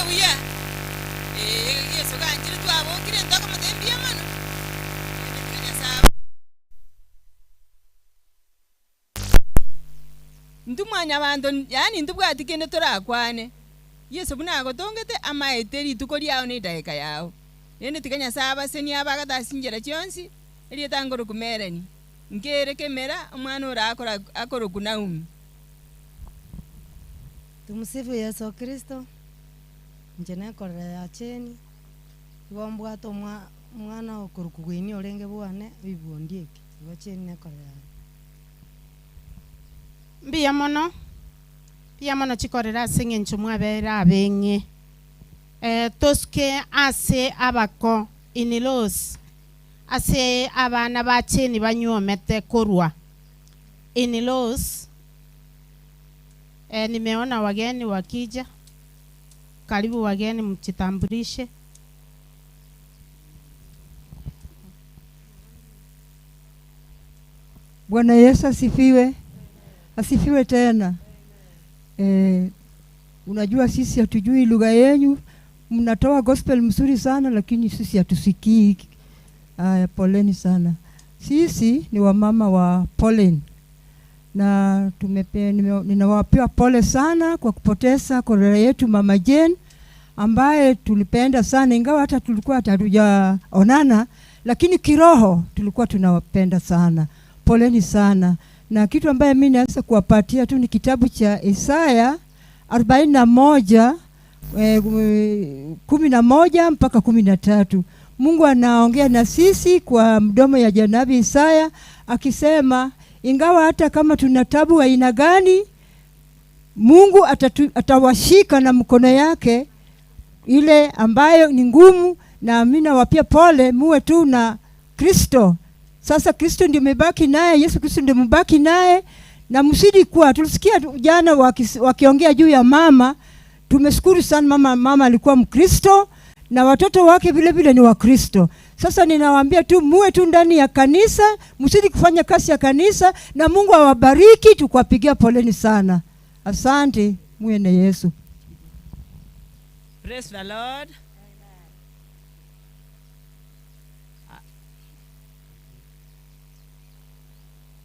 buya. Yesu kanjiri twabo kire ndoko matembi amano. Ndumanya bantu yani ndubwati kene torakwane. Yesu bunago tongete amaeteri tukori yao ni daika yao. Yene tikanya saba seni abaga dasinjera chionsi. Eli tangoro kumereni. Ngere kemera umwana ora akoro kunaumi. Tumsifu Yesu Kristo. Njene kore acheni. Ibombwato mwana okurukugwini orenge bwane bibondieki. Wacheni ne kore. Mbia mono chikorera Senge nchumwa bera abenge. Toske ase abako inilos. Ase abana bacheni banyomete korwa. Inilos. Nimeona wageni wakija. Karibu wageni mchitambulishe. Bwana Yesu asifiwe. Asifiwe tena. Unajua sisi hatujui lugha yenu. Mnatoa gospel mzuri sana lakini sisi hatusikii. Poleni sana. Sisi ni wamama wa poleni. Na ninawapea pole sana kwa kupoteza kolera yetu mama Jane ambaye tulipenda sana, ingawa hata tulikuwa hatujaonana lakini kiroho tulikuwa tunawapenda sana. Poleni sana. Na kitu ambaye mimi naweza kuwapatia tu ni kitabu cha Isaya 41 11 mpaka 13. Mungu anaongea na sisi kwa mdomo ya janabi Isaya akisema ingawa hata kama tuna tabu aina gani, Mungu atawashika na mkono yake ile ambayo ni ngumu. Na mimi nawapia pole, muwe tu na Kristo. Sasa Kristo ndiye mbaki naye, Yesu Kristo ndiye mbaki naye. Na msidi kuwa tulisikia jana wakiongea juu ya mama. Tumeshukuru sana mama alikuwa Mkristo na watoto wake vile vile ni wa Kristo. Sasa ninawaambia tu muwe tu ndani ya kanisa, msidi kufanya kazi ya kanisa na Mungu awabariki. Tukuwapigia poleni sana. Asante, muwe na Yesu. Praise the Lord.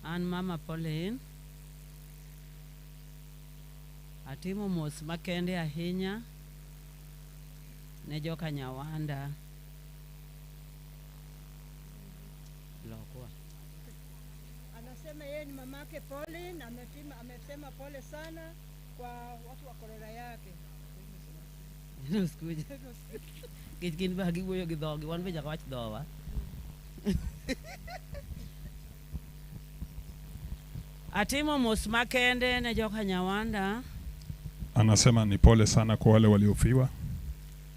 An mama Pauline. Atimo mos makende ahinya ne joka Nyawanda. Lokwa. Anasema yeye ni mamake Pauline, amesema pole sana kwa watu wa kolera yake. Nuskuje. Kikin bagi boyo gidogi wan beja kwach dowa. Atimo mos makende ne joka Nyawanda. Anasema ni pole sana kwa wale waliofiwa.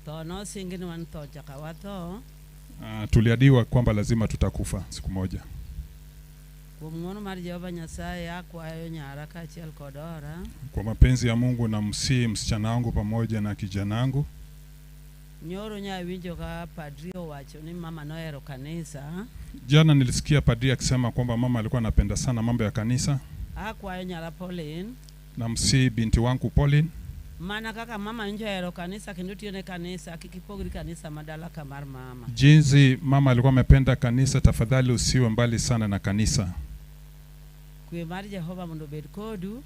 Tono singini wanto chakawato. Tuliadiwa kwamba lazima tutakufa siku moja. Kumwono Jehova Nyasaye akwayo nyara kachiel kodora. Kwa mapenzi ya Mungu na msichana wangu pamoja na kijana wangu. Nyoro nyawinjo ka padri owacho ni mama noero kanisa. Jana nilisikia padri akisema kwamba mama alikuwa anapenda sana mambo ya kanisa. Akwayo nyara Pauline. Na binti wangu Pauline. Mana kaka mama njoero kanisa kendo tione kanisa kikipogri kanisa madala kamar mama. Jinsi mama alikuwa amependa kanisa, tafadhali usiwe mbali sana na kanisa. Kwe mari Jehova mondo bed kodu.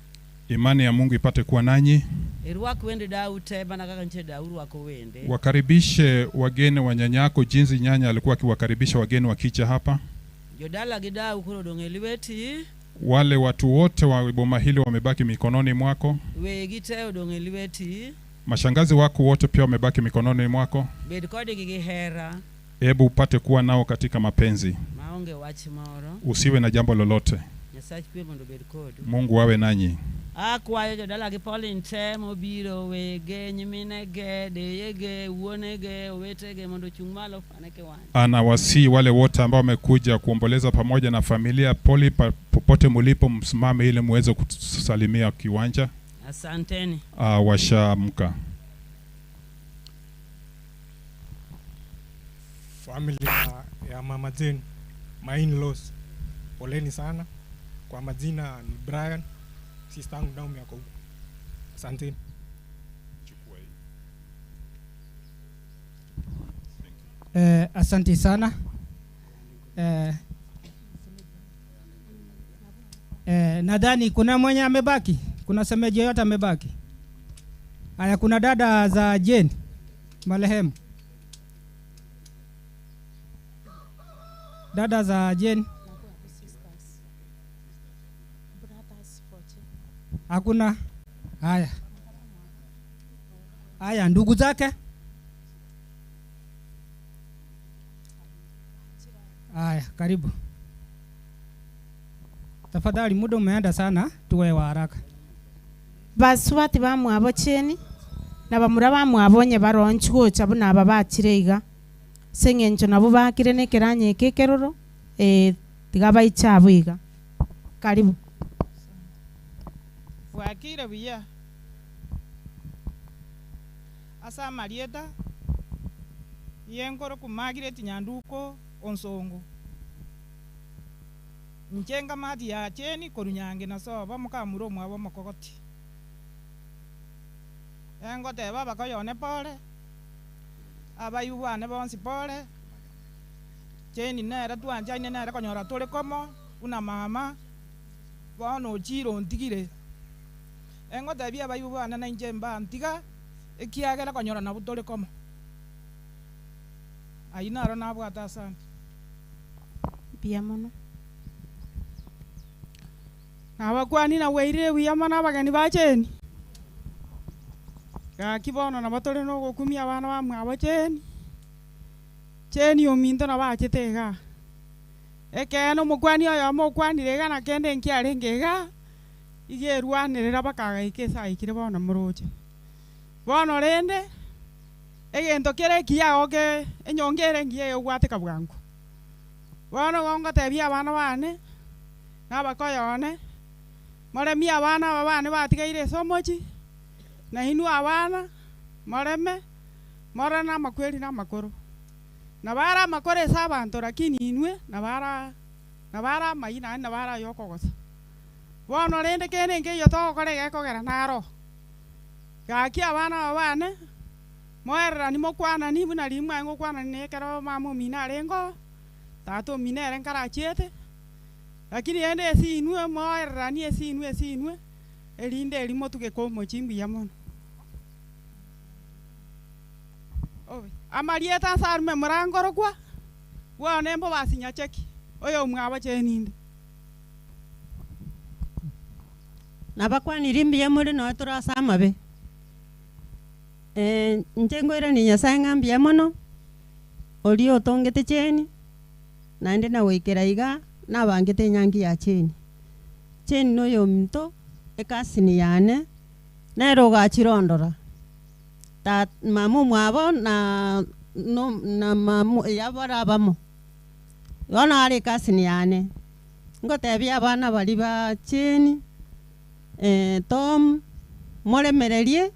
Imani ya Mungu ipate kuwa nanyi. Irwak wende daute bana kaka nche dauru wako wende. Wakaribishe wageni wa nyanyako jinsi nyanya alikuwa akiwakaribisha wageni wakija hapa. Jodala gidau kuro dongeliweti. Wale watu wote wa boma hili wamebaki mikononi mwako. Wegite udongeliweti. Mashangazi wako wote pia wamebaki mikononi mwako. Bedkode gigihera. Hebu upate kuwa nao katika mapenzi. Maonge wachi maoro. Usiwe na jambo lolote. Nyasaye pia mondo bed kodu. Mungu awe nanyi. Akwayo jodala gi Pauline temo biro wege nyimine ge deyege uonege owetege mondo chung malo faneke wan. Anawasi wale wote ambao wamekuja kuomboleza pamoja na familia Poli, popote mulipo msimame ili muweze kusalimia kiwanja. Asanteni. Washamka. Familia ya mama Jane, my in-laws, poleni sana. Kwa majina ni Brian, sister yangu Naomi yako huko. Asanteni. Asante sana. Nadhani kuna mwenye amebaki. Kuna semeji yote amebaki. Haya, kuna dada za Jane marehemu. Dada za Jane. Hakuna. Haya, ndugu zake. Haya, karibu. Tafadhali, muda umeenda sana, tuwe wa haraka. Baswati bamwabo cheni na bamura bamwabonye baronchgocha buna aba bakirega sengencho nabo bakire ne keranye kekeroro tigaba ichabuiga. Karibu. Wakire buya asa marieta yengoro kumagire tinyanduko onsongo nchenga mati ya cheni korunyange na soba mukamuro mwabo makogoti engo teba bakoyone pole abayubane bonsi pole cheni nera twanja ine nera konyora tole komo una mama bono chiro ntigire engo tebia abayubane na njemba ntiga ekiagera konyora na butole komo ainaro na bwata sana pia mono abakwani na weire wiyamana abagani bacheni gakibono na batole no gokumia abana bamwe abacheni cheni ominto na bachetega ekeno mukwani oyo mukwanire gana kende nkiarengega igerwanirira bakagaike saikire bono muroche bono rende egento kere kiaoke enyongere ngiye ogwateka bwangu bono gongo tebia abana bane nabakoyone moremi abana babane batigaire somochi na inu abana moreme morana makweli na makoro na bara makore sabanto lakini inwe na bara maina na bara yokogosa bono rende kene ngeyo to kore gekogera naro gaki abana babane moerra ni mokwana ni buna rimwe ngo kwana ne kero mamo mina rengo tato minere nkara chete lakini ende esi inwe moerra ni esi inwe elinde elimo tugekomo chimbi ya mono owe amarieta sarme murangoro kwa wone mbo basinya cheki oyo mwaba cheninde nabakwani rimbi ya muri no turasama be njengoira ni nyasaye ngambia mono oli otongete cheni nande na wekera iga nabangete nyangi ya cheni no yomto ekasini yane nero gachirondora ta mamu mwabo na no na mamu yabara bamo yona ari kasini yane ngotebia abana bali ba cheni tom moremererie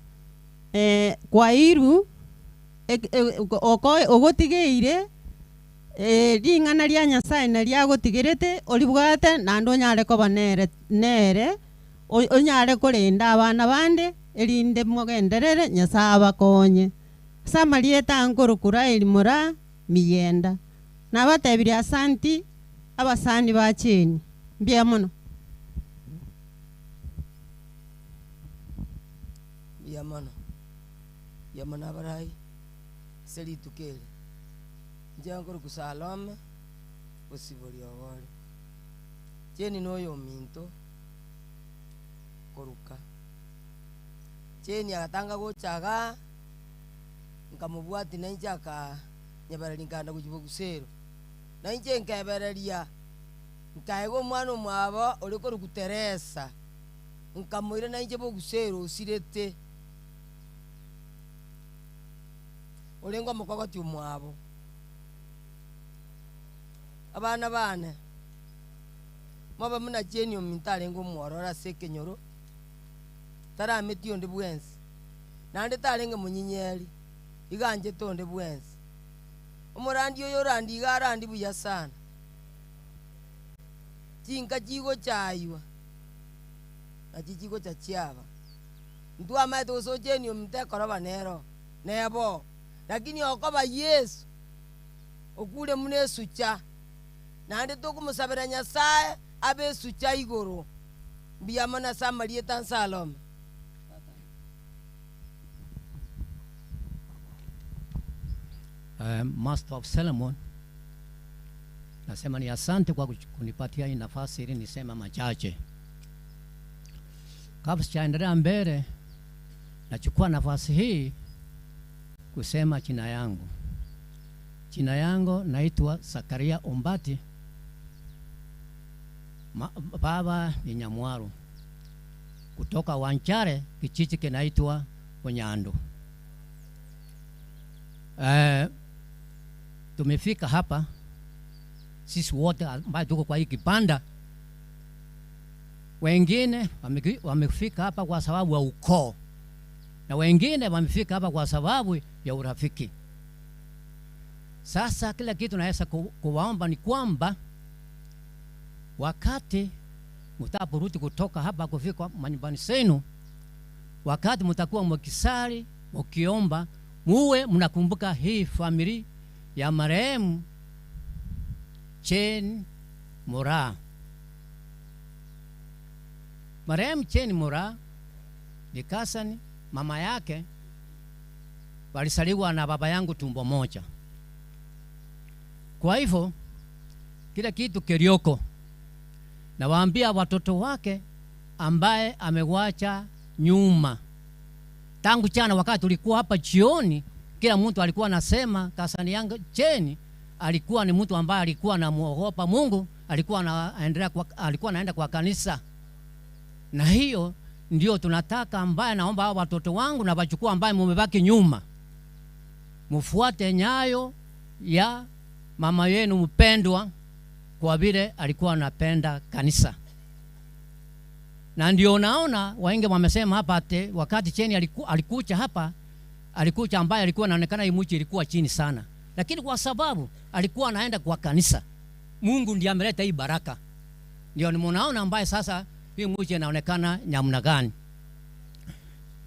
kwa iru ogotigeire ringana ria nyasaye na ria gotigirete olibwate nando nyare koba nere onyare kurinda abana bande erinde mogenderere nyasaye bakonye samarieta ngurukura elimura miyenda nabatebire asanti abasani bacheni mbia mono yamana barai seli tukele njangoro kusalome Bosibori ogore cheni noyo minto koruka cheni agatanga gochaga nkamubwati na njaka nyabararinkanda kujibo gusero na nje nkabereria nkaego mwana mwabo oliko rukuteresa nkamuire na nje bo gusero usirete olengo mukogoti umwabo abana bane maba muna cheni omintale ngo mworora sekenyoro tara metio nde bwensi nande talenge munyinyeri iganje tonde bwensi omorandi oyo randi garandi buya sana jinga jigo chaywa ajijigo chachiaba ndua maito so cheni omite koroba nero nebo lakini okoba Yesu okule mune sucha nande tokumusabira Nyasaye abe sucha iguru biyamana samarieta Salome. Master of Solomon, nasema ni asante kwa kunipatia hii nafasi ili nisema machache. Kabla sijaendelea mbele, nachukua nafasi hii kusema jina yangu. Jina yangu naitwa Zakaria Ombati. Baba ni Nyamwaru. Kutoka Wanchare, kijiji kinaitwa Onyando. Tumefika hapa sisi wote ambao tuko kwa hii kibanda. Wengine wamefika hapa kwa sababu ya ukoo, na wengine wamefika hapa kwa sababu ya urafiki. Sasa kila kitu naweza kuwaomba ni kwamba wakati mtaporudi kutoka hapa kufika manyumbani zenu, wakati mtakuwa mkisali mkiomba, muwe mnakumbuka hii familia ya marehemu Chen Mora. Marehemu Chen Mora ni kasani, mama yake walisaliwa na baba yangu tumbo moja. Kwa hivyo kila kitu kilioko, na waambia watoto wake ambaye amewacha nyuma. Tangu jana wakati tulikuwa hapa jioni, kila mtu alikuwa anasema kasani yangu Chen alikuwa ni mtu ambaye alikuwa anamuogopa Mungu, alikuwa anaenda kwa kanisa. Na hiyo ndio tunataka, ambaye naomba hao watoto wangu na wachukua ambaye mumebaki nyuma, mfuate nyayo ya mama yenu mpendwa, kwa vile alikuwa anapenda kanisa. Na ndio naona wengi wamesema hapa ate wakati Chen alikuja hapa, alikuja ambaye alikuwa anaonekana imuchi ilikuwa chini sana, lakini kwa sababu alikuwa anaenda kwa kanisa, Mungu ndiye ameleta hii baraka. Ndio nimeona ambaye sasa hii muchi inaonekana namna gani.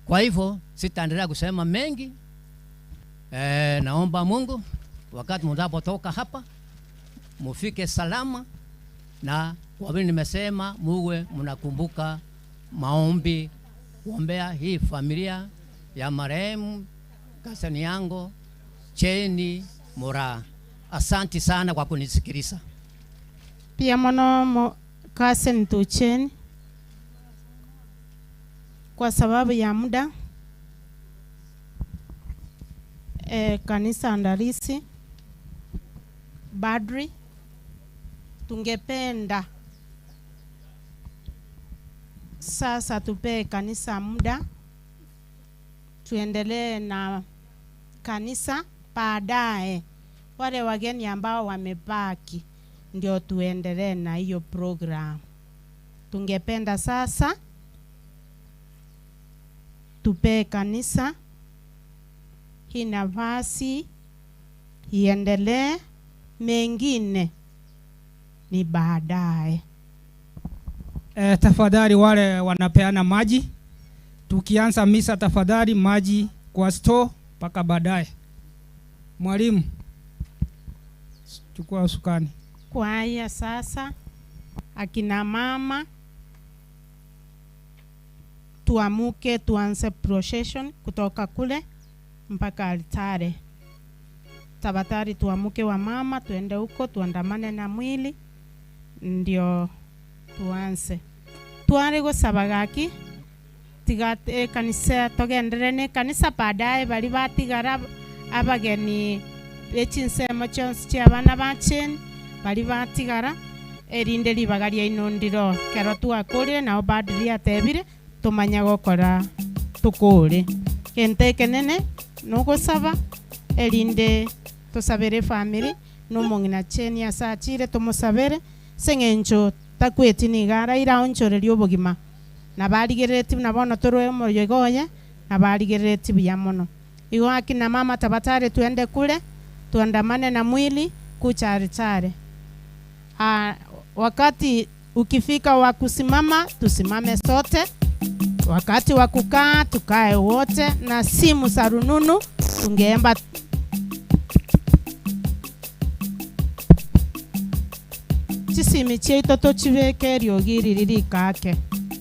Kwa hivyo sitaendelea kusema mengi. Naomba Mungu wakati mnapotoka hapa mufike salama, na kwa vile nimesema muwe mnakumbuka maombi kuombea hii familia ya marehemu kasani yangu Chen Mora. Asante sana kwa kunisikiliza. Pia mono kasani tu Chen, kwa sababu ya muda kanisa andalisi Bwari, tungependa sasa tupe kanisa muda, tuendelee na kanisa. Baadaye wale wageni ambao wamebaki ndio tuendelee na hiyo program. Tungependa sasa tupe kanisa hii nafasi iendelee, mengine ni baadaye. Tafadhali wale wanapeana maji, tukianza misa tafadhali maji kwa store mpaka baadaye. Mwalimu, chukua usukani. Kwa haya sasa, akina mama tuamuke, tuanze procession kutoka kule mpaka altare. Tabatari tuamuke wa mama, tuende huko, tuandamane na mwili, ndio tuanze. Tuare gusabagaki tigate kanisa togenderene kanisa baadaye bali batigara abageni echinsemo chonsi cy'abana ba Chen bali batigara erinde libagaria inondiro kero twakorire nao badiri atebire tumanya gokora tukore kente kenene no gusaba erinde tusabere family no Mong'ina Chen asachire tumusabere sengencho takweti ni gara ira onchoreri obogima na barigereti na bono torwe moyo goye na barigereti biyamono igo akina mama tabatare tuende kule tuandamane na mwili kucharitare. Wakati ukifika wa kusimama tusimame sote, wakati wa kukaa tukae wote, na simu za rununu tungeemba chisimi chiaito tochibeke riogiri ririkake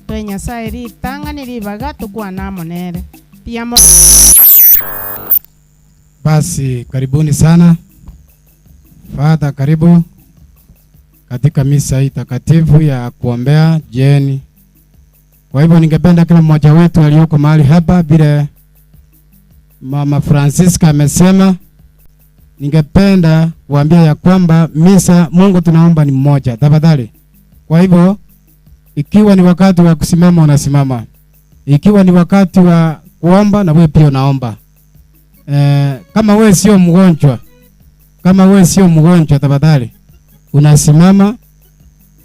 twe nyasaye ritanga niribaga tukwana monere pia Basi karibuni sana. Father, karibu katika misa hii takatifu ya kuombea jeni. Kwa hivyo ningependa kila mmoja wetu aliyoko mahali hapa, vile Mama Francisca amesema, ningependa kuambia ya kwamba misa Mungu tunaomba ni mmoja, tafadhali. Kwa hivyo ikiwa ni wakati wa kusimama unasimama, ikiwa ni wakati wa kuomba na wewe pia unaomba. Kama wewe sio mgonjwa, tafadhali unasimama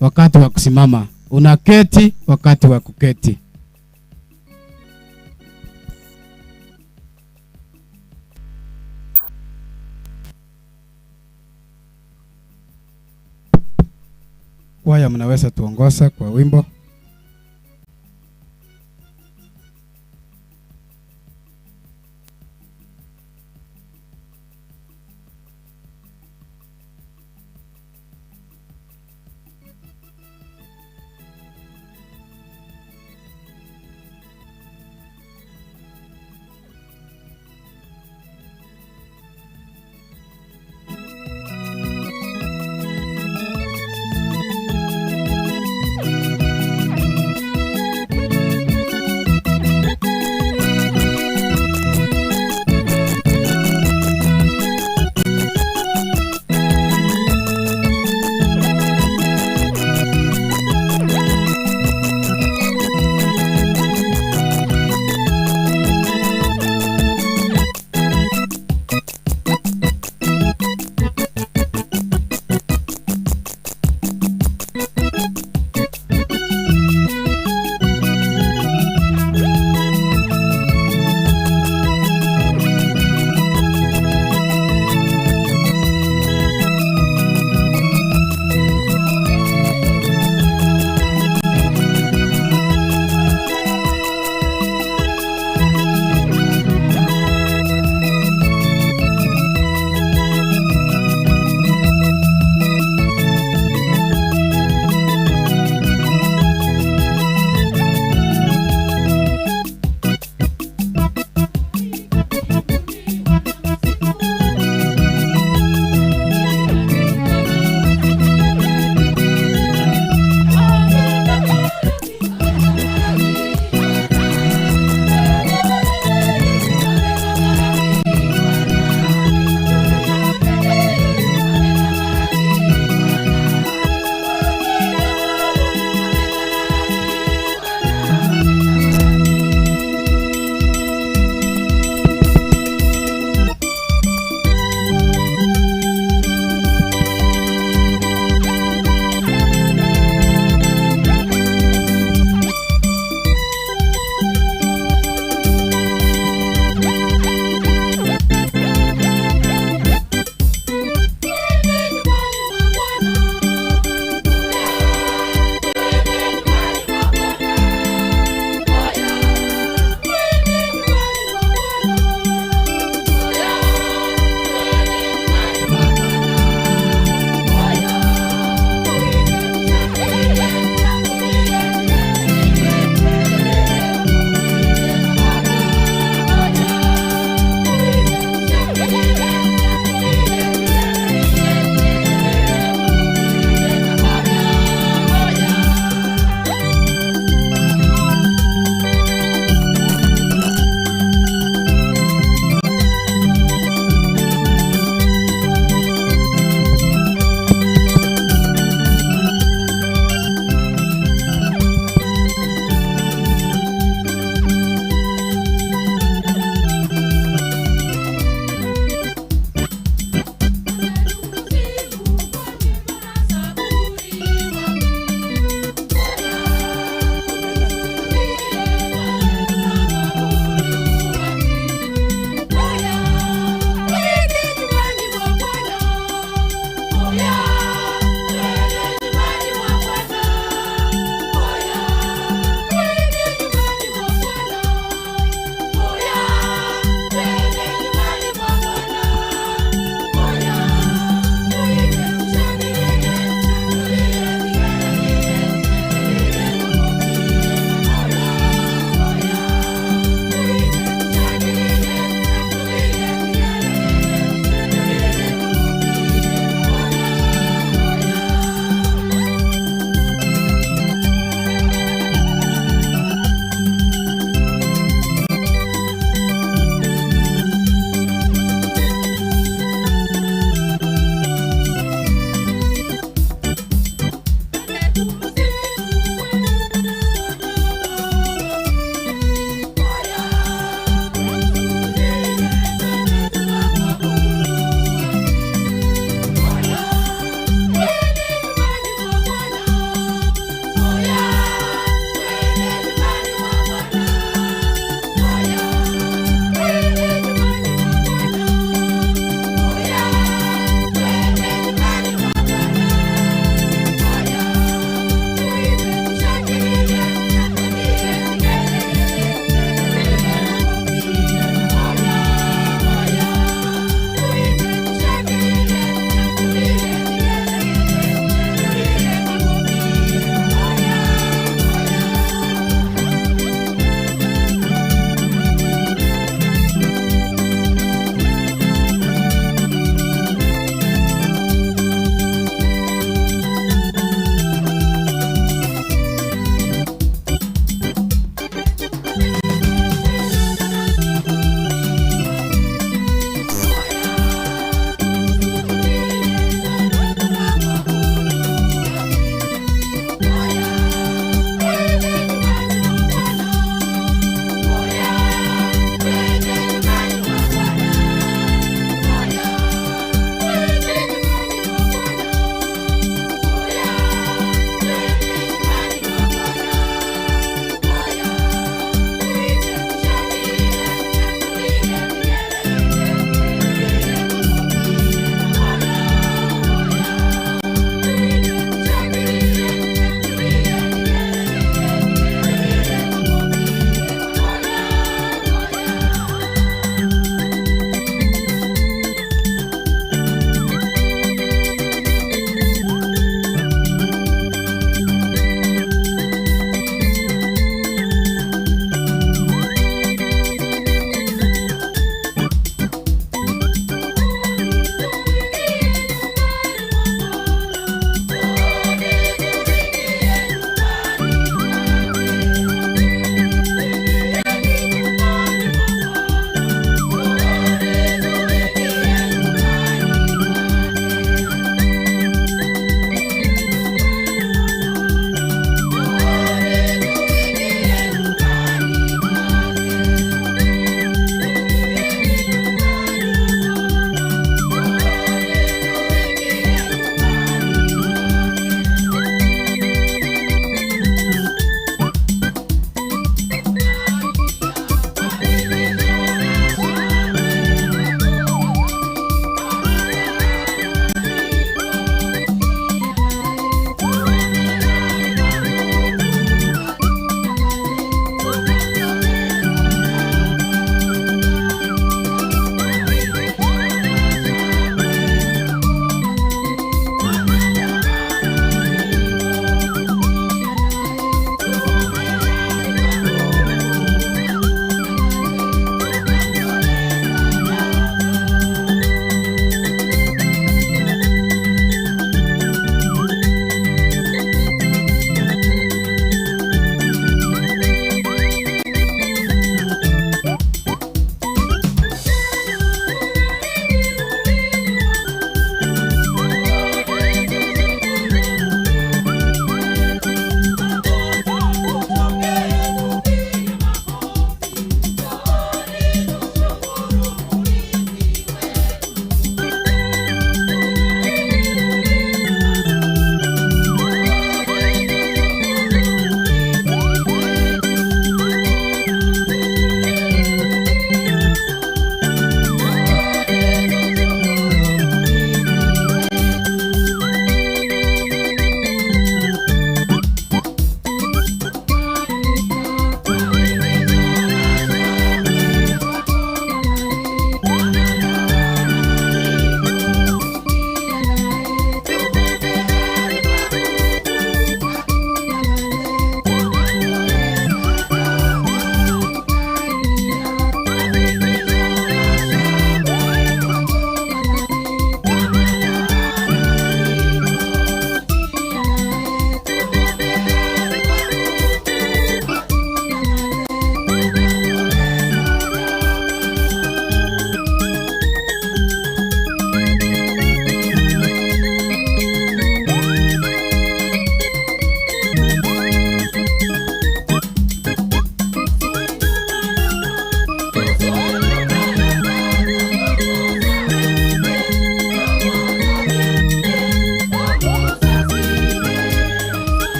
wakati wa kusimama, unaketi wakati wa kuketi. Kwaya, mnaweza tuongoza kwa wimbo.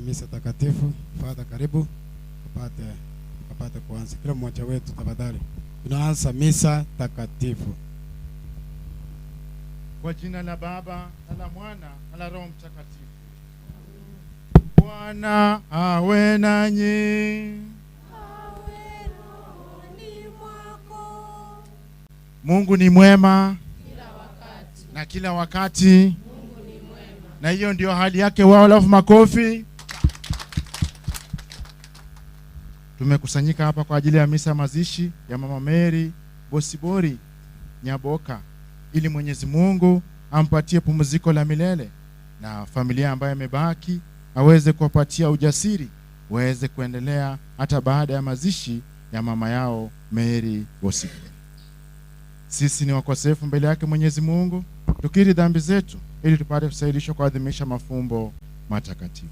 kwa misa takatifu. Father, karibu kapate kuanza. Kila mmoja wetu tafadhali. Tunaanza misa takatifu. Kwa jina la Baba na la Mwana na la Roho Mtakatifu. Bwana awe nanyi. Mungu ni mwema kila wakati. Na kila wakati Mungu ni mwema. Na hiyo ndio hali yake wao. Alafu makofi. Tumekusanyika hapa kwa ajili ya misa mazishi ya Mama Mary Bosibori Nyaboga, ili Mwenyezi Mungu ampatie pumziko la milele, na familia ambayo imebaki aweze kuwapatia ujasiri waweze kuendelea hata baada ya mazishi ya mama yao Mary Bosibori. Sisi ni wakosefu mbele yake Mwenyezi Mungu, tukiri dhambi zetu ili tupate kusaidishwa kuadhimisha mafumbo matakatifu.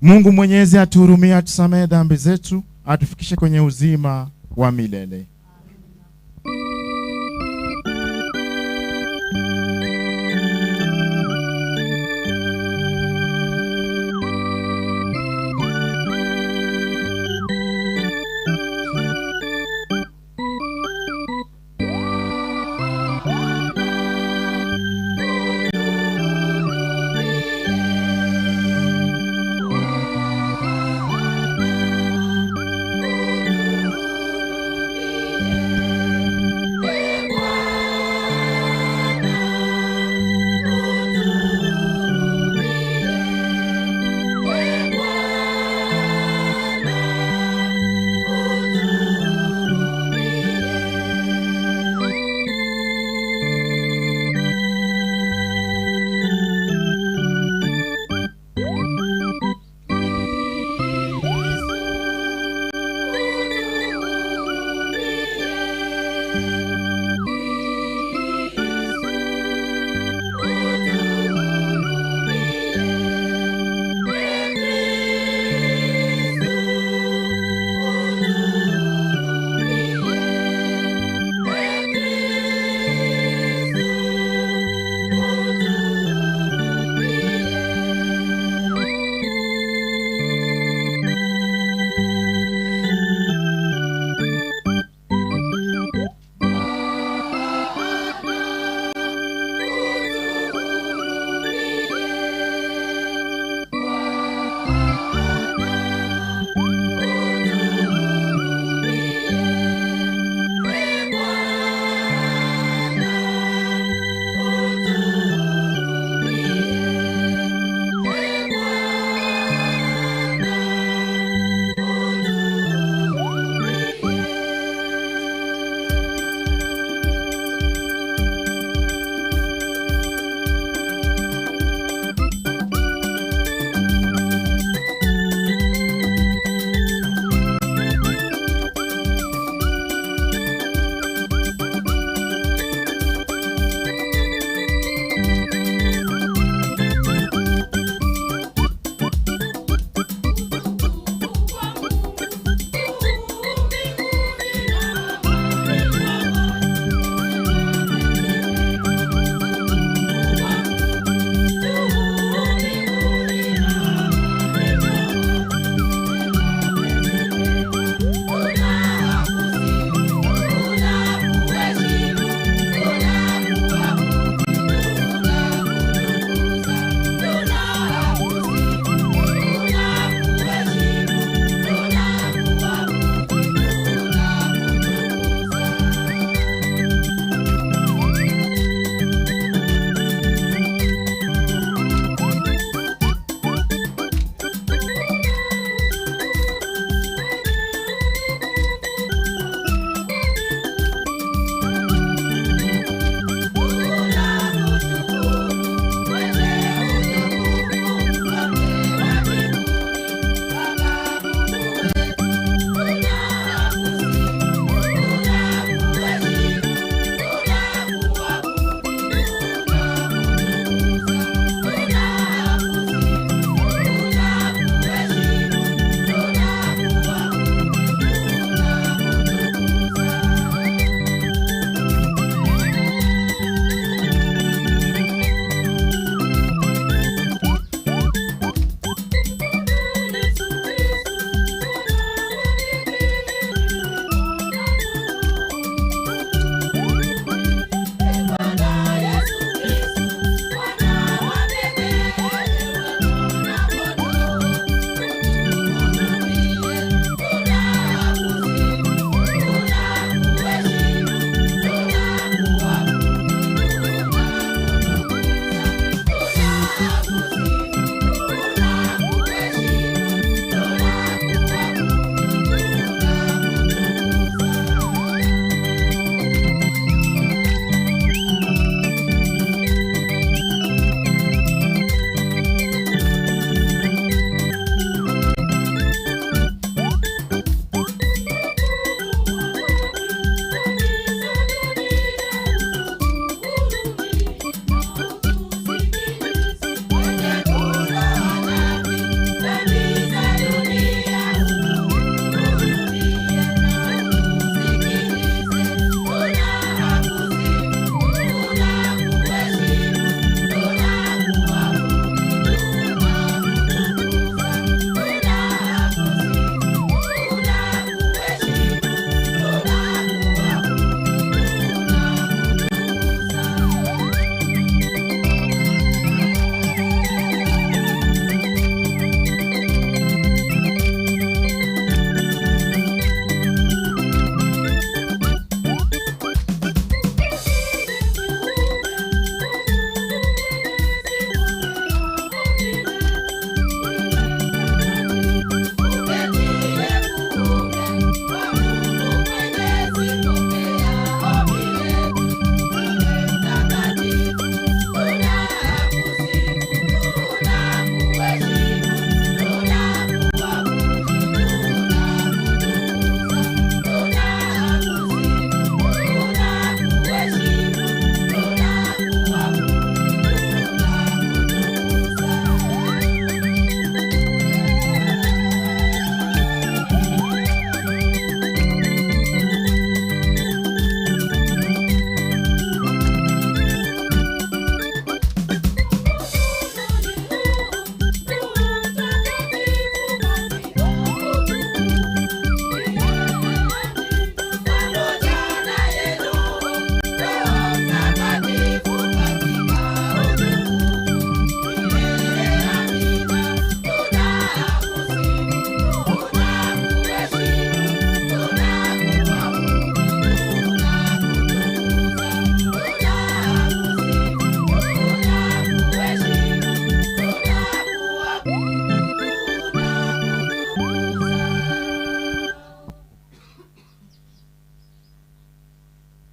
Mungu Mwenyezi atuhurumie, atusamehe dhambi zetu, atufikishe kwenye uzima wa milele.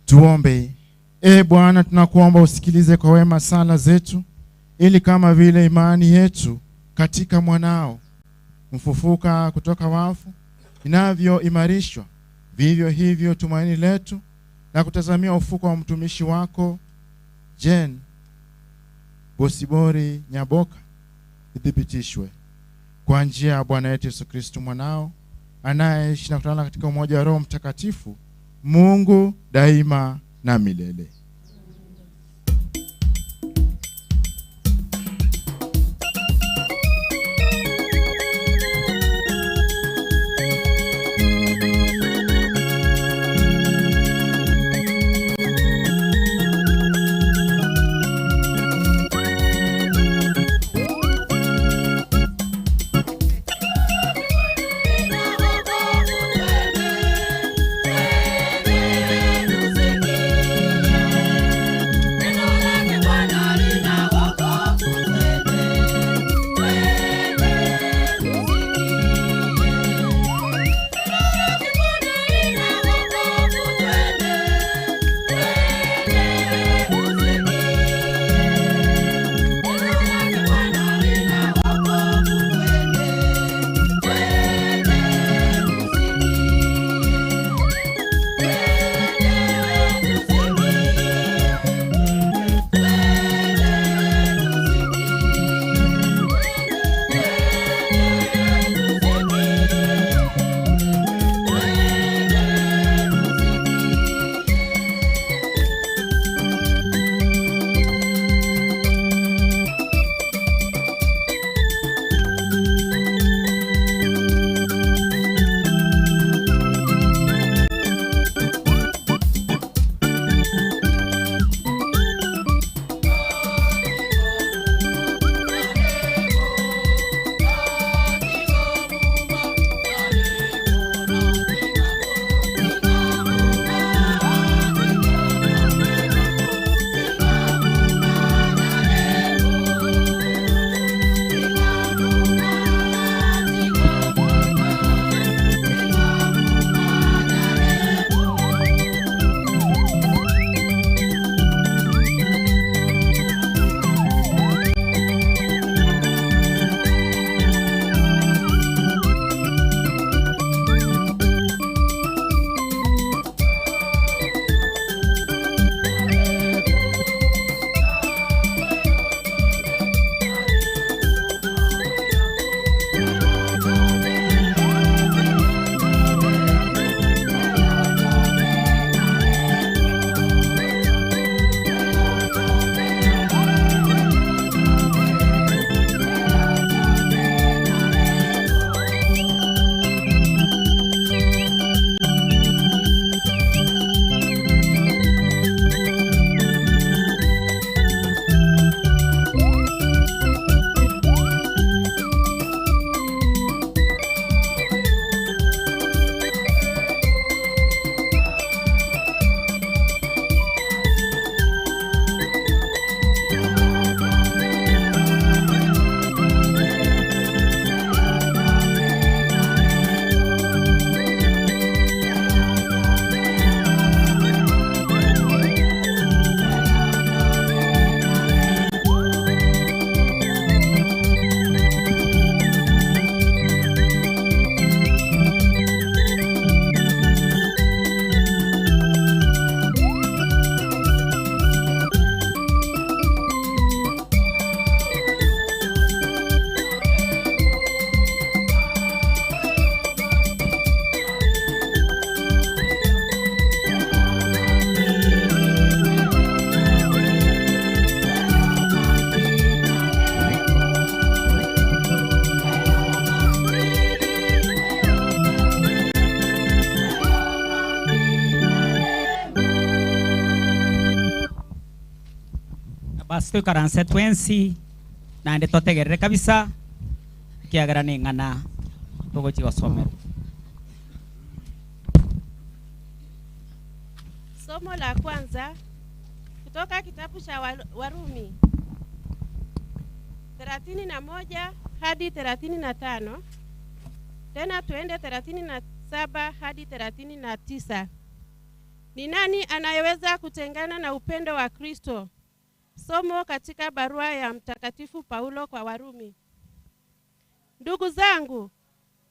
Tuombe. Bwana, tunakuomba usikilize kwa wema sala zetu, ili kama vile imani yetu katika mwanao mfufuka kutoka wafu inavyoimarishwa, vivyo hivyo tumaini letu na kutazamia ufuko wa mtumishi wako Jen Bosibori Nyaboga ithibitishwe kwa njia ya Bwana wetu Yesu Kristo mwanao, anayeishi na kutawala katika umoja wa Roho Mtakatifu, Mungu daima na milele. Basi karanse twensi na ande totegerere kabisa kiagara ni ngana togo chiwasome. Somo la kwanza kutoka kitabu cha Warumi 31 hadi 35, tena tuende 37 hadi 39. Ni nani anayeweza kutengana na upendo wa Kristo? Somo katika barua ya Mtakatifu Paulo kwa Warumi. Ndugu zangu,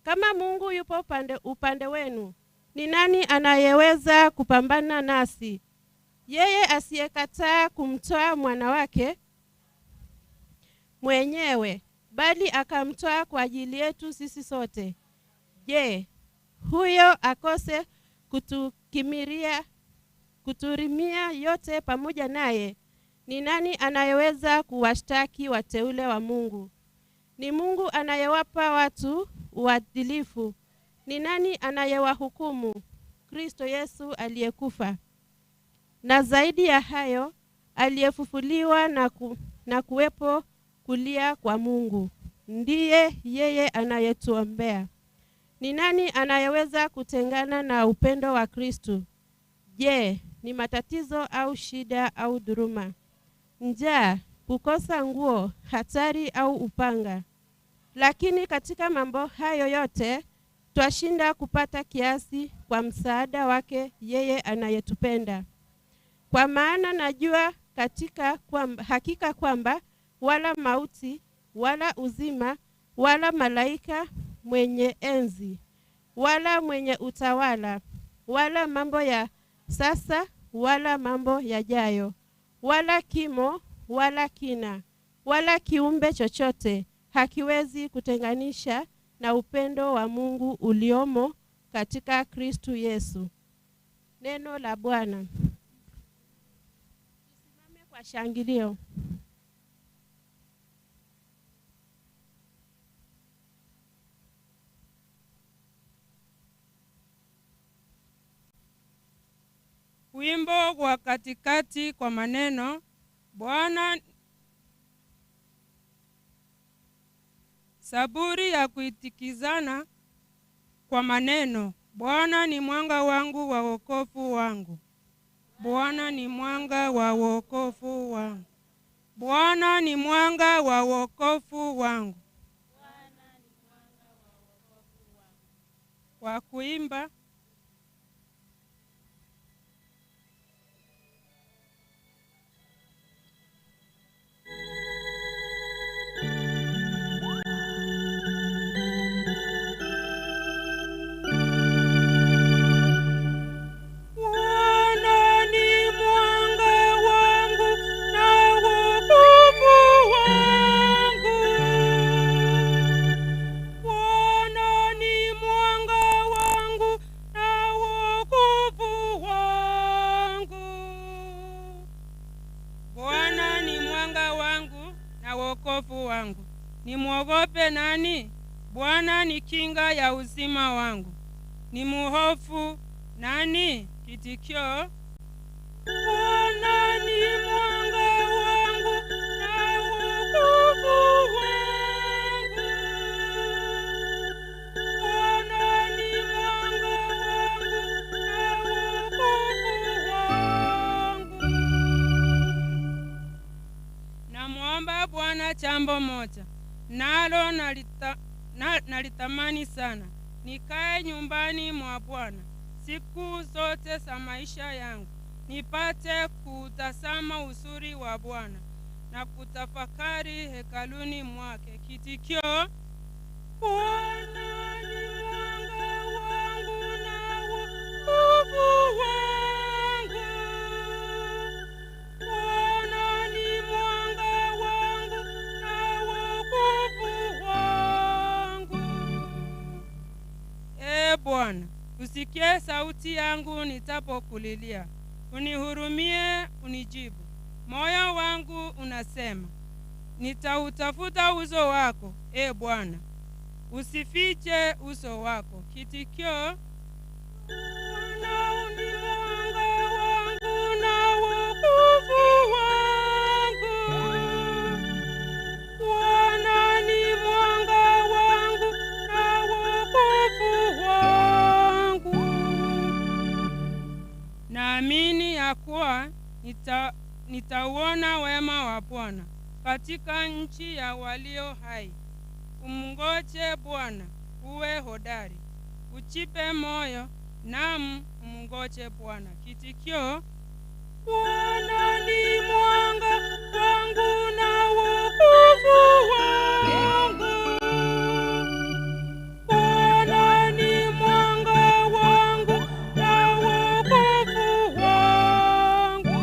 kama Mungu yupo upande wenu, ni nani anayeweza kupambana nasi? Yeye asiyekataa kumtoa mwana wake mwenyewe, bali akamtoa kwa ajili yetu sisi sote. Je, huyo akose kuturimia yote pamoja naye? Ni nani anayeweza kuwashtaki wateule wa Mungu? Ni Mungu anayewapa watu uadilifu. Ni nani anayewahukumu? Kristo Yesu aliyekufa, na zaidi ya hayo aliyefufuliwa na kuwepo kulia kwa Mungu. Ndiye yeye anayetuombea. Ni nani anayeweza kutengana na upendo wa Kristo? Je, ni matatizo au shida au dhuluma, njaa, kukosa nguo, hatari au upanga? Lakini katika mambo hayo yote twashinda kupata kiasi kwa msaada wake yeye anayetupenda. Kwa maana najua hakika kwamba wala mauti, wala uzima, wala malaika mwenye enzi, wala mwenye utawala, wala mambo ya sasa, wala mambo yajayo, wala kimo, wala kina, wala kiumbe chochote hakiwezi kutenganisha na upendo wa Mungu uliomo katika Kristo Yesu. Neno la Bwana. Tusimame kwa shangilio. Wimbo wa katikati kwa maneno. Bwana, saburi ya kuitikizana kwa maneno. Bwana ni mwanga wangu wa wokovu wangu. Bwana ni mwanga wa wokovu wangu. Bwana ni mwanga wa wokovu wangu. Kwa kuimba. Nimwogope nani? Bwana ni kinga ya uzima wangu. Ni muhofu nani? Kitikio. Bwana ni mwanga wangu na wokovu wangu. Bwana ni mwanga wangu na wokovu wangu. Namuomba Bwana jambo moja, nalo nalitamani sana, nikae nyumbani mwa Bwana siku zote za maisha yangu, nipate kutazama uzuri wa Bwana na kutafakari hekaluni mwake. Kitikio. Bwana ni mwanga wangu na wokovu wangu. Bwana ni mwanga wangu na wokovu wangu. Bwana, usikie sauti yangu nitapokulilia. Unihurumie, unijibu. Moyo wangu unasema, nitautafuta uso wako, Bwana. Usifiche uso wako. Kitikio. Bwana ni mwanga wangu na wokovu wangu. Bwana ni mwanga wangu na wokovu wangu. Naamini ya kuwa nitauona wema wa Bwana katika nchi ya walio hai. Umngoje Bwana, uwe hodari, uchipe moyo, Naam, mngoje Bwana. Kitikio: Bwana ni mwanga wangu na wokovu wangu. Bwana ni mwanga wangu na wokovu wangu.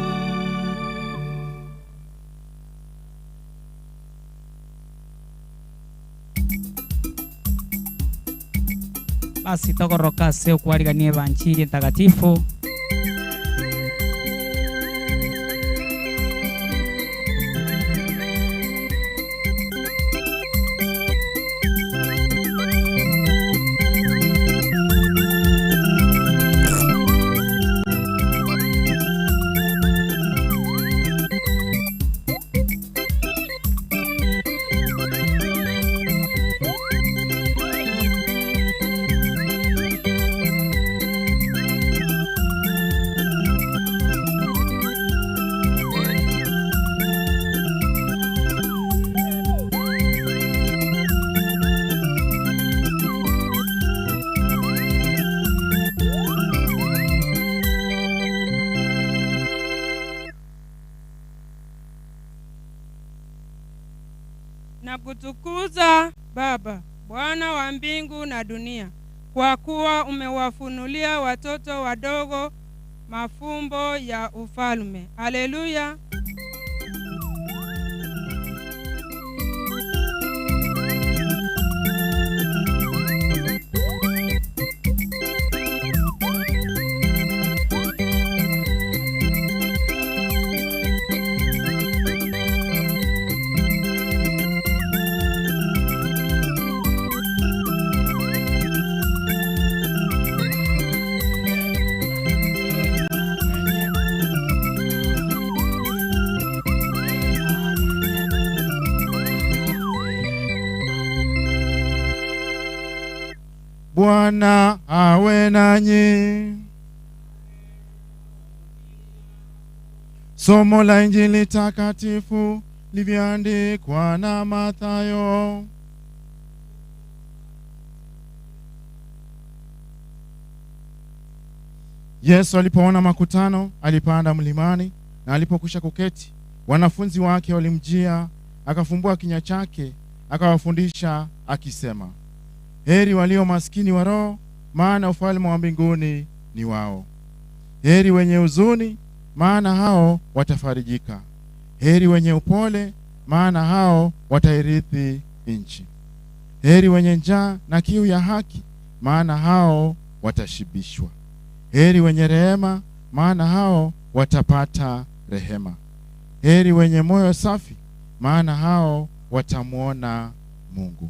Basi tokoroka seo kuarigania evanjili takatifu. Na kutukuza Baba, Bwana wa mbingu na dunia, kwa kuwa umewafunulia watoto wadogo mafumbo ya ufalme. Haleluya. Bwana awe nanyi. Somo la Injili takatifu livyoandikwa na Mathayo. Yesu alipoona makutano, alipanda mlimani, na alipokwisha kuketi, wanafunzi wake walimjia, akafumbua kinywa chake, akawafundisha akisema, heri walio maskini wa roho, maana ufalme wa mbinguni ni wao. Heri wenye huzuni, maana hao watafarijika. Heri wenye upole, maana hao watairithi nchi. Heri wenye njaa na kiu ya haki, maana hao watashibishwa. Heri wenye rehema, maana hao watapata rehema. Heri wenye moyo safi, maana hao watamuona Mungu.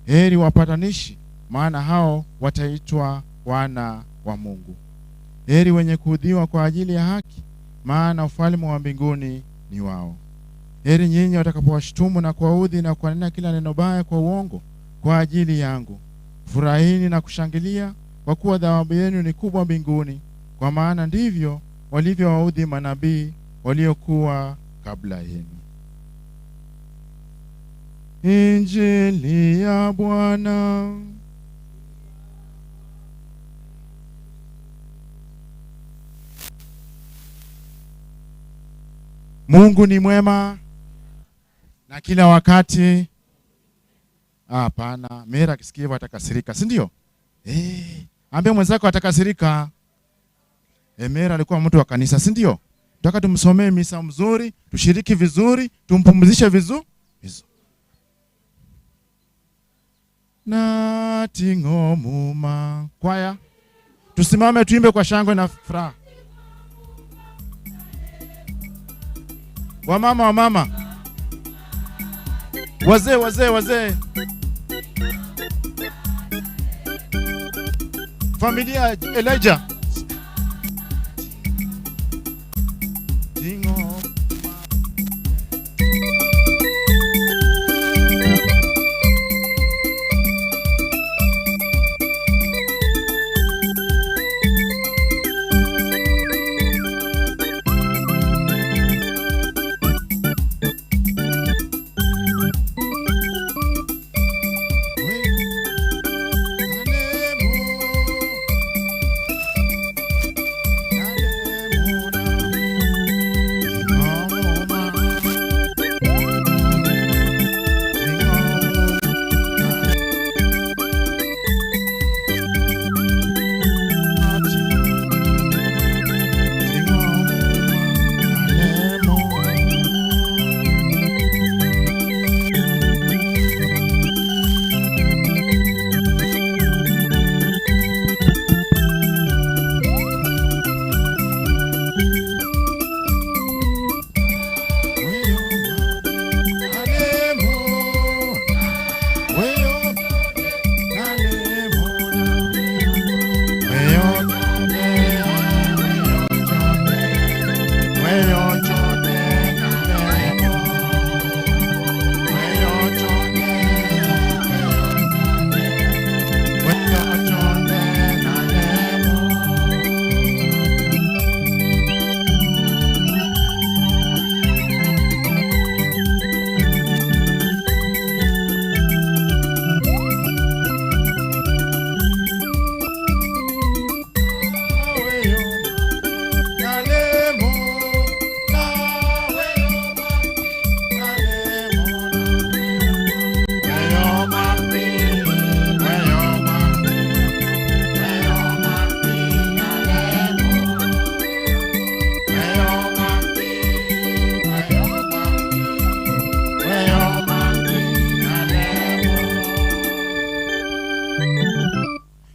Heri wapatanishi, maana hao wataitwa wana wa Mungu. Heri wenye kuudhiwa kwa ajili ya haki, maana ufalme wa mbinguni ni wao. Heri nyinyi watakapowashutumu na kuwaudhi na kuwanena kila neno baya kwa uongo kwa ajili yangu. Furahini na kushangilia, kwa kuwa thawabu yenu ni kubwa mbinguni, kwa maana ndivyo walivyowaudhi manabii waliokuwa kabla yenu. Injili ya Bwana. Mungu ni mwema na kila wakati. Hapana, Mera akisikia hivyo atakasirika, si ndio? Ambie mwenzako atakasirika. Mera alikuwa mtu wa kanisa, si ndio? Tutaka tumsomee misa mzuri, tushiriki vizuri, tumpumzishe vizuri. Na tingo muma. Kwaya, tusimame tuimbe kwa shangwe na furaha. Wamama. Wazee. Familia Elijah. Tingo.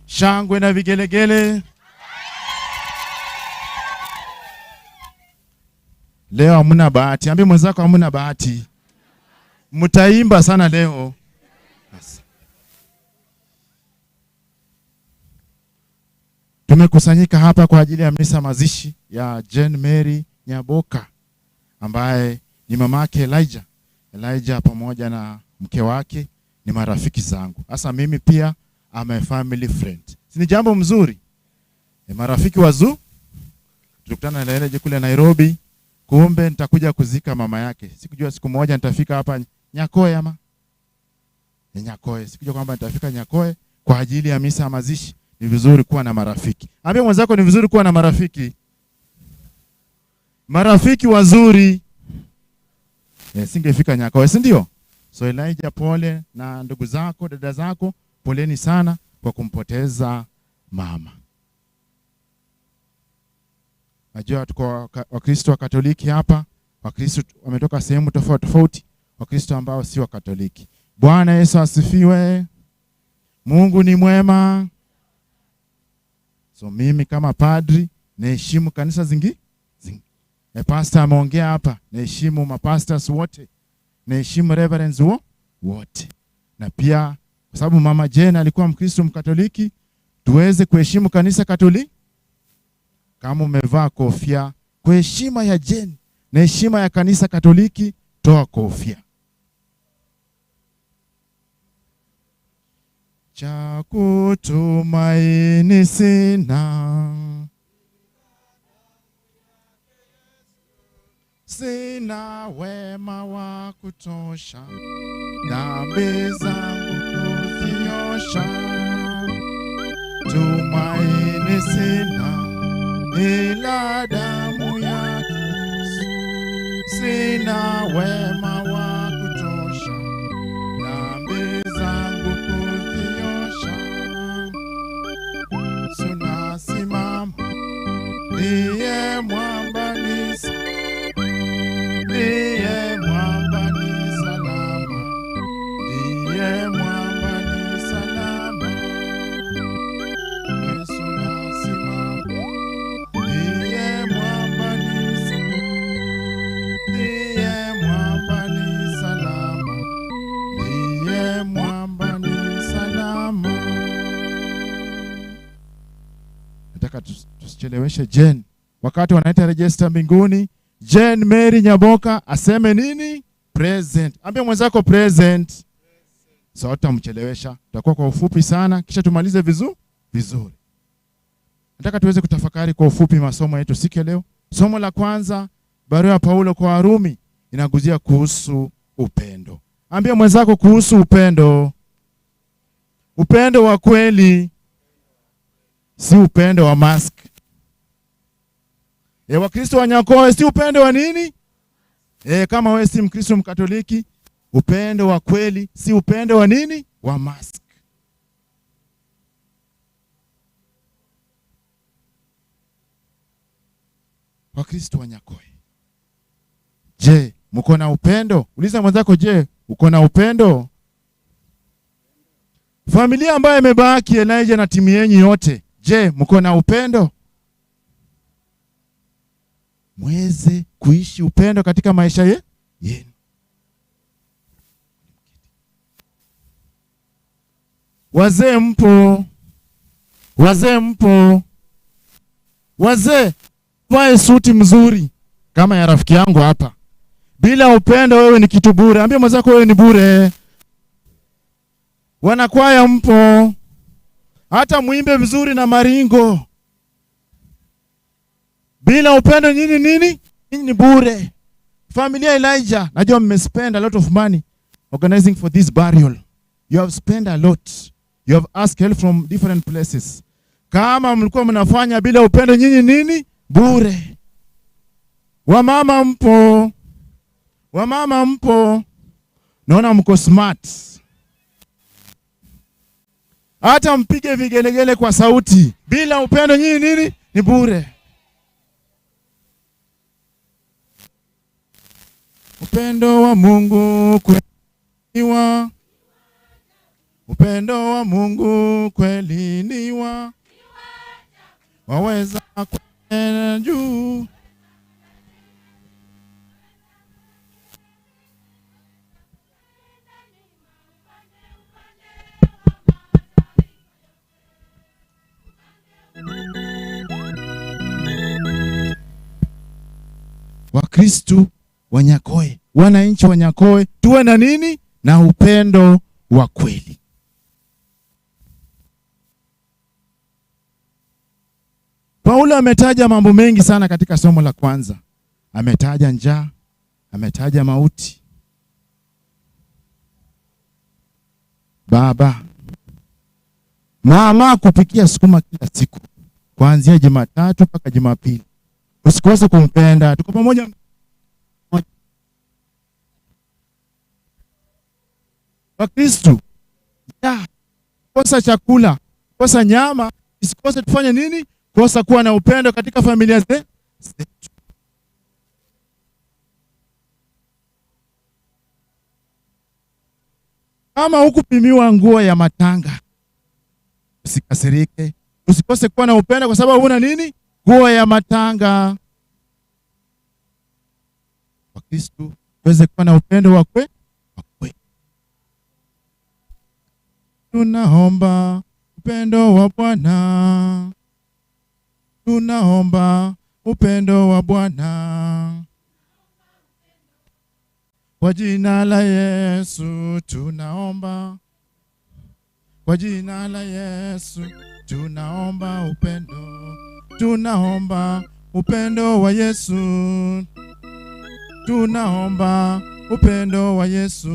Shangwe na vigelegele. Leo hamuna bahati. Ambie mwenzako hamuna bahati. Mtaimba sana leo. Tumekusanyika hapa kwa ajili ya misa mazishi ya Jane Mary Nyaboga ambaye ni mamake Elijah. Elijah pamoja na mke wake ni marafiki zangu. Sasa mimi pia I'm a family friend. Si ni jambo mzuri? Marafiki wazuri. Tulikutana na Elijah kule Nairobi. Kumbe nitakuja kuzika mama yake. Sikujua siku moja nitafika hapa Nyakoe ama Nyakoe. Sikujua kwamba nitafika Nyakoe kwa ajili ya misa ya mazishi. Ni vizuri kuwa na marafiki. Ambia mwenzako ni vizuri kuwa na marafiki. Marafiki wazuri. Singefika Nyakoe, si ndio? So Elijah, pole, na ndugu zako, dada zako, poleni sana kwa kumpoteza mama. Najua tuko Wakristo wa Katoliki hapa, Wakristo wametoka sehemu tofauti tofauti, Wakristo ambao si wa Katoliki. Bwana Yesu asifiwe. Mungu ni mwema. So mimi kama padri naheshimu kanisa zingi. Pastor ameongea hapa, naheshimu mapastors wote, naheshimu reverends wote. Na pia kwa sababu mama Jane alikuwa Mkristo Mkatoliki, tuweze kuheshimu kanisa Katoliki. Kama umevaa kofia kwa heshima ya Jane na heshima ya kanisa Katoliki, toa kofia. Cha kutumaini sina, sina wema wa kutosha, dhambi zangu kuziosha. Tumaini sina ila damu ya Yesu, sina wema wa kutosha, dhambi zangu kuziosha. Tunasimama, ndiye mwamba ni mwamba ni salama, ndiye mwamba ni salama. Yesu nasimama, ndiye mwamba ni salama, ndiye mwamba ni salama. Nataka tusicheleweshe Jane. Wakati wanaita register mbinguni, Jane Mary Nyaboga aseme nini? Present. Ambia mwenzako present. So tutamchelewesha. Tutakuwa kwa ufupi sana kisha tumalize vizuri. Nataka tuweze kutafakari kwa ufupi masomo yetu siku leo. Somo la kwanza, barua ya Paulo kwa Warumi, inaguzia kuhusu upendo. Ambia mwenzako kuhusu upendo. Upendo wa kweli, si upendo wa mask. Wakristo wa Nyakoe, si upendo wa nini? Kama wewe si Mkristo Mkatoliki, upendo wa kweli si upendo wa nini? Wa mask. Wakristo wa Nyakoe, je, mko na upendo? Uliza mwenzako, je, uko na upendo? Familia ambayo imebaki Elijah na timu yenu yote, je, mko na upendo? Mweze kuishi upendo katika maisha yenu. Wazee mpo? Wazee mpo? Wazee, vae suti mzuri kama ya rafiki yangu hapa. Bila upendo wewe ni kitu bure. Ambia mwenzako wewe ni bure. Wanakwaya mpo? Hata muimbe vizuri na maringo. Bila upendo nini ni bure. Familia Elijah, najua mmespend a lot of money organizing for this burial. You have spent a lot. You have asked help from different places. Kama mlikuwa mnafanya bila upendo nini bure. Wamama mpo? Wamama mpo? Naona mko smart. Hata mpige vigelegele kwa sauti. Bila upendo nini ni bure. Upendo wa Mungu kweniwa Upendo wa Mungu kweli ni waweza kwenda juu. Wakristu wa Nyakoe, wananchi wa Nyakoe, tuwe na nini? Na upendo wa kweli. Paulo ametaja mambo mengi sana katika somo la kwanza. Ametaja njaa, ametaja mauti. Baba, mama kupikia sukuma kila siku, kuanzia Jumatatu mpaka Jumapili. Usikose kumpenda. Tuko pamoja. Wakristo, kosa chakula, kosa nyama, isikose tufanye nini? Kosa kuwa na upendo katika familia zetu. Kama hukupimiwa nguo ya matanga, usikasirike. Usikose kuwa na upendo kwa sababu huna nini? Nguo ya matanga. Wakristo, tuweze kuwa na upendo wa kweli. Tunaomba upendo wa Bwana. Tunaomba upendo wa Bwana. Kwa jina la Yesu tunaomba. Kwa jina la Yesu tunaomba upendo. Tunaomba upendo wa Yesu. Tunaomba upendo wa Yesu.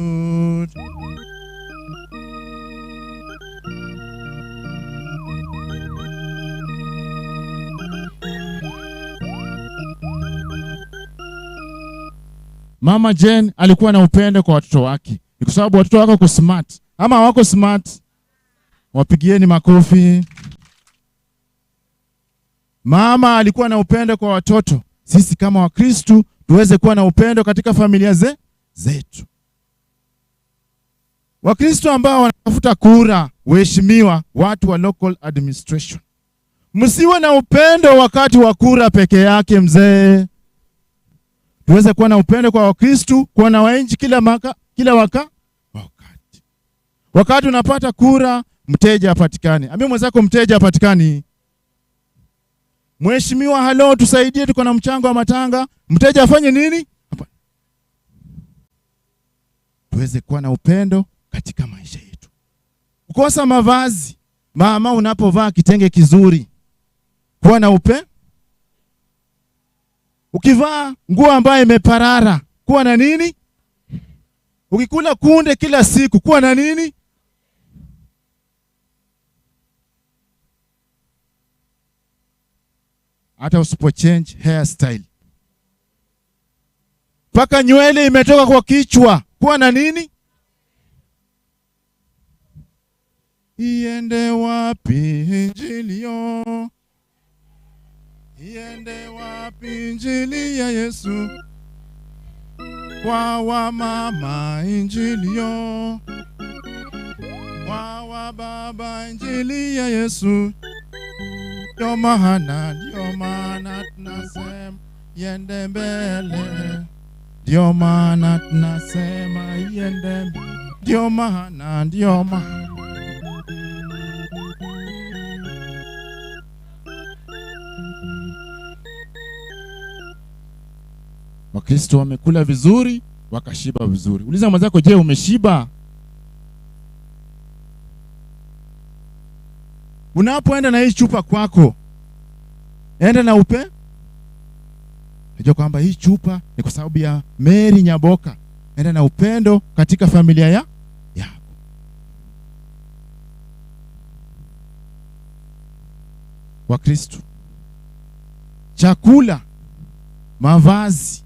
Mama Jane alikuwa na upendo kwa watoto wake. Ni kwa sababu watoto wako smart. Ama wako smart? Wapigieni makofi. Mama alikuwa na upendo kwa watoto. Sisi kama Wakristo tuweze kuwa na upendo katika familia zetu. Wakristo ambao wanatafuta kura, waheshimiwa, watu wa local administration, msiwe na upendo wakati wa kura peke yake mzee. Tuweze kuwa na upendo kwa Wakristo, kwa na wananchi kila wakati. Wakati unapata kura, mteja apatikane. Ambia mwenzako mteja apatikani. Mheshimiwa, halo tusaidie, tuko na mchango wa matanga. Mteja afanye nini? Tuweze kuwa na upendo katika maisha yetu. Kukosa mavazi, mama unapovaa kitenge kizuri, kuwa na upendo. Ukivaa nguo ambayo imeparara, kuwa na nini? Ukikula kunde kila siku, kuwa na nini? Hata usipo change hairstyle, paka nywele imetoka kwa kichwa, kuwa na nini? Iende wapi injili yo? Iende wapi injili ya Yesu? Kwa mama injili yo, kwa baba injili ya Yesu. Ndio maana tunasema iende mbele. Ndio maana tunasema iende mbele. Ndio maana Wakristo wamekula vizuri, wakashiba vizuri. Uliza mwenzako, je, umeshiba? Unapoenda na hii chupa kwako, enda na upe. Unajua kwamba hii chupa ni kwa sababu ya Mary Nyaboga. Enda na upendo katika familia yako. Wakristo, chakula, mavazi,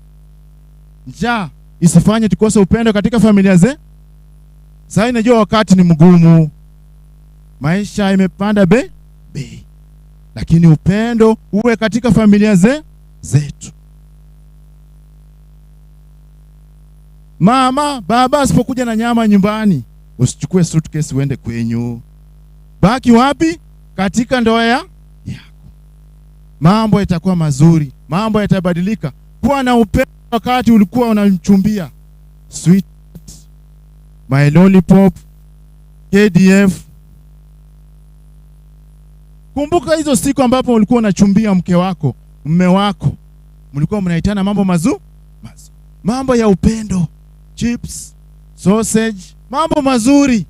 njaa isifanye tukose upendo katika familia zetu. Sasa najua wakati ni mgumu, maisha imepanda bei, lakini upendo uwe katika familia zetu. Mama, baba asipokuja na nyama nyumbani, Usichukue suitcase uende kwenyu. Baki wapi? Katika ndoa yako. Mambo yatakuwa mazuri, mambo yatabadilika. Kuwa na upendo wakati ulikuwa unamchumbia. Sweet, my lollipop, KDF. Kumbuka hizo siku ambapo ulikuwa unachumbia mke wako, mume wako. Mlikuwa mnaitana mambo mazuri, mambo ya upendo, chips, sausage, mambo mazuri.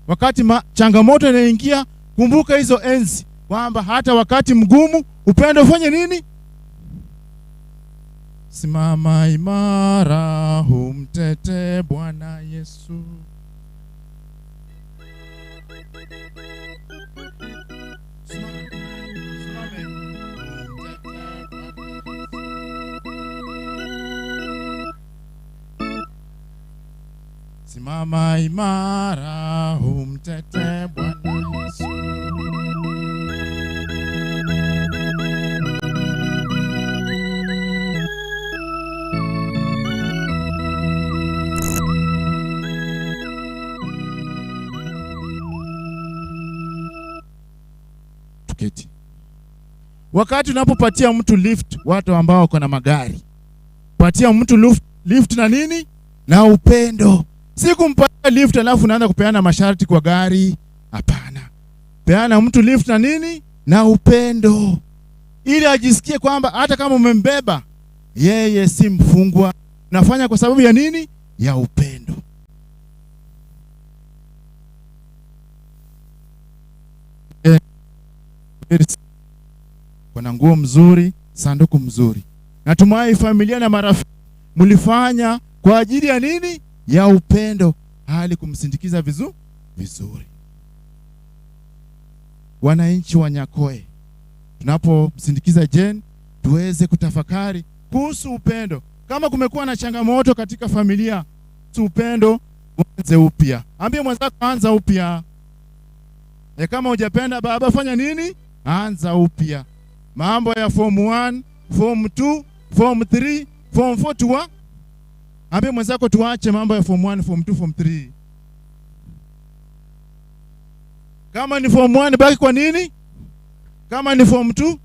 Wakati changamoto inaingia, kumbuka hizo enzi kwamba hata wakati mgumu upendo ufanye nini? Simama imara, humtete Bwana Yesu. Simama imara, humtete Bwana Yesu. Tuketi. Wakati unapopatia mtu lift, watu ambao wako na magari, patia mtu lift na nini? Na upendo. Si kumpatia lift alafu unaanza kupeana masharti kwa gari. Hapana. Peana mtu lift na nini? Na upendo. Ili ajisikie kwamba hata kama umembeba, yeye si mfungwa. Nafanya kwa sababu ya nini? Ya upendo. Kuna nguo mzuri, sanduku mzuri. Natumai familia na marafiki mlifanya kwa ajili ya nini? Ya upendo, hali kumsindikiza vizuri. Wananchi wa Nyakoe, tunapomsindikiza Jane, tuweze kutafakari kuhusu upendo. Kama kumekuwa na changamoto katika familia, upendo uanze upya. Ambie mwenzako anza upya. Kama hujapenda baba, fanya nini? Anza upya. Mambo ya form 1, form 2, form 3, form 4 tuwa. Ambie mwenzako tuache mambo ya form 1, form 2, form 3. Kama ni form 1 baki kwa nini? Kama ni form 2,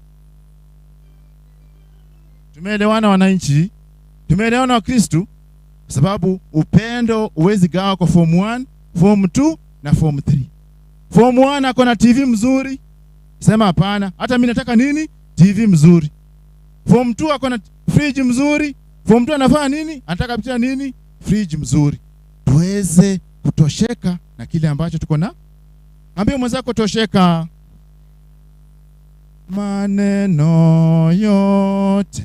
tumeelewana wananchi? Tumeelewana wa Kristo? Sababu upendo uwezi gawa kwa form 1, form 2 na form 3. Form 1 ako na TV mzuri, sema hapana, hata mimi nataka nini? TV mzuri. Form 2 ako na fridge mzuri, form 2 anafanya nini? Anataka pitia nini? Fridge mzuri. Tuweze kutosheka na kile ambacho tuko na. Ambie mwenzako tosheka. Maneno yote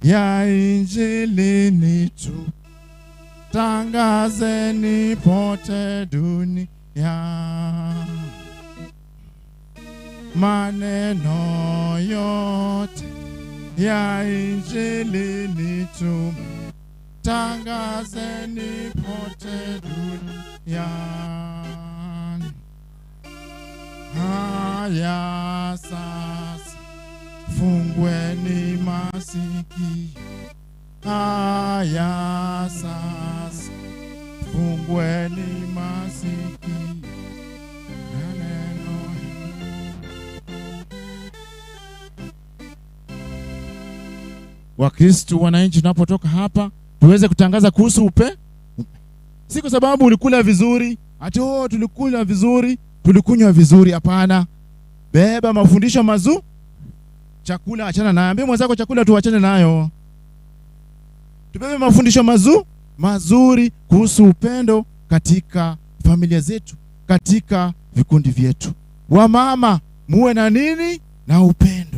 ya Injili ni tu, tangazeni pote dunia. Maneno yote ya Injili ni tu, tangazeni pote dunia. Haya sasa, fungweni masikio. Haya sasa, fungweni masikio. Wakristo wananchi, tunapotoka hapa tuweze kutangaza kuhusu upe. Si kwa sababu ulikula vizuri, ati tulikula vizuri, tulikunywa vizuri, hapana. Beba mafundisho mazuri. Chakula achana nayo. Ambie mwenzako chakula tuachane nayo. Tubebe mafundisho mazuri kuhusu upendo katika familia zetu, katika vikundi vyetu. Wamama, muwe na nini? Na upendo.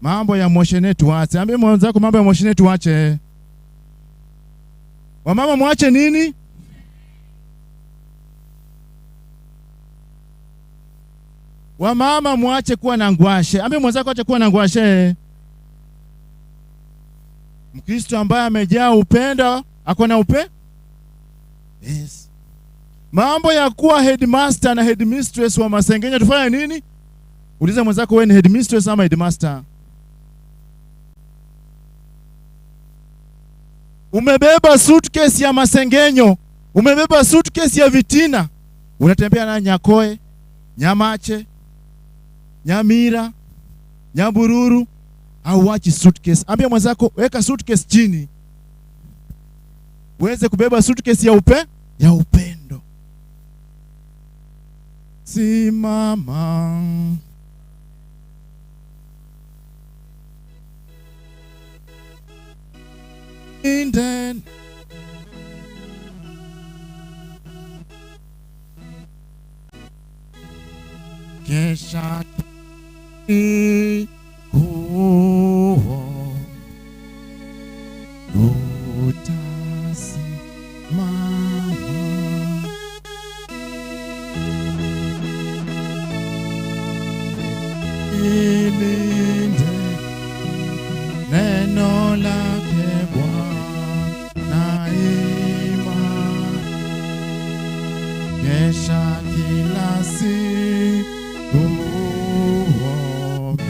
Mambo ya moshene tuache. Ambie mwenzako mambo ya moshene tuache. Wamama muache nini? Wamama muache kuwa na ngwashe. Ambie mwenzako ache kuwa na ngwashe. Mkristo ambaye amejaa upendo, ako na Yes. Mambo ya kuwa headmaster na headmistress wa Masengenya tufanye nini? Uliza mwenzako wewe ni headmistress ama headmaster? Umebeba suitcase ya masengenyo, Umebeba suitcase ya vitina, unatembea na Nyakoe, Nyamache, Nyamira, Nyabururu, au wachi suitcase. Ambia mwenzako weka suitcase chini, uweze kubeba suitcase ya upendo. Simama Inden kesha huo utasi mama ilinde neno lake Bwana imani kesha kila siku uombe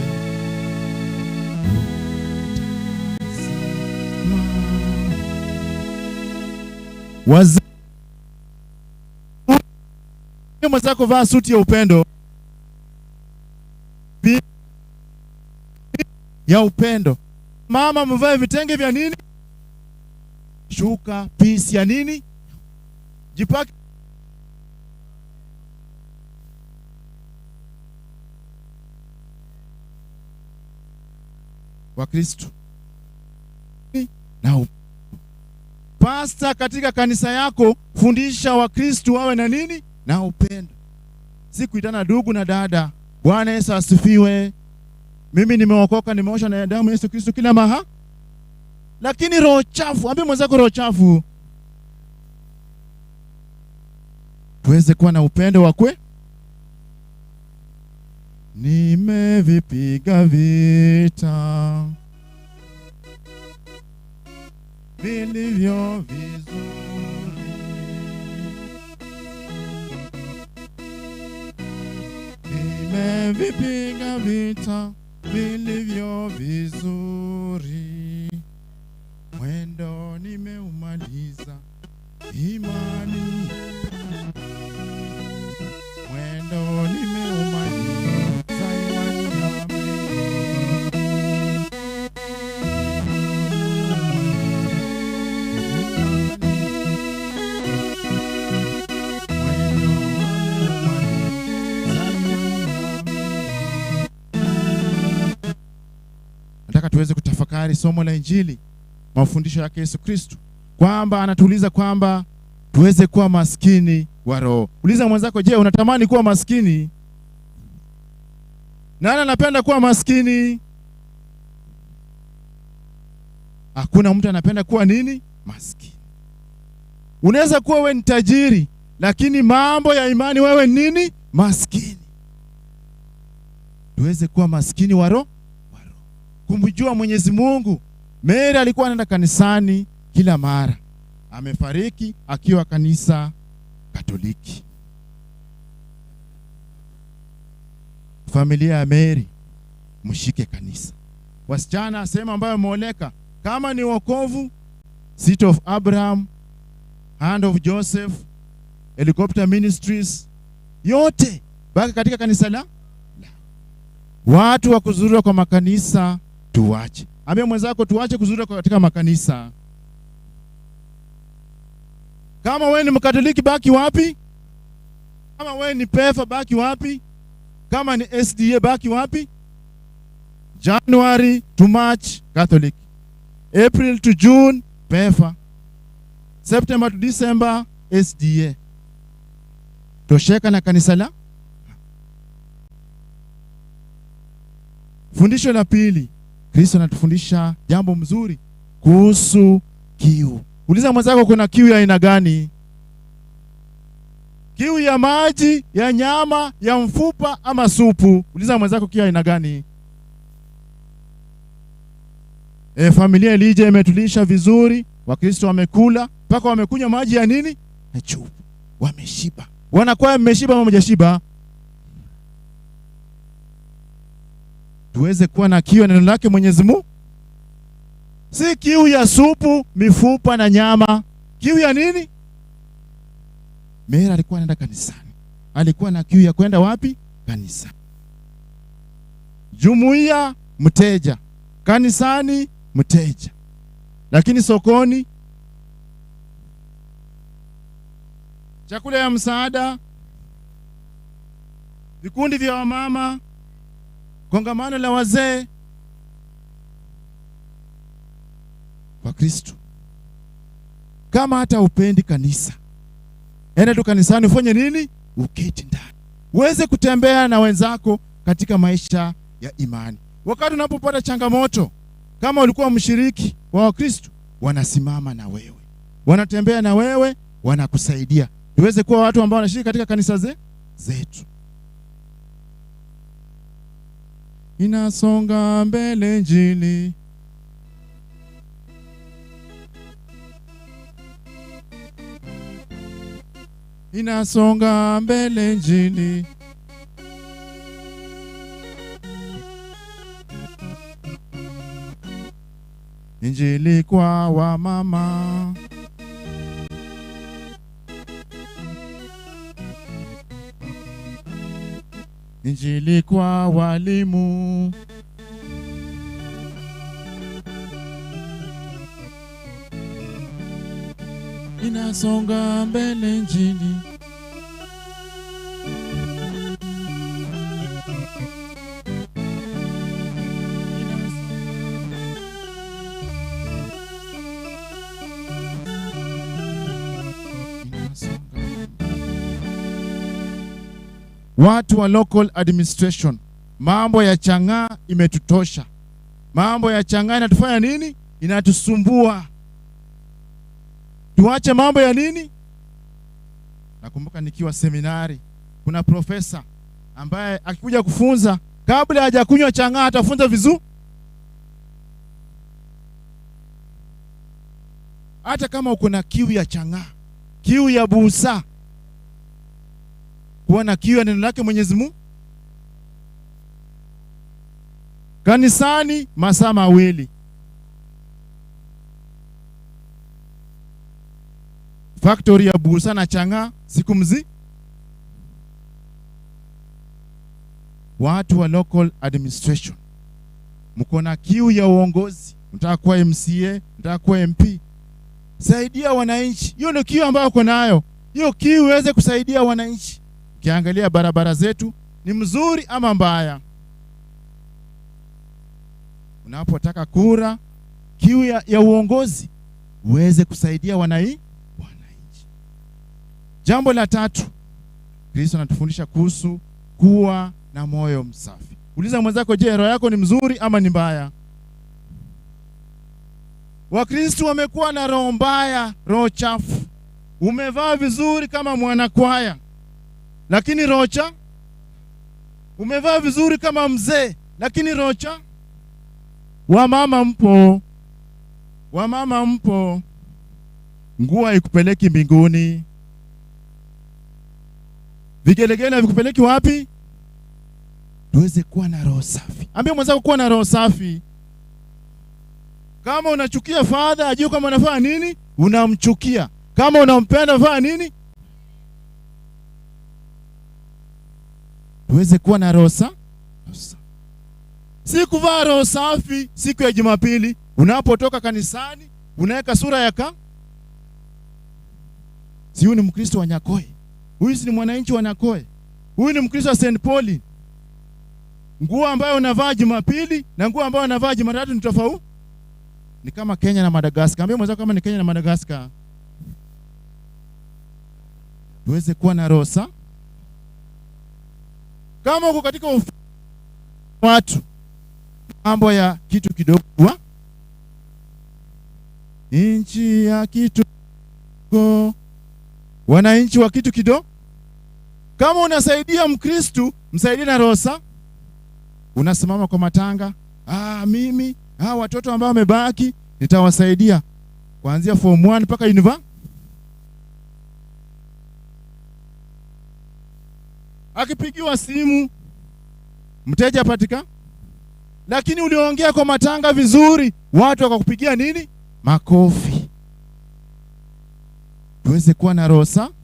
wazi mwenzako vaa suti ya upendo ya upendo. Mama mvae vitenge vya nini? Shuka peace ya nini? Jipake wa Kristo. Na pasta katika kanisa yako, fundisha wa Kristo wawe na nini? Na upendo. Si kuitana ndugu na dada. Bwana Yesu asifiwe. Mimi nimeokoka, nimeosha na damu ya Yesu Kristo kila maha. Lakini roho chafu, ambie mwenzako roho chafu. Tuweze kuwa na upendo wa kweli. Nimevipiga vita vilivyo vizuri, nimevipiga vita vilivyo vizuri, mwendo nimeumaliza, imani mwendo nimeumaliza, imani nataka tuweze kutafakari somo la Injili, mafundisho yake Yesu Kristo, kwamba anatuuliza kwamba tuweze kuwa maskini wa roho. Uliza mwenzako, je, unatamani kuwa maskini? Nani anapenda kuwa maskini? Hakuna mtu anapenda kuwa nini? Maskini. Unaweza kuwa wewe ni tajiri, lakini mambo ya imani wewe nini? Maskini. Tuweze kuwa maskini wa roho, kumjua Mwenyezi Mungu. Mary alikuwa anaenda kanisani kila mara. Amefariki akiwa kanisa Katoliki. Familia ya Mary, mshike kanisa. Wasichana sema ambayo muoleka, kama ni wokovu, Seat of Abraham, Hand of Joseph, Helicopter Ministries, yote baki katika kanisa la. Watu wa kuzurura kwa makanisa tuwache. Ambia mwenzako tuwache kuzurura katika makanisa. Kama wewe ni Mkatoliki baki wapi? Kama wewe ni PEFA baki wapi? Kama ni SDA baki wapi? January to March Catholic, April to June PEFA, September to December SDA. Tosheka na kanisa la. Fundisho la pili, Kristo anatufundisha jambo mzuri kuhusu kiu. Uliza mwenzako, kuna kiu ya aina gani? Kiu ya maji, ya nyama, ya mfupa ama supu? Uliza mwenzako kiu ya aina gani? Familia ilije imetulisha vizuri, Wakristo wamekula, mpaka wamekunywa maji ya nini? Ya chupa. Wameshiba. Wanakuwa mmeshiba ama mjashiba? Tuweze kuwa na kiu ya neno lake Mwenyezi Mungu. Si kiu ya supu, mifupa na nyama. Kiu ya nini? Mera alikuwa anaenda kanisani. Alikuwa na kiu ya kwenda wapi? Kanisa. Jumuiya mteja, kanisani mteja, lakini sokoni chakula ya msaada, vikundi vya wamama, kongamano la wazee. Kwa Kristo, kama hata upendi kanisa, enda tu kanisani, ufanye nini? Uketi ndani, uweze kutembea na wenzako katika maisha ya imani. Wakati unapopata changamoto, kama ulikuwa mshiriki wa Kristo, wanasimama na wewe, wanatembea na wewe, wanakusaidia. Tuweze kuwa watu ambao wanashiriki katika kanisa zetu. Inasonga mbele Injili, inasonga mbele Injili, Injili kwa wamama, Injili kwa walimu, inasonga mbele Injili. Watu wa local administration, mambo ya chang'aa imetutosha. Mambo ya chang'aa inatufanya nini? Inatusumbua. Tuache mambo ya nini? Nakumbuka nikiwa seminari, kuna profesa ambaye akikuja kufunza, kabla hajakunywa chang'aa atafunza vizuri. Hata kama uko na kiu ya chang'aa, kiu ya busa, kuwa na kiu ya neno lake Mwenyezi Mungu. Kanisani masaa mawili, factory ya busa na chang'aa siku mzima. Watu wa local administration, mko na kiu ya uongozi, mtaka kuwa MCA, mtaka kuwa MP, saidia wananchi. Hiyo ndio kiu ambayo uko nayo. Hiyo kiu iweze kusaidia wananchi. Ukiangalia barabara zetu ni mzuri ama mbaya. Unapotaka kura, kiu ya uongozi uweze kusaidia wananchi. Jambo la tatu, Kristo anatufundisha kuhusu kuwa na moyo msafi. Uliza mwenzako, je, roho yako ni mzuri ama ni mbaya? Wakristo wamekuwa na roho mbaya, roho chafu. Umevaa vizuri kama mwanakwaya, lakini roho chafu. Umevaa vizuri kama mzee, lakini roho chafu. Wamama mpo, wamama mpo, nguo haikupeleki mbinguni. Vigelegele havikupeleki wapi? Tuweze kuwa na roho safi. Ambia mwenzako kuwa na roho safi. Kama unachukia father, ajue kama unafanya nini? Unamchukia. Kama unampenda, fanya nini? Tuweze kuwa na roho safi. Si kuvaa roho safi siku ya Jumapili, unapotoka kanisani unaweka sura ya si huyu ni Mkristo wa Nyakoe. Huyu si ni mwananchi wa Nyakoe. Huyu ni Mkristo wa St. Paul. Nguo ambayo unavaa Jumapili na nguo ambayo unavaa Jumatatu ni tofauti. Ni kama Kenya na Madagascar. Ambia mwenzako kama ni Kenya na Madagascar. Tuweze kuwa na roho safi. Kama uko katika watu mambo ya kitu kidogo, nchi ya kitu kidogo, wananchi wa kitu kidogo. Kama unasaidia Mkristo, msaidie na roho safi. Unasimama kwa matanga, mimi watoto ambao wamebaki nitawasaidia kuanzia form 1 mpaka university. Akipigiwa simu mteja patika, lakini uliongea kwa matanga vizuri, watu wakakupigia nini? Makofi. Tuweze kuwa na roho safi.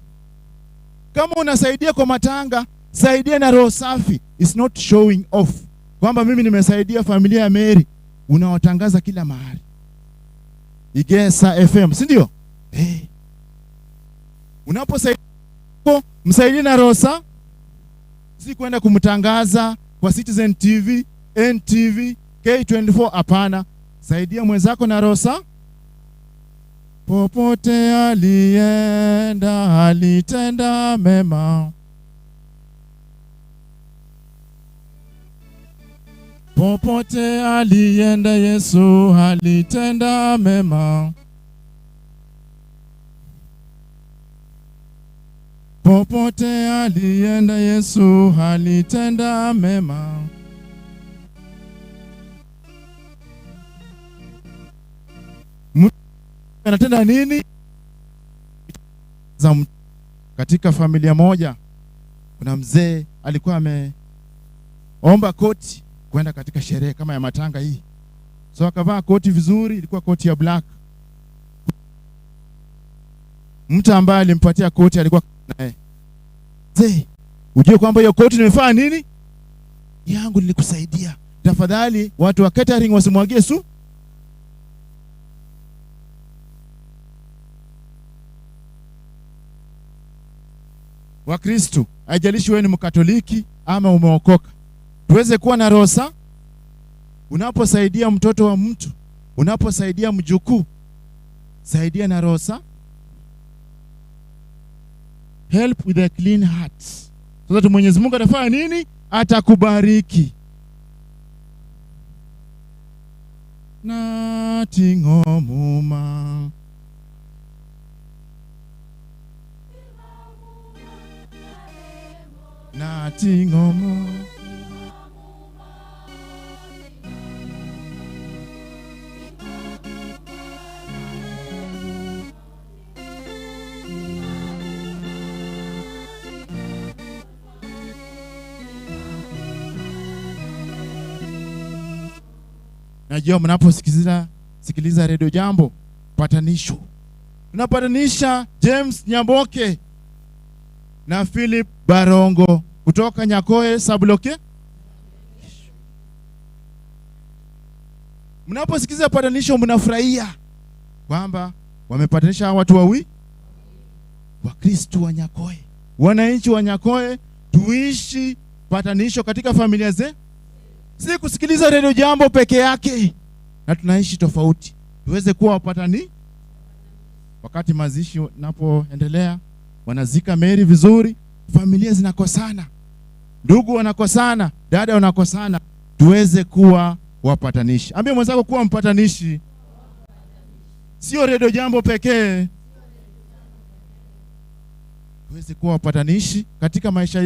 Kama unasaidia kwa matanga, saidia na roho safi. It's not showing off kwamba mimi nimesaidia familia ya Mary, unawatangaza kila mahali. Igesa FM, si ndio? Unaposaidia msaidie na roho safi, si kwenda kumtangaza kwa Citizen TV, NTV, K24. Hapana, saidia mwenzako na roho safi. Popote alienda alitenda mema. Popote alienda Yesu alitenda mema. Popote alienda Yesu alitenda mema. Anatenda nini? Katika familia moja kuna mzee alikuwa ameomba koti kwenda katika sherehe kama ya matanga hii. So akavaa koti vizuri, ilikuwa koti ya black. Mtu ambaye alimpatia koti alikuwa naye. Mzee, ujue kwamba hiyo koti nimefanya nini? Yangu nilikusaidia. Tafadhali watu wa catering wasimwagie su. Wa Kristo, haijalishi wewe ni Mkatoliki ama umeokoka, tuweze kuwa na roho. Unaposaidia mtoto wa mtu, unaposaidia mjukuu, saidia na roho. Help with a clean heart. So that Mwenyezi Mungu atafanya nini? Atakubariki. Natingomuma. Natingomo. Najua mnaposikiliza Radio Jambo patanisho. Tunapatanisha James Nyamboke na Philip Barongo kutoka Nyakoe Sabloke. Mnaposikiliza patanisho mnafurahia kwamba wamepatanisha watu wawili wa Kristo wa Nyakoe. Wananchi wa Nyakoe tuishi patanisho katika familia zetu. Si kusikiliza Radio Jambo peke yake na tunaishi tofauti. Tuweze kuwa wapatani. Wakati mazishi napoendelea, wanazika Mary vizuri, familia zinakosana, ndugu wanakosana, dada wanakosana, tuweze kuwa wapatanishi. Ambia mwenzako kuwa mpatanishi. Sio Radio Jambo pekee. Tuweze kuwa wapatanishi katika maisha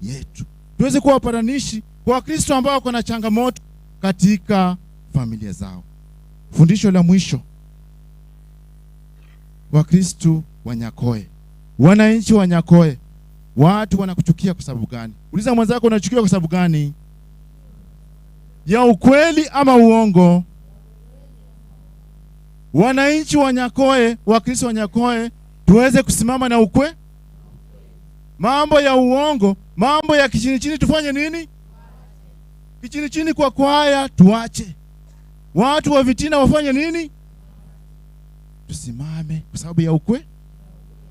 yetu. Tuweze kuwa wapatanishi kwa Kristo ambao kuna changamoto katika familia zao. Fundisho la mwisho. Wa Kristo wa Nyakoe. Wananchi wa Nyakoe, watu wanakuchukia kwa sababu gani? Uliza mwenzako unachukiwa kwa sababu gani? Ya ukweli ama uongo? Wananchi wa Nyakoe, wa Kristo wa Nyakoe, tuweze kusimama na ukweli. Mambo ya uongo, mambo ya kichini chini tufanye nini? Kichini chini kwa kwaya tuache. Watu wa vitina wafanye nini? Tusimame kwa sababu ya ukweli.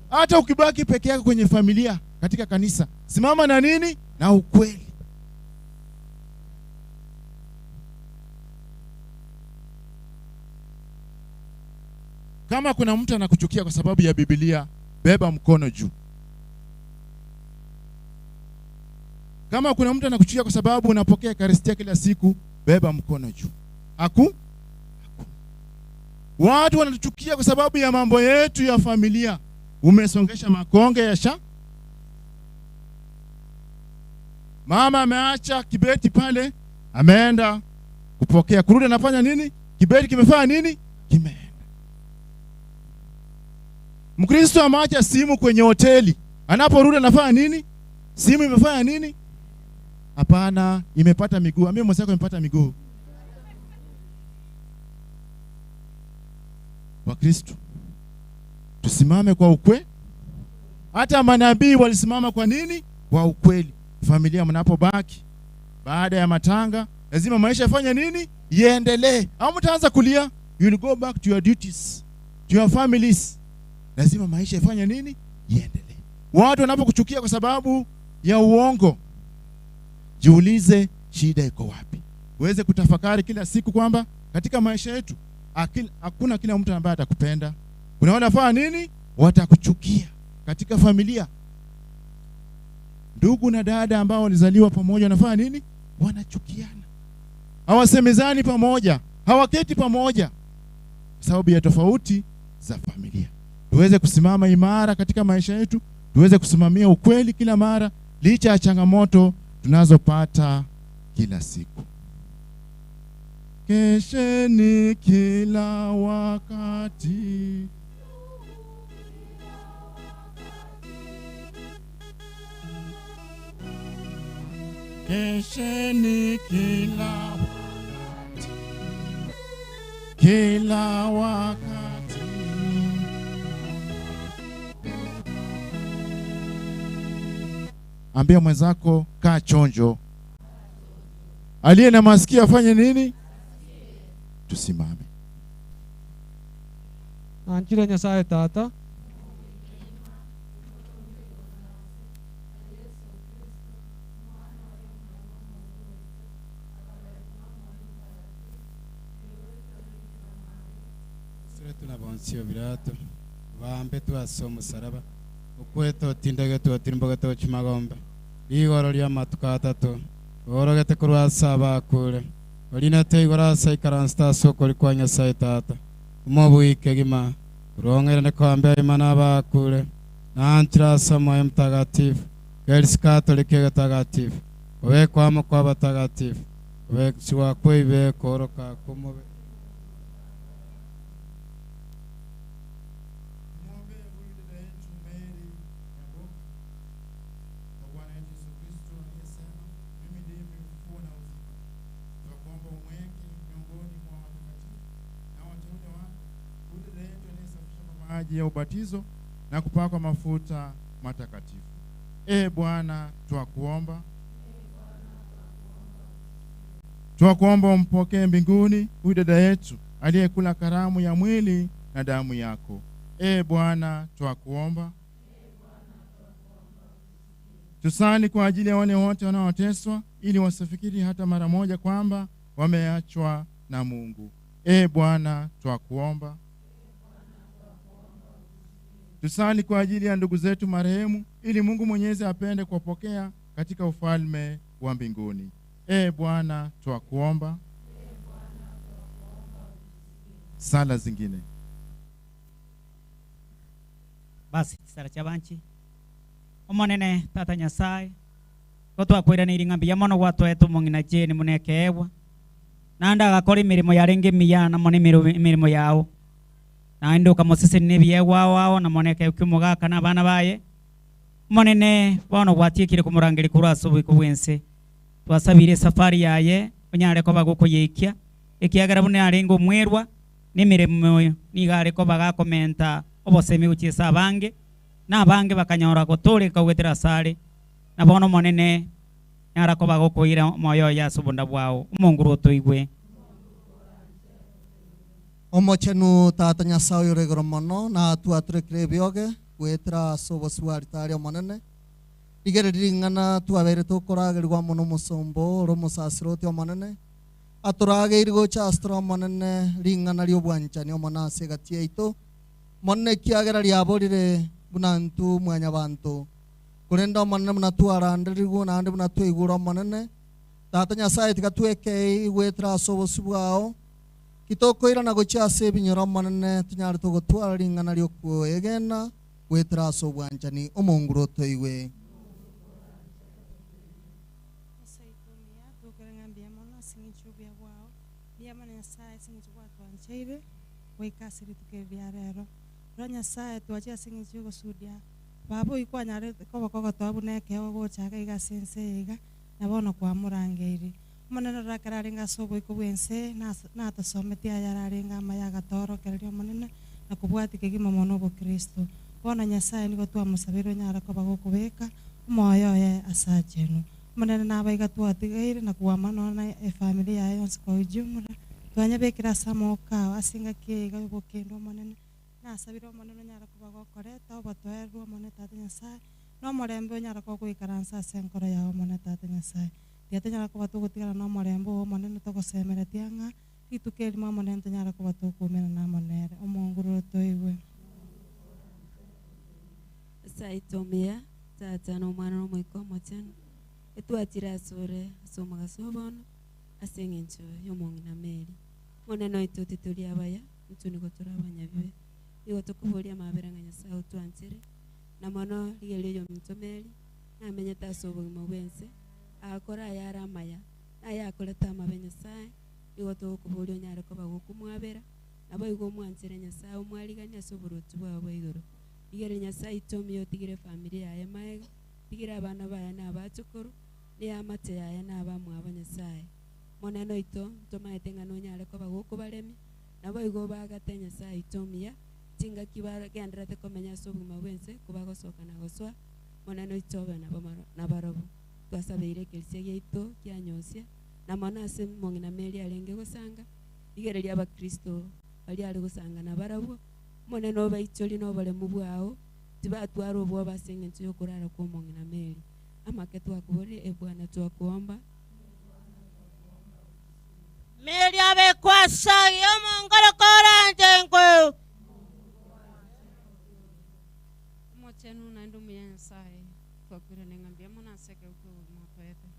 Hata ukibaki peke yako kwenye familia, katika kanisa, simama na nini? Na ukweli. Kama kuna mtu anakuchukia kwa sababu ya Biblia, beba mkono juu. Kama kuna mtu anakuchukia kwa sababu unapokea Eucharistia kila siku, beba mkono juu. Watu wanatuchukia kwa sababu ya mambo yetu ya familia. Umesongesha makonge ya mama ameacha kibeti pale, ameenda kupokea, kurudi anafanya nini? Kibeti kimefanya nini? Kimeenda. Mkristo ameacha simu kwenye hoteli, anaporudi anafanya nini? Simu imefanya nini? Hapana, imepata miguu. Ambia mwenzako imepata miguu. Wa Kristo, tusimame kwa ukweli. Hata manabii walisimama kwa nini? Kwa ukweli. Familia mnapobaki baada ya matanga, lazima maisha yafanye nini? Iendelee. Au mtaanza kulia? You will go back to your duties, to your families. Lazima maisha yafanye nini? Iendelee. Watu wanapokuchukia kwa sababu ya uongo, jiulize shida iko wapi. Uweze kutafakari kila siku kwamba katika maisha yetu hakuna kila mtu ambaye atakupenda. Kuna wanafanya nini? Watakuchukia. Katika familia, ndugu na dada ambao walizaliwa pamoja wanafanya nini? Wanachukiana. Hawasemezani pamoja, hawaketi pamoja sababu ya tofauti za familia. Tuweze kusimama imara katika maisha yetu, tuweze kusimamia ukweli kila mara licha ya changamoto tunazopata kila siku. Kesheni kila wakati. Kesheni kila wakati. Kila wakati. Ambia mwenzako kaa chonjo. Aliye na masikio afanye nini? Tusimame. Anchira Nyasaye Tata. Tunabonsio birato bambe twaso musaraba ukweto tindage twatimboga tochimagombe igoro lya matuka atatu orogete kurwasa bakure olina teigora saikarasta soko likwa Nyasaye Tata umubuike gima urongere ne kwambe imana bakure nanchira samo mtagatifu Girls Catholic gatagatifu owe kwamo kwa batagatifu owe siwa kwibe koroka kumube maji ya ubatizo na kupakwa mafuta matakatifu. Bwana, twakuomba. Twakuomba umpokee mbinguni huyu dada yetu aliyekula karamu ya mwili na damu yako. Bwana, twakuomba. Tusali kwa ajili ya wale wote wanaoteswa ili wasifikiri hata mara moja kwamba wameachwa na Mungu. Bwana, twakuomba. Tusali kwa ajili ya ndugu zetu marehemu ili Mungu Mwenyezi apende kuwapokea katika ufalme wa mbinguni. Bwana, twakuomba. Sala zingine. Basi sala chabanchi omonene Tata Nyasaye gotwakwira ni iringa mbia mono gwatwa etu Mong'ina jeni munekewa nanda gakora imirimo yarenge miyana mone imirimo yao na ndo kamosese nebye wao na moneke ukimugaka na bana baye monene bono gwatikire kumurangiri kuraso bikubwense twasabire safari yaye onyare ko bagukuyikia ikiagara bune arengo mwerwa nimirimo nigare ko bagakomenta obosemi uchisa bange na bange bakanyora gutore kawetera sare na bono monene nyara ko bagukuira moyo ya subunda bwao umonguru toigwe Omochenu Tata Nyasaye uregoro mono na tuaturekire bioge gwetera soboswari tari omonene igere ringana twabere tukoragerwa mono musombo ro musasiroti omonene aturageire gocha astro omonene ringana ryo bwanchani omonase gatie ito monne kiagera riaborire bunantu mwanya bantu kurenda omonene munatwarandirirwo nande munatwigura omonene Tata Nyasaye tikatweke gwetera sobosubwao kitoko ira na gochase binyoro manene tunyari to gotwara ringana ryo kuegena gwetera so bwanchani omonguro toiwe Saikomia tukerangambia mono singichubia wao bia mana sai singichubwa twancheire wekasiri tukebia rero ronya sai twachia singichugo sudia babo ikwanyare ko bakoko twabuneke ogochaka igasense iga nabono kwa murangeiri monene rakararinga sobo ikubwense na tasometi ayararinga maya gatoro kererio monene na kubwati kegima mono bo Kristo bona nyasaye nigo twamusabire onyara koba gokubeka omoyo ye asachenu omonene nabaiga twatigaire na kwamana na efamily yaye yonse kwa ujumla twanyabekera samoka asinga kiga gokendo omonene nasabire omonene onyara koba gokoreta obatwerwa omone tata nyasaye n'omorembe onyara kogoikaransa ase enkoro yawe omone tata nyasaye tiatonyara koba togotigana n'omorembe omonene togosemeretia ng'a rituko erimo omonene tonyara koba tokumena namonere omongurure toigwe saitomia tata n'omwana n'omoika omochenu etwatire asore ase omogaso bono ase eng'encho y'omong'ina meri monene oito tituri abaya ntwe nigo turi abanyabibe igo tokoboria amabere ng'a nyasaye otwanchire na mono rigerio y'ominto meri namenyete ase obogima bwense agakora ayare amaya naye akoreta amabe nyasaye igo togokoboria onyare koba gokumwabera nabo igo omwanchire nyasaye omwarigania ase oboruoti bwago bwa igoro igere nyasaye itomi otigire family yaye maega tigire abana baye nabachokoro ne amate yaye nabamwabo nyasaye monene oito ntomaete ng'a nonyare koba gokobaremi nabo igo bagate nyasaye itomia tingaki bagenderete komenya ase obogima bwense koba gosoka na goswa monene oito obe nabarobo twasabeire ekerisia giaito kianyosia na mono ase mong'ina meri arenge gosanga igereria abakristo bari are gosanga na barabwo monene obaichori n'oboremu bwao tibatwara obwoba ase eng'encho y'okorara kwa omong'ina meri amake twakobore ebwana twakuomba meri abekwasagi omongorokorante nkwe omochenu naende omuya nyasaye twakwire neng'ambia mono aseke uke obogima bwete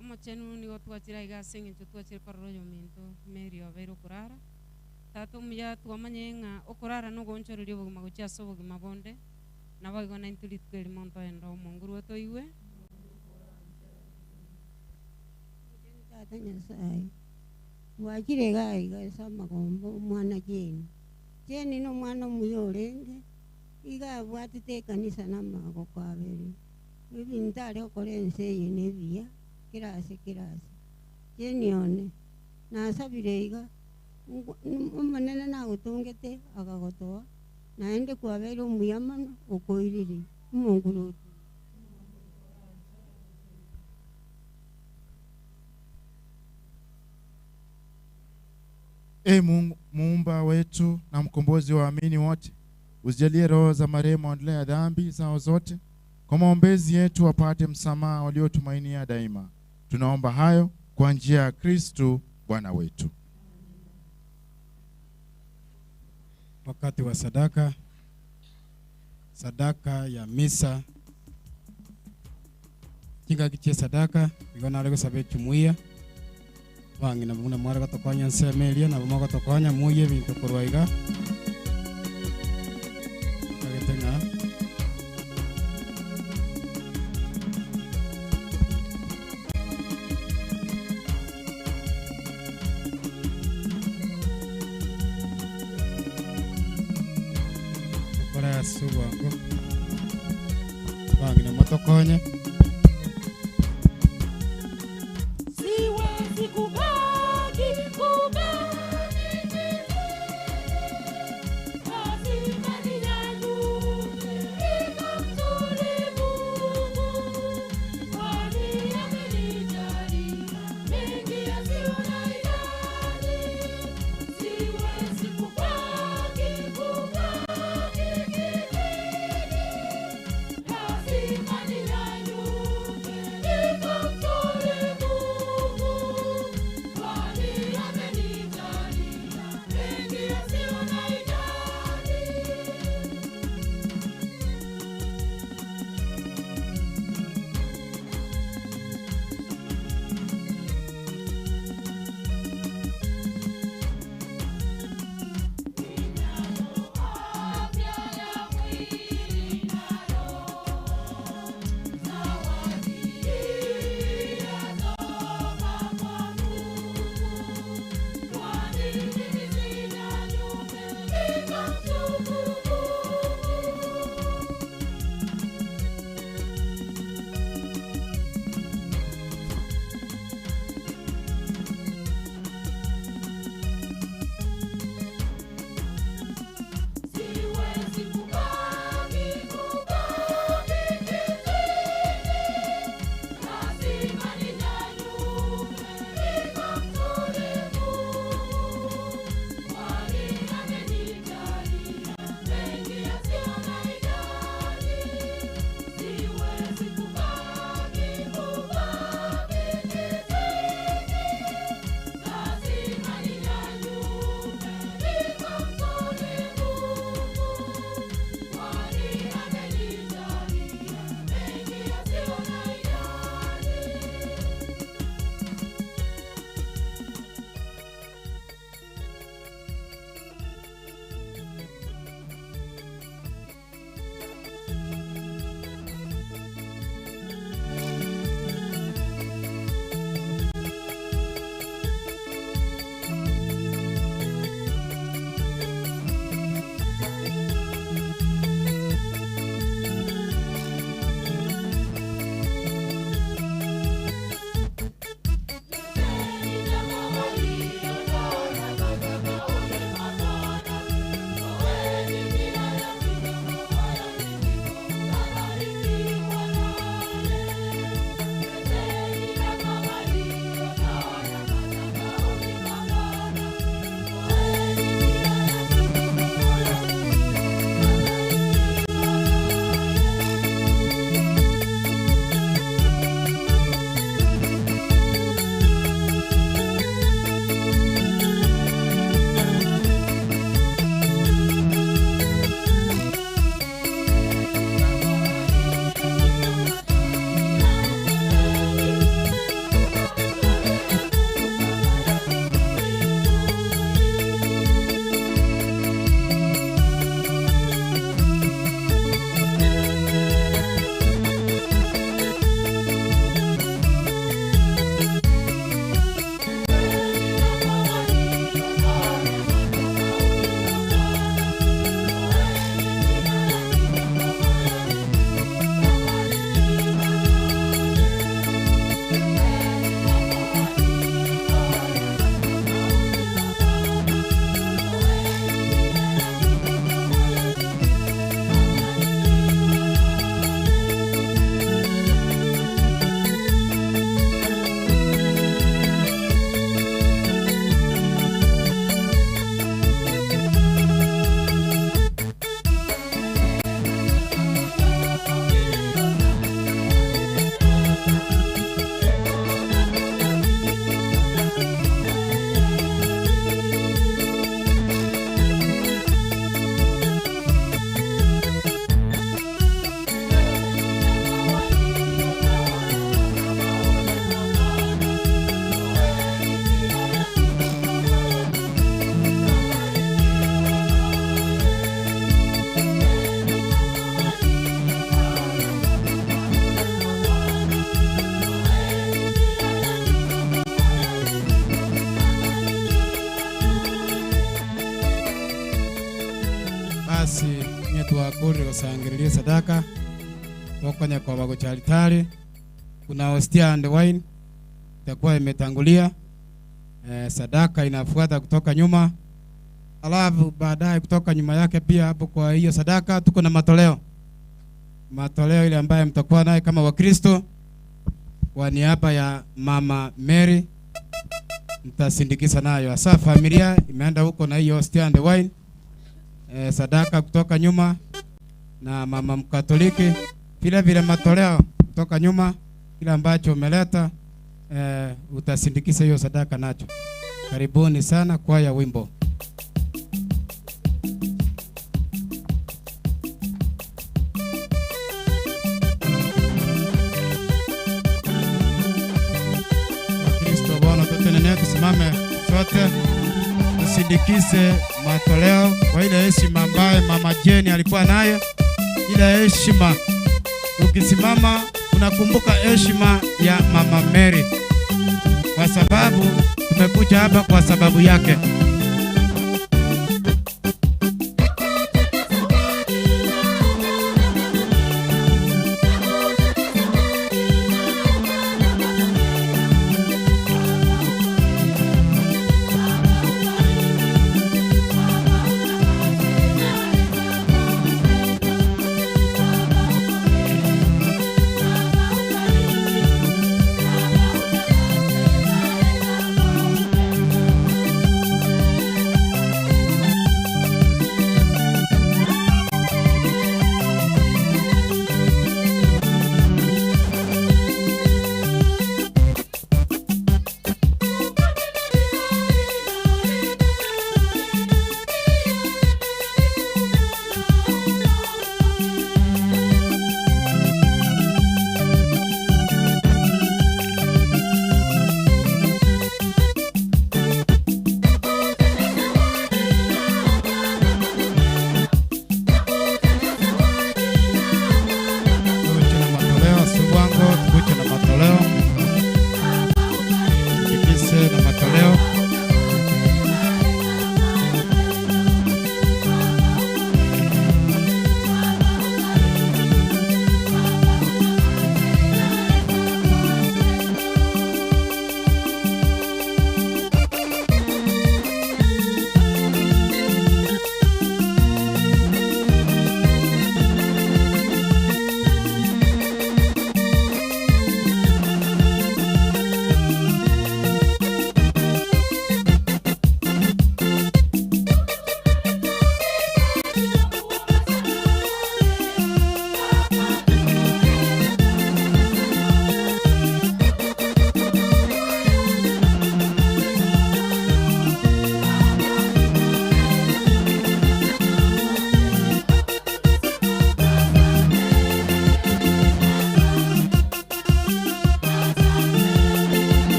omochenu nigo twachire iga ase eng'encho twachire korora oyominto meri obeire okorara tata omuya twamanye ng'a okorara nogonchoreria obogima gochia ase obogima bonde nabo igo naintwe rituko erimo ntoenda omonguru otoigwe tata nyasaye wachire iga ase amagombo omwana Jeni n'omwana omuya orenge iga abwatete ekanisa n'amagoko abere ebinto are okora ense eye nebiya kirase Jeni one nasabire iga omonene nagotongete agagotoa naende kwabere omuya mono okoirire omonguru Mungu muumba wetu na mkombozi wa waamini wote, usijalie roho za marehemu ondolea dhambi zao zote, kwa maombezi yetu wapate msamaha waliotumainia daima. Tunaomba hayo kwa njia ya Kristo Bwana wetu. Wakati wa sadaka ya misa kinga kiche sadaka igona rego sabe chumuya bangi na muna mwara gatokonya nsemelia na bomo gatokonya muye bintu kurwaiga kagetenga para subango bangi na motokonya tusangililie sadaka toka kwa wago cha altari. Kuna hostia and wine itakuwa imetangulia. Sadaka inafuata kutoka nyuma, alafu baadaye kutoka nyuma yake pia hapo kwa hiyo sadaka tuko na matoleo ile ambaye mtakuwa naye kama Wakristo kwa niaba ya Mama Mary mtasindikiza nayo. Asa familia imeenda huko na hiyo hostia and wine, sadaka kutoka nyuma na mama Mkatoliki vile matoleo kutoka nyuma, kila ambacho umeleta utasindikiza hiyo sadaka nacho. Karibuni sana kwa ya wimbo. Kristo Bwana, tutenene tusimame sote tusindikize matoleo kwa ile heshima ambaye Mama Jeni alikuwa nayo. Ile heshima ukisimama unakumbuka heshima ya Mama Mary, kwa sababu tumekuja hapa kwa sababu yake.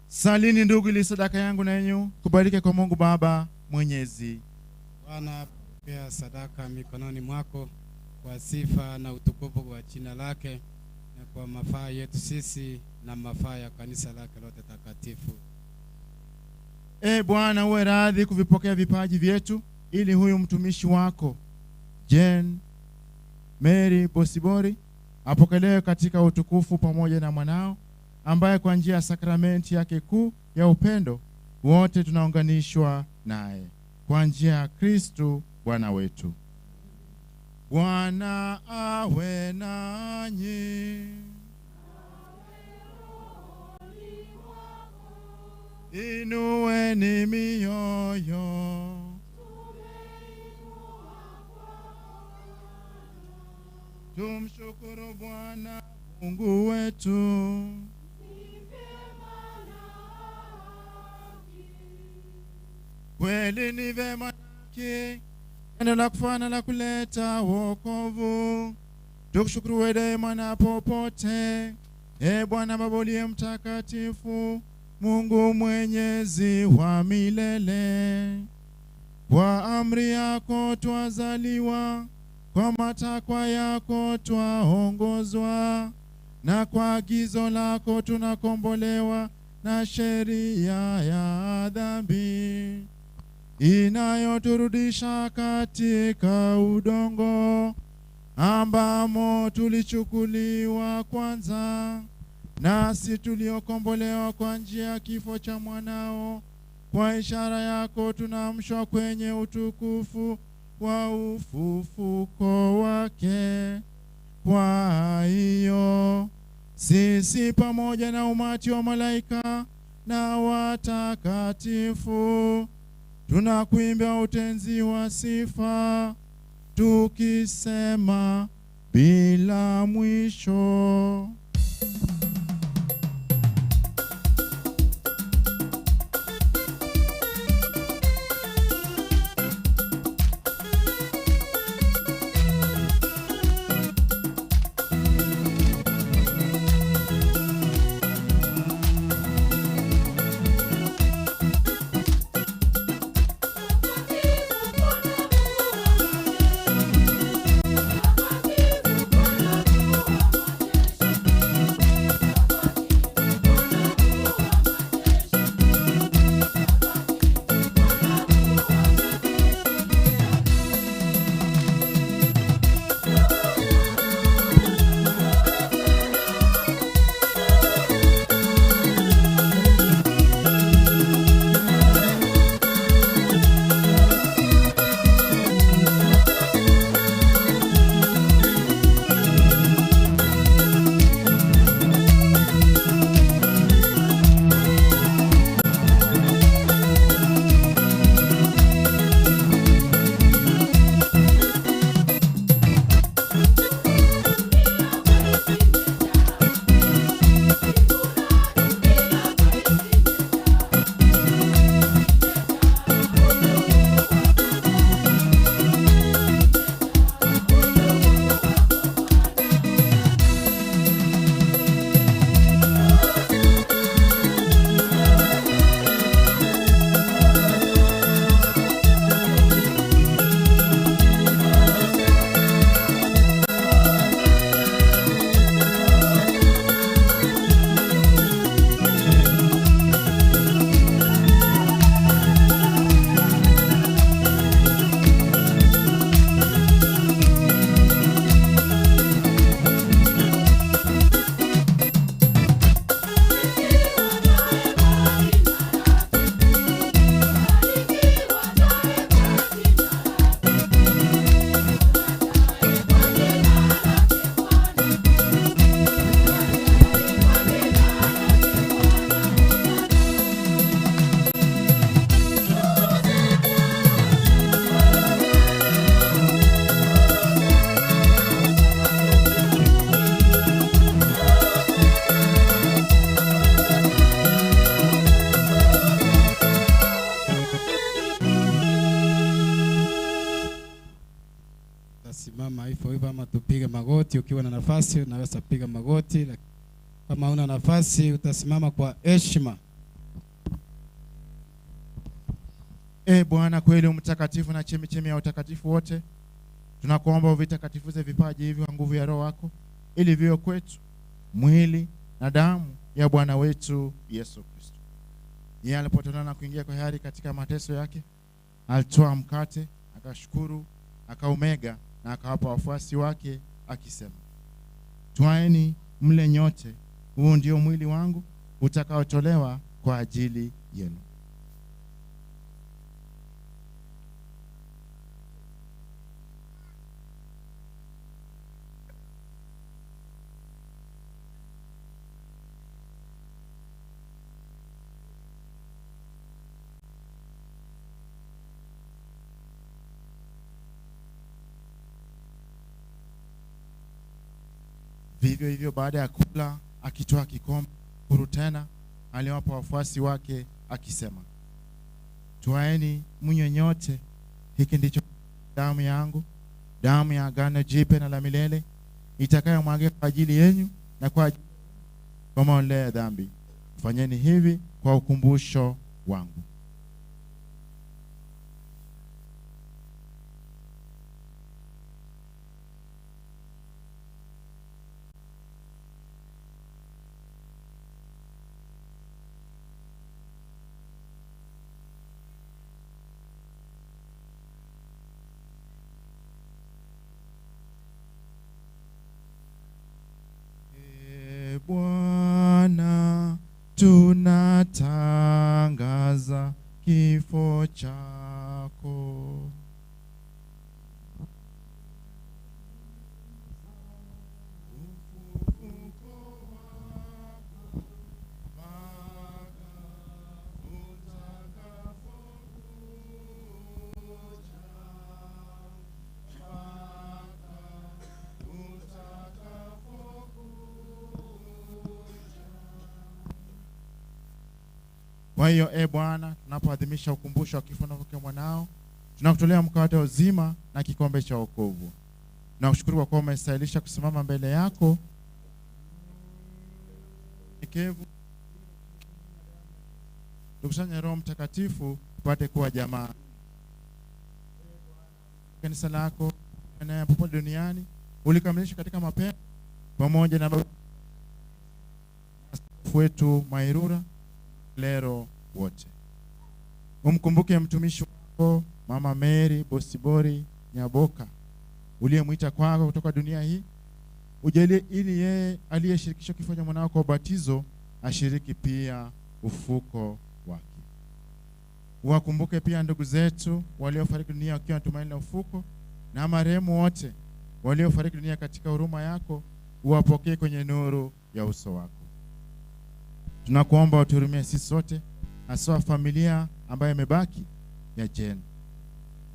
Salini ndugu, ili sadaka yangu na yenu kubalike kwa Mungu Baba Mwenyezi. Bwana, pokea sadaka mikononi mwako kwa sifa na utukufu wa jina lake na kwa mafaa yetu sisi na mafaa ya kanisa lake lote takatifu. Bwana, uwe radhi kuvipokea vipaji vyetu ili huyu mtumishi wako Jen Mary Bosibori apokelewe katika utukufu pamoja na mwanao ambaye kwa njia ya sakramenti yake kuu ya upendo wote tunaunganishwa naye kwa njia ya Kristo Bwana wetu. Bwana awe nanyi. Inueni mioyo. Tumshukuru Bwana Mungu wetu. Kweli ni vema haki, neno la kufana la kuleta wokovu. Tukushukuru wewe daima popote, Bwana Baba uliye mtakatifu, Mungu mwenyezi wa milele. Kwa amri yako twazaliwa, kwa matakwa yako twaongozwa, na kwa agizo lako tunakombolewa na sheria ya dhambi inayoturudisha katika udongo ambamo tulichukuliwa kwanza, nasi tuliokombolewa kwa njia ya kifo cha mwanao. Kwa ishara yako tunamshwa kwenye utukufu wa ufufuko wake. Kwa hiyo sisi pamoja na umati wa malaika na watakatifu tunakuimbia utenzi wa sifa tukisema bila mwisho. Simama hivyo hivyo ama tupige magoti. Ukiwa na nafasi unaweza piga magoti, kama una nafasi utasimama kwa heshima Bwana kweli mtakatifu na chemichemi ya utakatifu wote, tunakuomba uvitakatifuze vipaji hivi kwa nguvu ya Roho wako, ili viwe kwetu mwili na damu ya Bwana wetu Yesu Kristo. Yeye alipotolewa na kuingia kwa hiari katika mateso yake, alitoa mkate, akashukuru, akaumega na akawapa wafuasi wake akisema, twaeni mle nyote, huu ndio mwili wangu utakaotolewa kwa ajili yenu. Vivyo hivyo baada ya kula, akitoa kikombe, huru tena, aliwapa wafuasi wake akisema, twaeni mnywe nyote, hiki ndicho damu yangu, damu ya agano jipya na la milele, itakayomwagika kwa ajili yenu na kwa maondoleo ya dhambi. Fanyeni hivi kwa ukumbusho wangu. Bwana, tunatangaza kifo chako. Kwa hiyo Bwana, tunapoadhimisha ukumbusho wa kifo na ufufuko wa mwanao, tunakutolea mkate wa uzima na kikombe cha wokovu. Tunakushukuru kwa kuwa umestahilisha kusimama mbele yako nyekevu. Tukusanye Roho Mtakatifu tupate kuwa jamaa. Kanisa lako na popote duniani ulikamilisha katika mapendo pamoja na wetu Mairura lero wote. Umkumbuke mtumishi wako Mama Mary Bosibori Nyaboga uliyemwita kwako kutoka dunia hii, ujalie ili yeye aliyeshirikishwa kifo cha mwanao kwa ubatizo ashiriki pia ufuko wake. Uwakumbuke pia ndugu zetu waliofariki dunia wakiwa na tumaini la ufuko, na marehemu wote waliofariki dunia katika huruma yako, uwapokee kwenye nuru ya uso wako. Tunakuomba uturumie sisi sote, hasa familia ambayo imebaki ya Jane,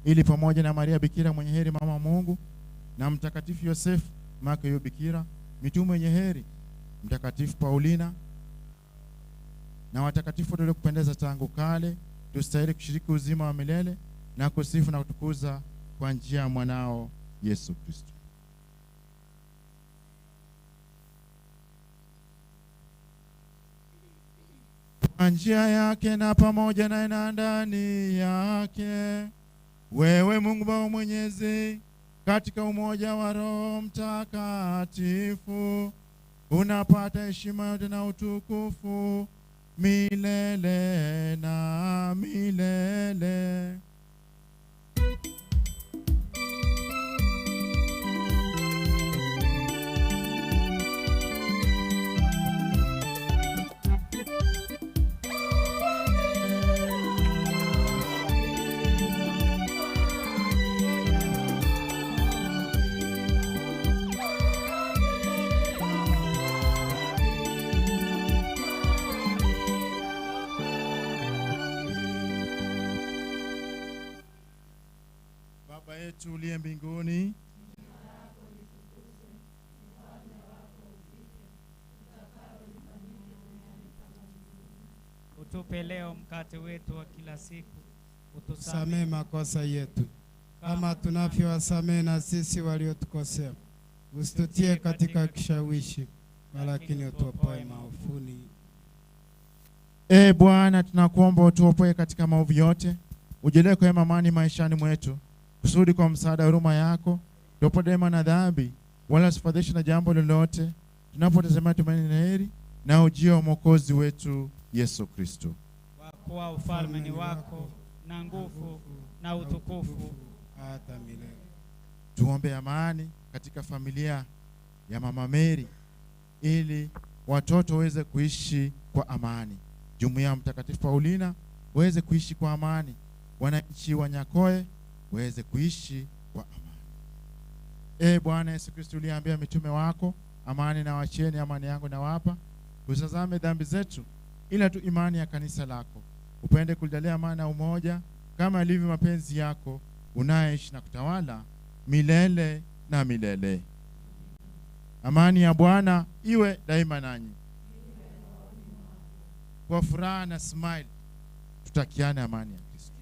ili pamoja na Maria Bikira mwenye heri mama Mungu, na mtakatifu Yosefu Makopiyo Bikira, mitume mwenye heri, mtakatifu Paulina na watakatifu wote kupendeza tangu kale, tustahili kushiriki uzima wa milele na kusifu na kutukuza kwa njia ya mwanao Yesu Kristo. Kwa njia yake na pamoja na ndani yake, wewe Mungu Baba Mwenyezi, katika umoja wa Roho Mtakatifu, unapata heshima yote na utukufu milele na milele. Baba yetu uliye mbinguni, utupe leo mkate wetu wa kila siku, utusamehe makosa yetu kama tunavyowasamehe na sisi waliotukosea, usitutie katika kishawishi, lakini utuopoe maovuni. Bwana, tunakuomba utuopoe katika maovu yote, ujalie kwa amani maishani mwetu, kusudi kwa msaada huruma yako tupodema na dhambi, wala usifadhaishwe na jambo lolote, tunapotazamia tumaini na heri na ujio wa Mwokozi wetu Yesu Kristo. Kwa ufalme ni wako na nguvu na utukufu hata milele. Tuombe amani katika familia ya Mama Mary ili watoto waweze kuishi kwa amani. Jumuiya ya Mtakatifu Paulina waweze kuishi kwa amani. Wananchi wa Nyakoe waweze kuishi kwa amani. Bwana Yesu Kristo, uliambia mitume wako, amani na wacheni, amani yangu na wapa. Usazame dhambi zetu ila tu imani ya kanisa lako. Upende kulijalia amani na umoja kama ilivyo mapenzi yako, unaishi na kutawala milele na milele. Amani ya Bwana iwe daima nanyi. Kwa furaha na smile tutakiane amani ya Kristo.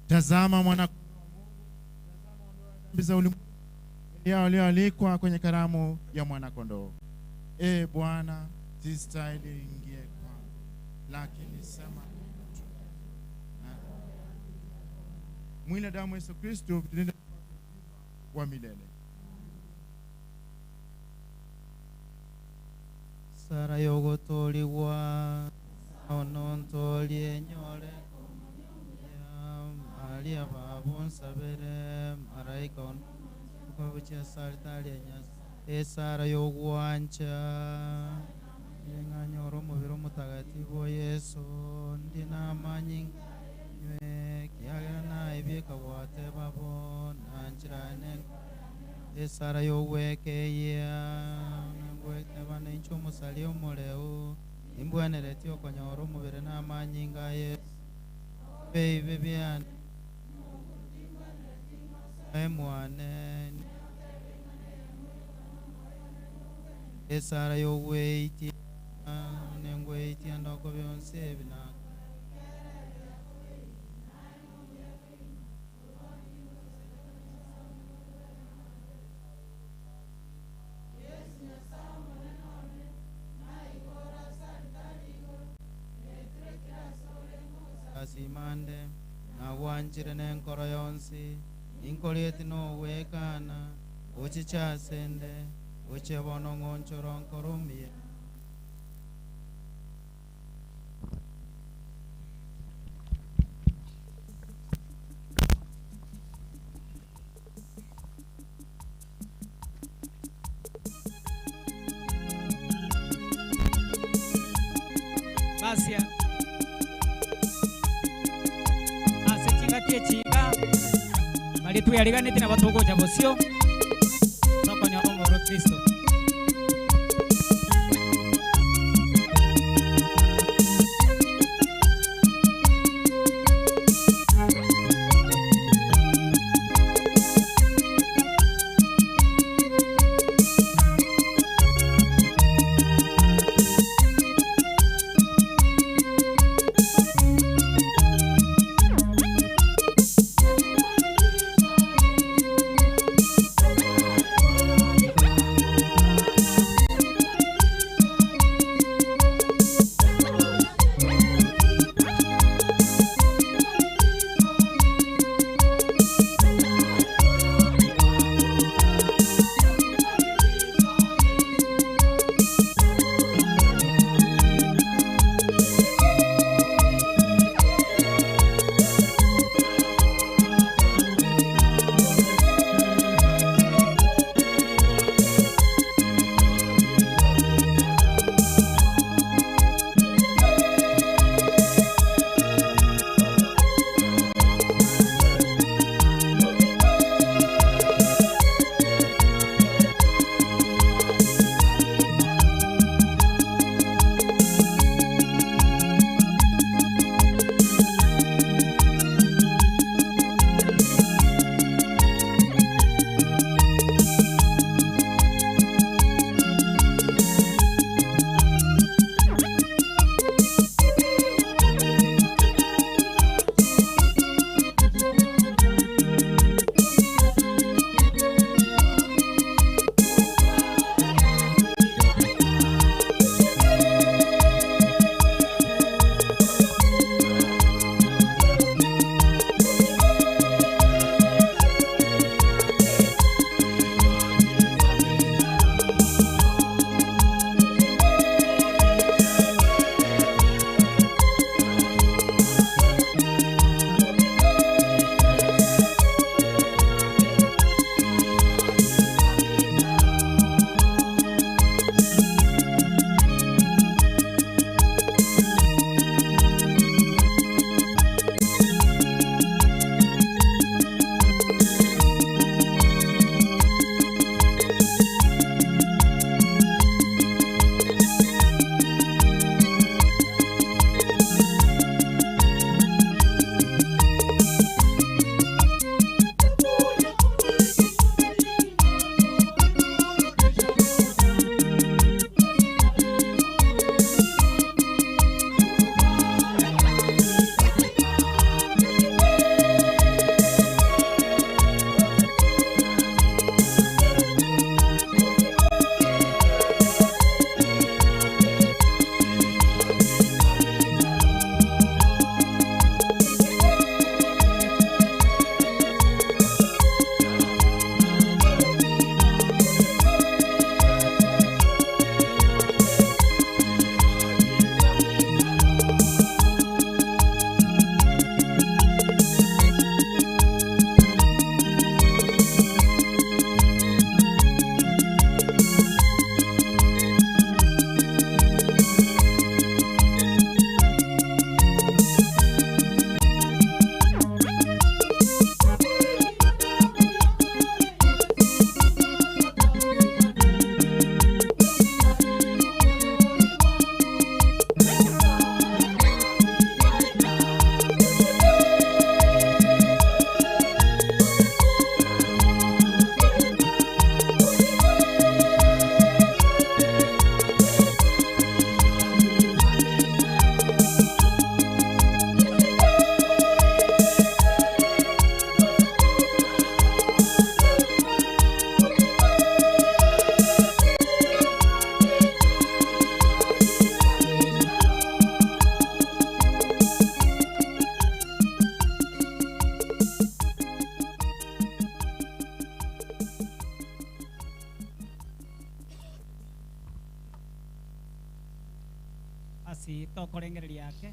Tazama mwana za ulimwengu walioalikwa kwenye karamu ya mwana kondoo. Bwana, sistahili ingie kwangu, lakini sema tu. Mwili na damu Yesu Kristo vitulinde wa milele. Sara yogotoliwa onontolye nyole Maria babu nsabere maraika kwa bucha salitali nya Sara yogwancha nganyoro mubiro mutagatifu Yesu ndina manyi kiagera na ibika wate babo nanchirane Sara yoweke ya ngwete bana incho musalio moleo imbwanere tio konyoro mubire na manyi ngaye bebe bian mwane Sara yoweiti nengweiti andoko byonse bina asimande na wanjire nenkoro yonsi inkolieti no wekana uchi chasende uchi bono ngonchoro nkorumie chiga bali tuyariganite na batogoja bosio tokonya omoro Kristo. basi tokorengereria yake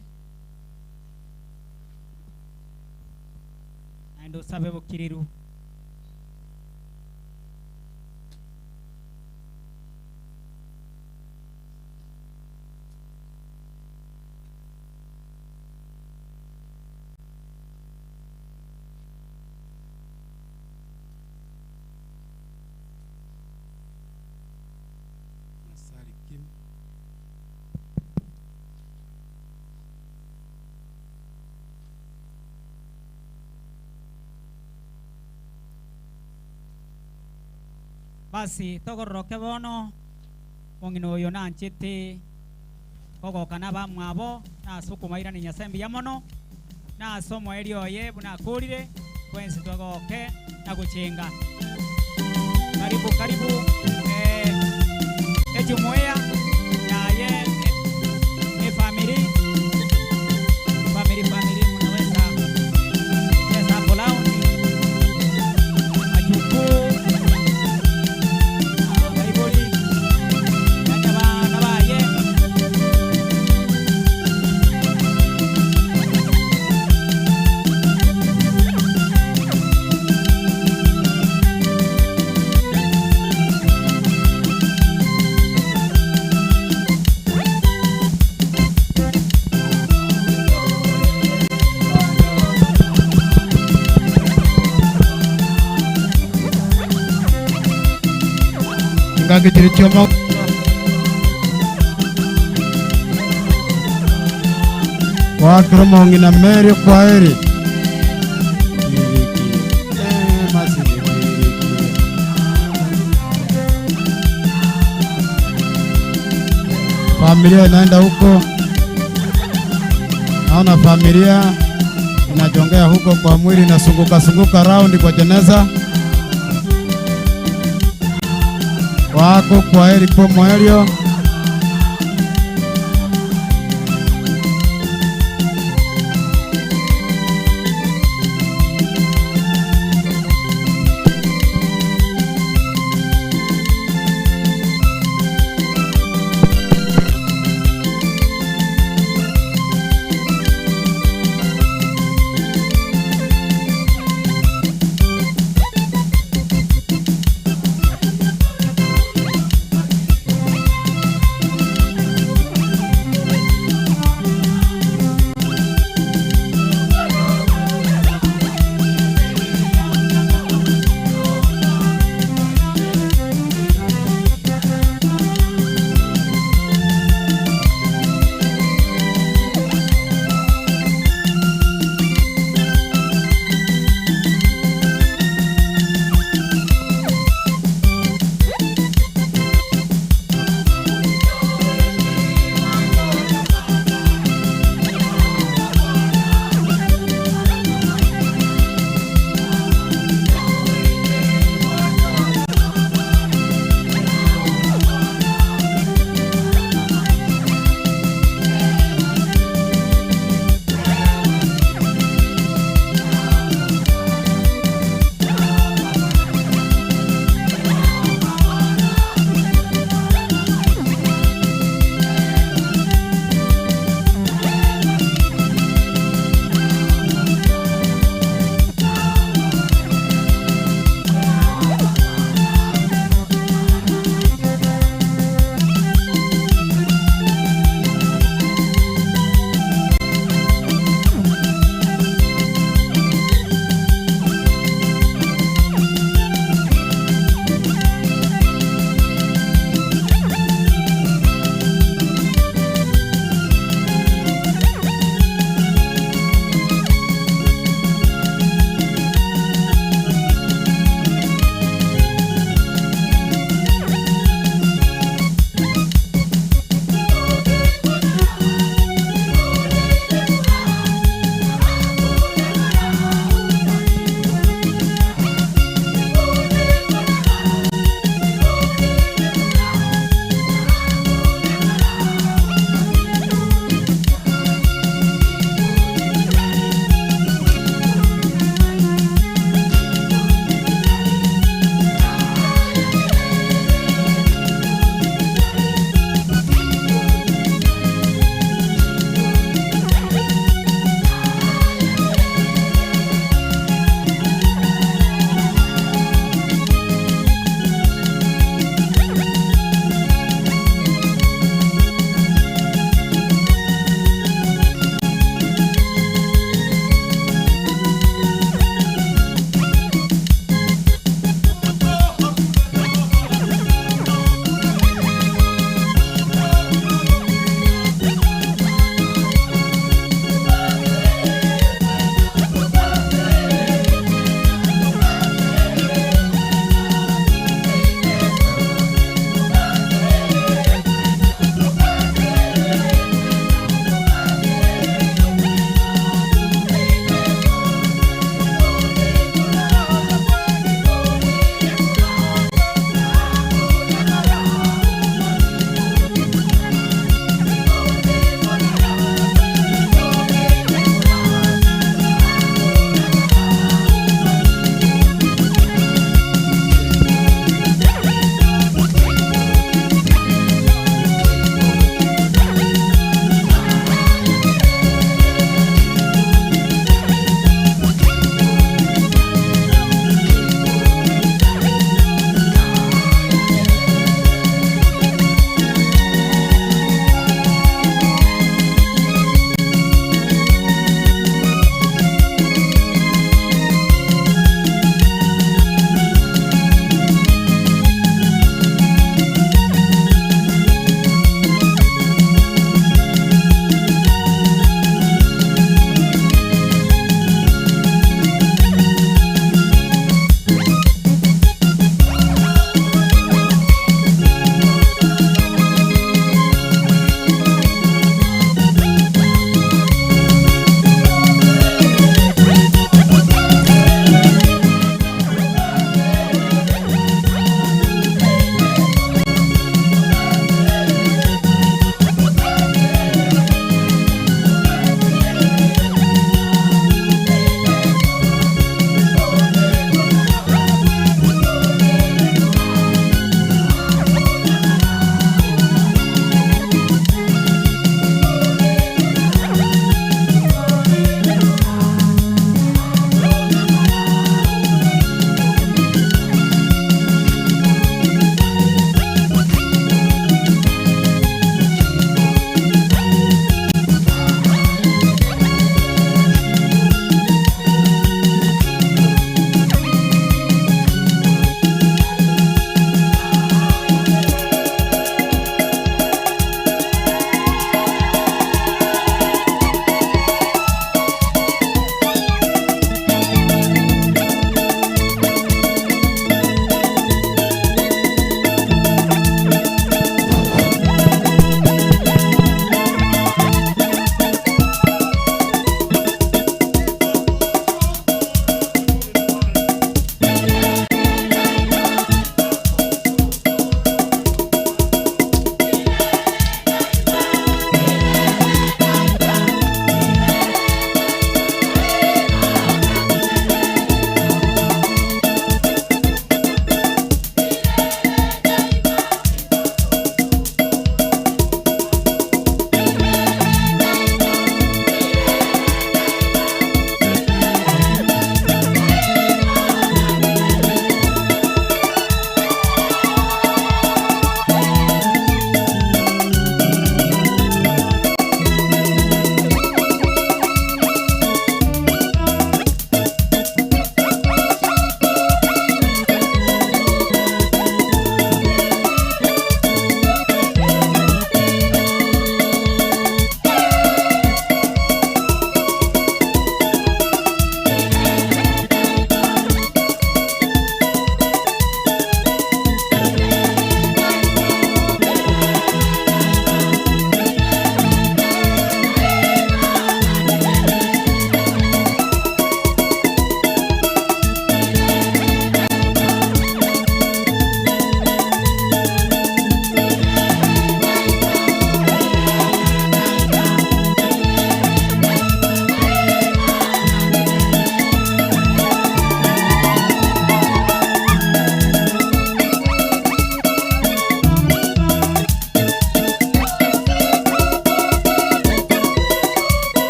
na ndo sabe bukiriru basi togoroke bono Mong'ina oyo nanchete kogokana bamwabo nasukumaira ni nyasembi yamono nasomo erioye bunakurire kwensi twagoke naguchenga karibu ejumuiya naye family mnaweza cheza kolaundi majuku karibuni na baye Ngage chirichoma Wakro Mong'ina Mary kwaheri. Familia inaenda huko, naona familia inajongea huko kwa mwili, inasunguka raundi kwa jeneza. Wako kwaheri kwa Mwerio.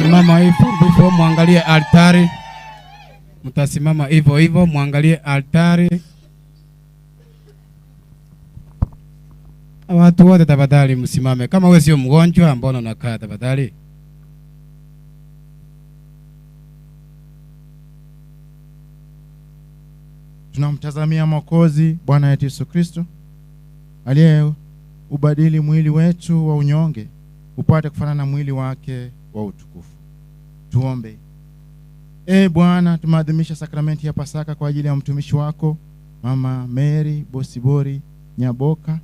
Mtasimama hivyo muangalie altari. Mtasimama hivyo muangalie altari. Watu wote tafadhali msimame. Kama wewe sio mgonjwa, mbona unakaa tafadhali? Tunamtazamia Mwokozi Bwana wetu Yesu Kristo aliye ubadili mwili wetu wa unyonge upate kufanana na mwili wake wa utukufu. Tuombe. Bwana, tumaadhimisha sakramenti ya Pasaka kwa ajili ya mtumishi wako Mama Mary Bosibori Nyaboga.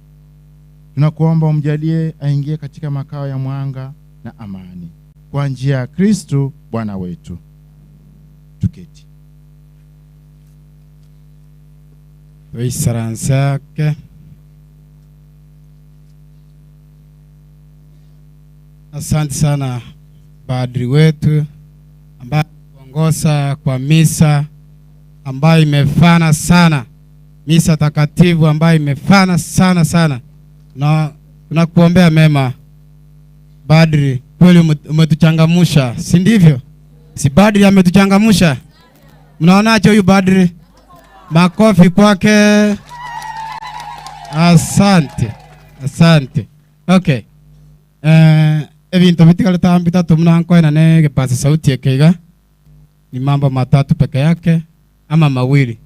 Tunakuomba umjalie aingie katika makao ya mwanga na amani kwa njia ya Kristo Bwana wetu. Tuketi. Weisaransake. Asante sana padri wetu ambaye kuongoza kwa misa ambayo imefana sana, misa takatifu ambayo imefana sana sana. Na tunakuombea mema padri, kweli umetuchangamusha, si ndivyo? Si padri ametuchangamusha? Mnaonaje huyu padri? Makofi kwake. Asante. Asante. Okay. Ebintu bitikale tambita tumnanko na nege pasi sauti ekega. Ni mambo matatu peke yake ama mawili.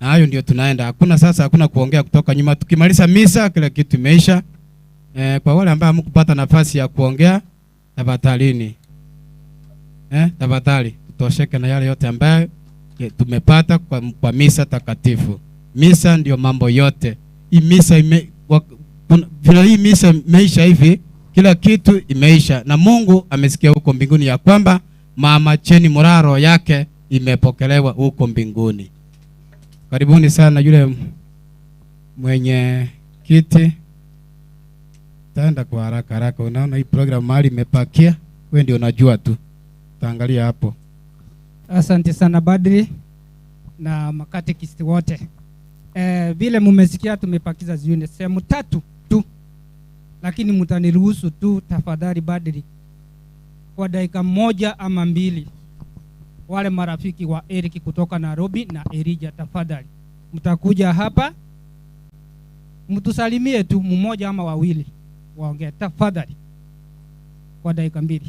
Na hayo ndio tunaenda. Hakuna kuongea kutoka nyuma. Tukimaliza misa kila kitu imeisha. Kwa wale ambao hamkupata nafasi ya kuongea, tafadhalini. Tafadhali tutosheke na yale yote ambayo tumepata kwa misa takatifu. Misa ndio mambo yote. Hii misa hii misa imeisha hivi, kila kitu imeisha, na Mungu amesikia huko mbinguni ya kwamba mama cheni muraro yake imepokelewa huko mbinguni. Karibuni sana yule mwenye kiti. Taenda kwa haraka. Unaona hii program mali imepakia, wewe ndio unajua tu. Taangalia hapo. Asante sana Badri na makatekisti wote. Vile mumesikia tumepakiza ziune sehemu 3 tu. Lakini mtaniruhusu tu tafadhali Badri, kwa dakika 1 ama 2, wale marafiki wa Eric kutoka Nairobi na Erija, tafadhali mtakuja hapa mtusalimie tu, mmoja ama wawili waongee tafadhali kwa dakika 2.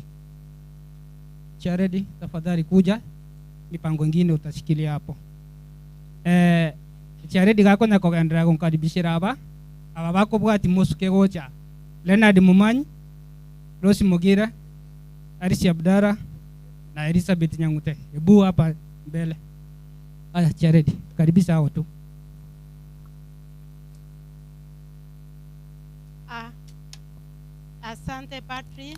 Charedi tafadhali kuja, mipango ingine utashikilia hapo. Charedi gako na kogendera kunkaribishira aba bako bwati musuke gocha Leonard Mumanyi, Rosi Mogira, Arisi Abdara na Elizabeth Nyangute. Ebu hapa mbele. Aya Charedi, karibisha hao tu. Asante Patri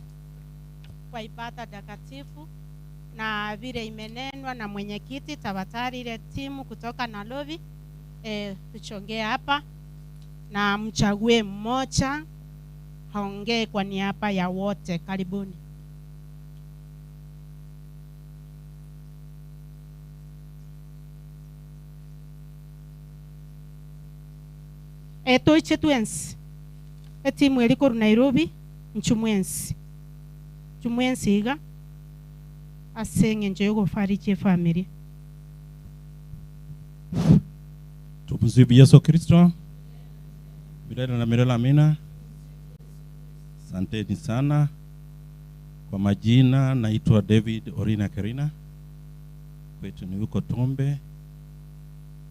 kwa ibada takatifu na vile imenenwa na mwenyekiti. Tafadhali ile timu kutoka Nairobi tuchongee hapa na mchague mmoja haongee kwa niaba ya wote. Karibuni. Toiche tuensi timu eliko Nairobi nchumwensi iga asenge njogo fariche family. Tumsifu Yesu Kristo. Milele na milele amina. Asanteni sana. Kwa majina naitwa David Orina Kerina. Kwetu ni huko Tombe.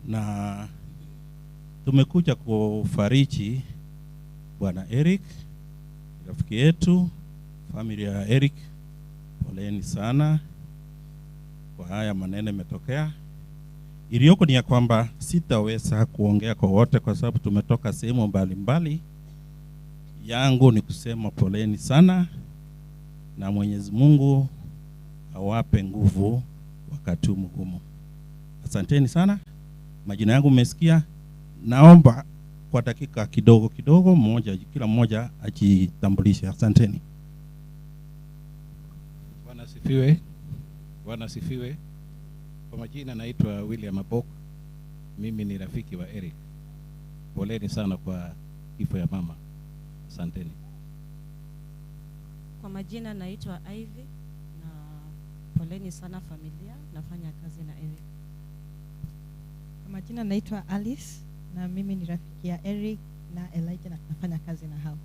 Na tumekuja kufariji Bwana Eric, rafiki yetu, familia ya Eric. Poleni sana kwa haya maneno yametokea. Iliyoko ni ya kwamba sitaweza kuongea kwa wote kwa sababu tumetoka sehemu mbalimbali. Yangu ni kusema poleni sana na Mwenyezi Mungu awape nguvu wakati mgumu. Asanteni sana. Majina yangu mmesikia. Naomba kwa dakika kidogo mmoja, kila mmoja ajitambulishe. Asanteni. Bwana sifiwe. Bwana sifiwe. Kwa majina naitwa William Abok. Mimi ni rafiki wa Eric. Poleni sana kwa kifo ya mama. Asanteni. Kwa majina naitwa Ivy na Poleni sana familia, nafanya kazi na Eric. Kwa majina naitwa Alice na mimi ni rafiki ya Eric na Elijah na tunafanya kazi na hao.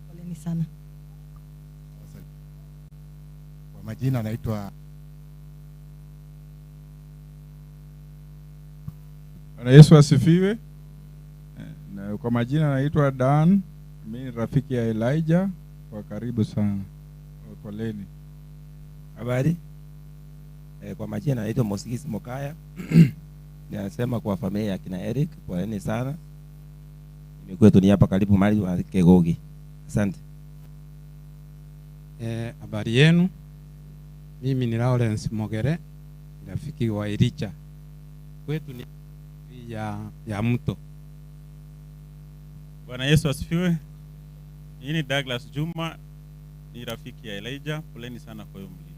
Poleni sana. Kwa majina naitwa Bwana Yesu asifiwe. Na kwa majina naitwa Dan, mimi ni rafiki ya Elijah, kwa karibu sana. Poleni. Habari. Kwa majina naitwa Moses Mokaya. Ninasema kwa familia ya kina Eric, poleni sana. Nimekuwa tu hapa karibu mahali wa Kegogi. Asante. Habari yenu. Mimi ni Lawrence Mogere, rafiki wa Elijah. Kwetu ni ya mto. Bwana Yesu asifiwe. Hii ni Douglas Juma, ni rafiki ya Elijah. Poleni sana kwa hiyo mlio.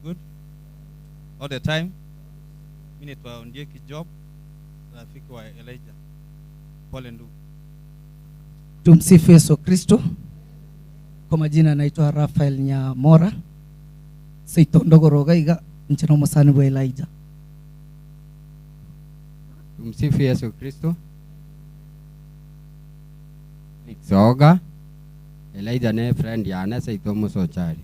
Good. All the time. Mimi naitwa Ondieki Job, rafiki wa Elijah. Pole ndugu. Tumsifu Yesu Kristo. Kwa majina naitwa Rafael Nyamora. Seitondogorogaiga nchino musani wa Elijah. Tumsifu Yesu Kristo. Soga Elijah ne friend yana Seitomo Sochari.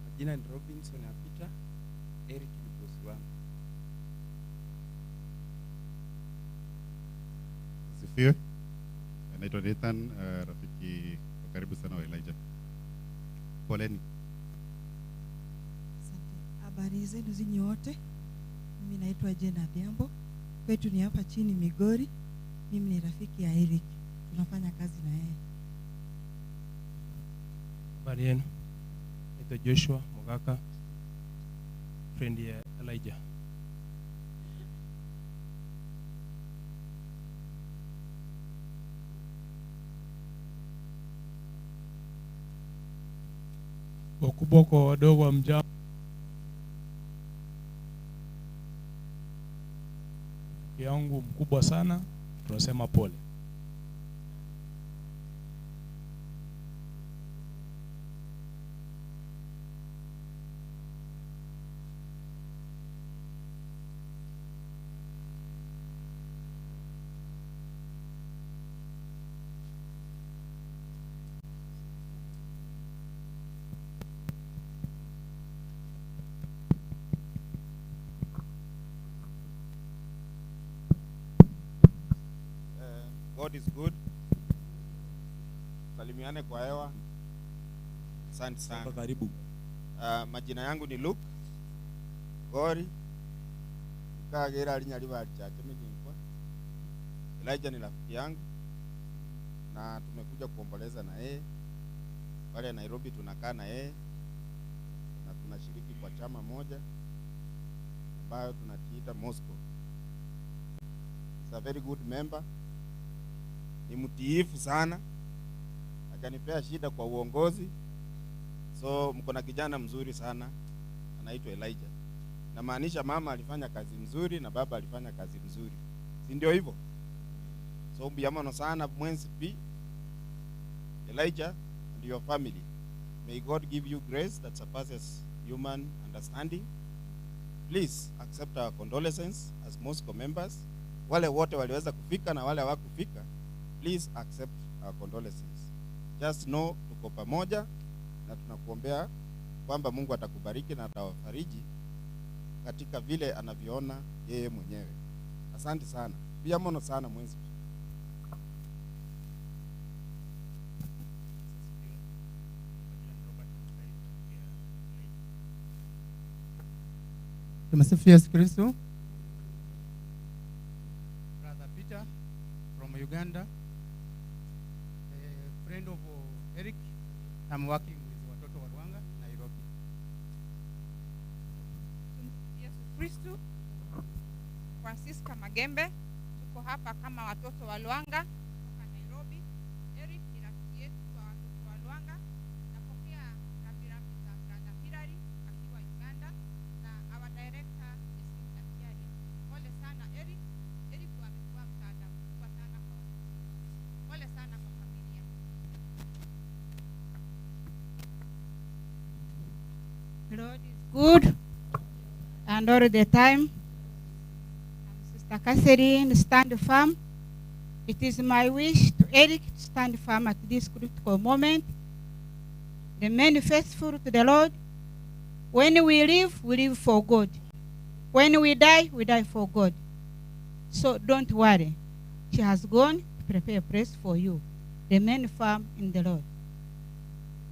Majina ni Robinson Apita, Eric ni bosi wangu. Sifiwe. Naitwa Nathan, rafiki wa karibu sana wa Elijah. Poleni. Habari zenu zinyi wote. Mimi naitwa Jena Diambo. Kwetu ni hapa chini Migori. Mimi ni rafiki ya Eric. Tunafanya kazi na yeye. Habari yenu. Naitwa Joshua Mogaka, friend ya Elijah. Wakubwa kwa wadogo wa mjambo. Yangu mkubwa sana, tunasema pole. God is good. Salimiane kwa hewa. Asante sana. Karibu. Majina yangu ni Luke Gori. Kagera alinyali bali chache mjingwa. Elijah ni rafiki yangu na tumekuja kuomboleza na yeye. Pale Nairobi tunakaa na yeye na tunashiriki kwa chama moja ambayo tunakiita Moscow. He's a very good member. Ni mtiifu sana, akanipea shida kwa uongozi. So mko na kijana mzuri sana anaitwa Elijah. Na maanisha mama alifanya kazi mzuri na baba alifanya kazi mzuri, si ndio hivyo? So mbiamano sana mwenzi pi Elijah and your family. May God give you grace that surpasses human understanding. Please accept our condolences as Moscow members. Wale wote waliweza kufika na wale hawakufika, please accept our condolences. Just know tuko pamoja na tunakuombea kwamba Mungu atakubariki na atawafariji katika vile anavyoona yeye mwenyewe. Asante sana. Pia mono sana mwenzi. Tumsifu Yesu Kristo. Brother Peter from Uganda, a friend of Eric. I'm working with watoto wa Rwanga, Nairobi. Yesu Kristo. Francisca Magembe, tuko hapa kama watoto wa Rwanga kutoka Nairobi. Eric ni rafiki yetu wa watoto wa Rwanga. Napokea rambirambi za brother Hilary akiwa Uganda na our director Esinta Kiari. Pole sana Eric. Eric amekuwa msaada mkubwa sana kwa watoto. good and all the time. Sister Catherine, stand firm. It is my wish to Eric to stand firm at this critical moment. Remain faithful to the Lord. When we live for God. When we die for God. So don't worry. She has gone to prepare a place for you. Remain firm in the Lord.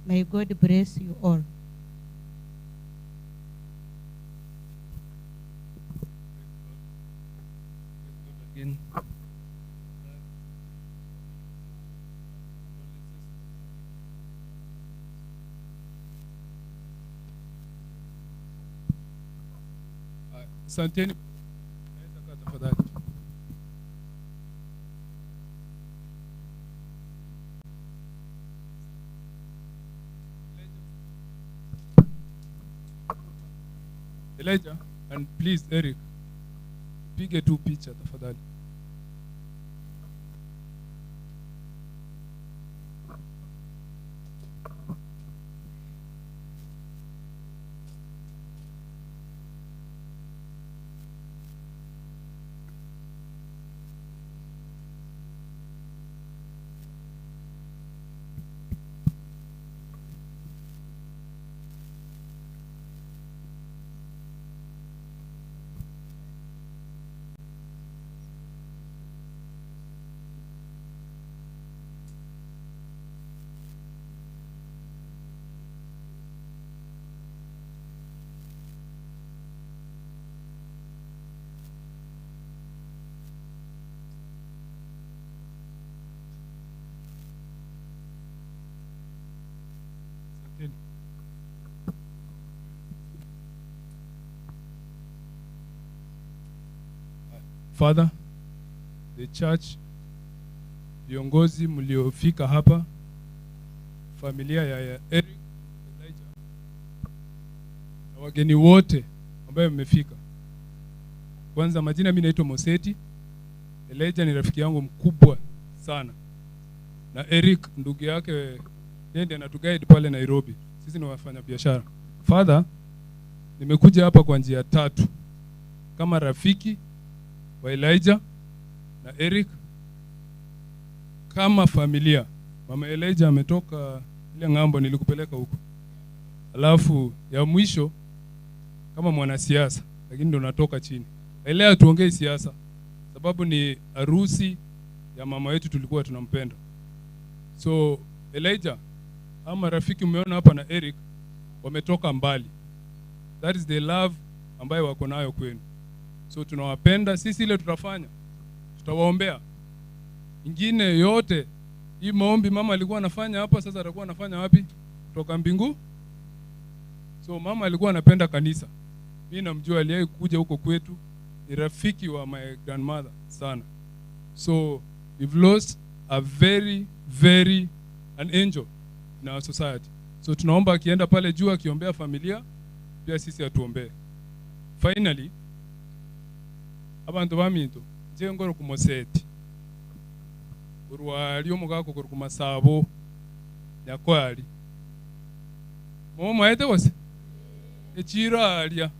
May God bless you all. Again. Asanteni. Naweza kaa tafadhali. Elijah, and please Eric, pige tu picha tafadhali. Father, the church, viongozi mliofika hapa, familia ya Eric, Elijah, na wageni wote ambao mmefika. Kwanza majina, mimi naitwa Moseti. Elijah ni rafiki yangu mkubwa sana. Na Eric ndugu yake, yeye ndiye anatuguide pale Nairobi. Sisi ni wafanya biashara. Father, nimekuja hapa kwa njia tatu. Kama rafiki wa Elijah na Eric, kama familia. Mama Elijah ametoka ile ngambo nilikupeleka huko. Alafu ya mwisho kama mwanasiasa, lakini ndo natoka chini. Leo tuongee siasa sababu ni harusi ya mama yetu tulikuwa tunampenda. So Elijah ama rafiki umeona hapa na Eric wametoka mbali. That is the love ambayo wako nayo kwenu. So tunawapenda, sisi ile tutafanya, tutawaombea. Ingine yote, hii maombi mama alikuwa anafanya hapa, sasa atakuwa anafanya wapi? Kutoka mbingu. So mama alikuwa anapenda kanisa. Mimi namjua, aliye kuja huko kwetu, ni rafiki wa my grandmother sana. So we've lost a very an angel in our society. So tunaomba akienda pale juu akiombea familia, pia sisi atuombee. Finally, abantu baminto je ngoro kumoseti urwali omugako kuri kumasabo yakwali momo ete wose echira alia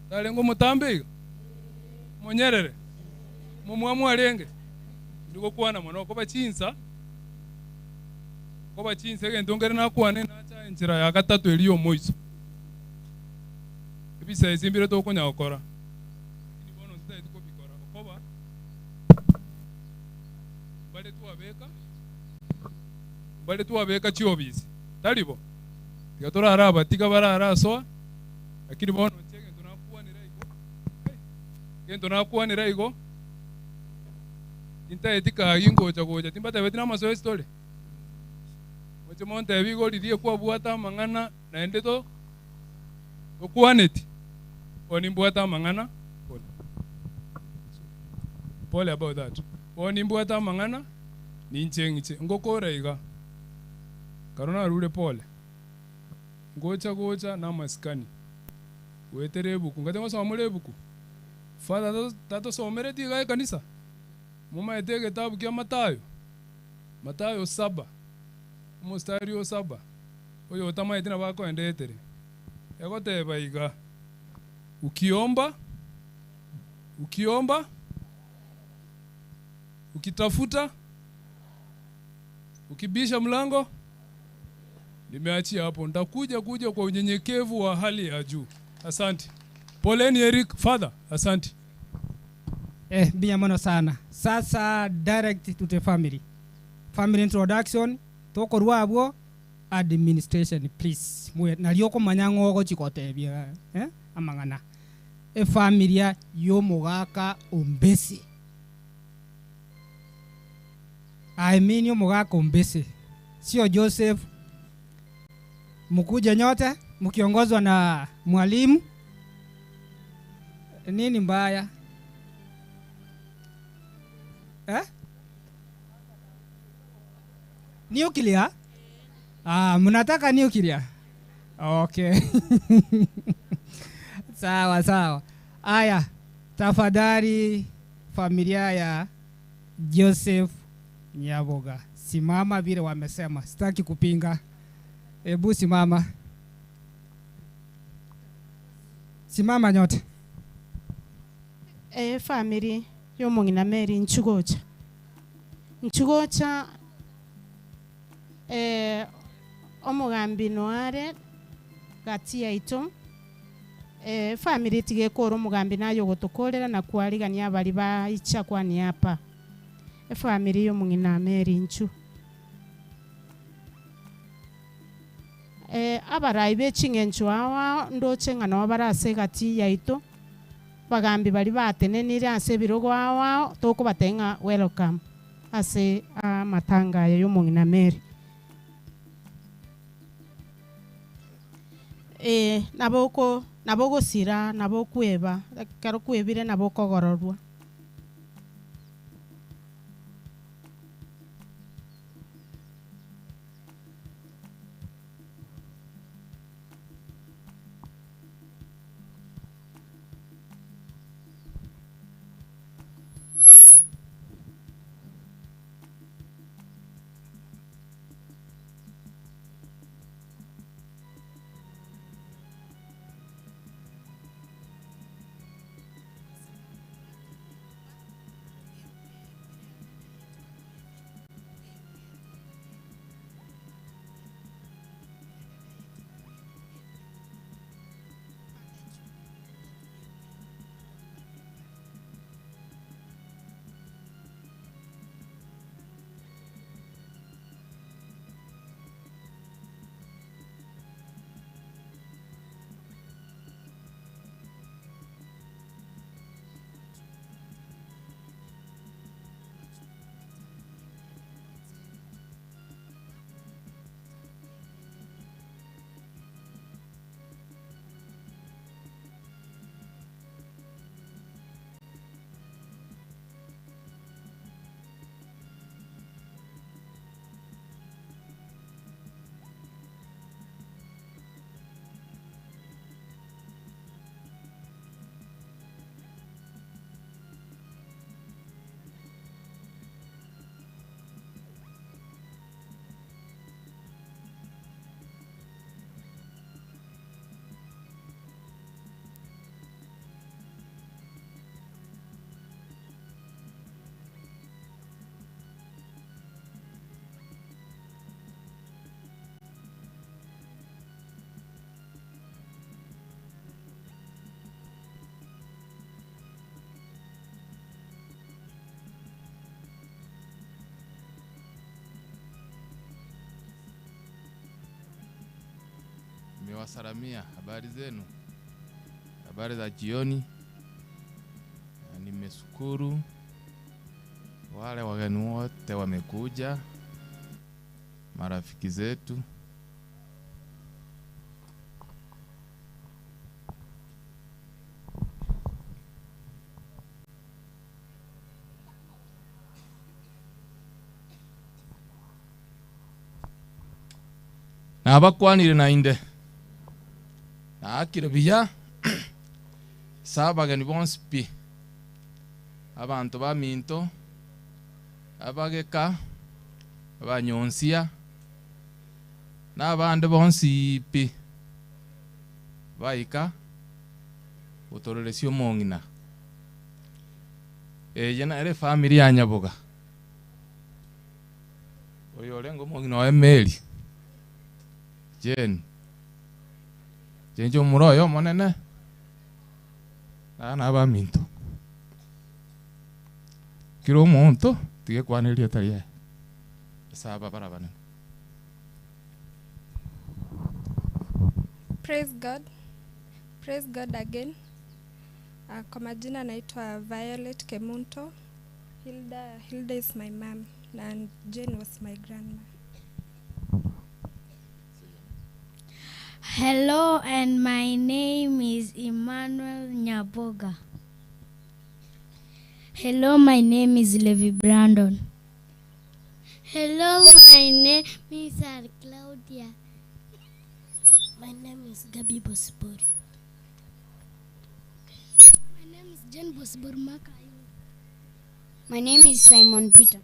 dale ngo mutambe monyerere mumwamu alenge ndiko kwana mwana ko bachinsa gendo ngere nakwane nacha injira ya gatatu eliyo moiso ebisa ezimbire to konya okora bale tuwabeka chiobisi talibo tigatora araba tiga barara so lakini bono chege tunakuwa ni raigo gendo nakuwa ni raigo inta etika ingo chagoja timbata betina maso story moche monte bigo lidie kwa buata mangana na ende to okuaneti oni buata mangana pole about that oni buata mangana ninchengche ngokora iga karona rule pole gocha na maskani weterebuku ngatengo somulebuku father tato somere tiga kanisa muma etege tabu kia Matayo 7 mustari 7 oyo tama etina bako endetere Egoteba iga. Ukiomba, ukitafuta, ukibisha mlango, nimeachia hapo. Nitakuja kwa unyenyekevu wa hali ya juu. Asante. Poleni Eric, father. Asante. Binyamano sana. Sasa direct to the family. Family introduction. Toko ruabo administration please. Mwe nalioko manyango go chikotebia. Amangana. Familia yo mogaka ombesi. I mean yo mogaka ombesi. Sio Joseph. Mkuja nyote mkiongozwa na mwalimu. Nini mbaya? Nuclear? Mnataka nuclear? Okay. Sawa. Aya, tafadhali familia ya Joseph Nyaboga. Simama vile wamesema. Sitaki kupinga. Ebu simama. Simama nyote. Family yo Mong'ina Mary nchugocha omugambi noare gati yaito family tige koro mugambi nayo gotokorera na kwarigania bari baicha kwani hapa family yo Mong'ina Mary nchu abarai bechingencho awa ndoche ngana barase gati yaito bagambi bari batenenire ase birogo awa toko batenga welcome ase matanga yo Mong'ina Mary naboko sira naboko eba karo kwebire naboko gororwa Nimewasalamia, habari zenu? Habari za jioni. Nimeshukuru wale wageni wote wamekuja, marafiki zetu. Na abakwanire nainde akire biya sabaga ni bonspi abantu ba minto abageka abanyonsia n'abandi bonsipi baika utorelesio Mong'ina yena ere family ya Nyaboga oyo lengo Mong'ina wa Emeli Jenjo muroyo monene na ba minto kiro monto tige kwaniria tarie saba barabana. Praise God again. Kwa majina naitwa Violet Kemunto. Hilda is my mom and Jane was my grandma. Hello, and my name is Emmanuel Nyaboga. Hello, my name is Levi Brandon. Hello, my name is Claudia. My name is Gabi Bosibori. My name is Jen Bosibori Makayo. My name is Simon Peter.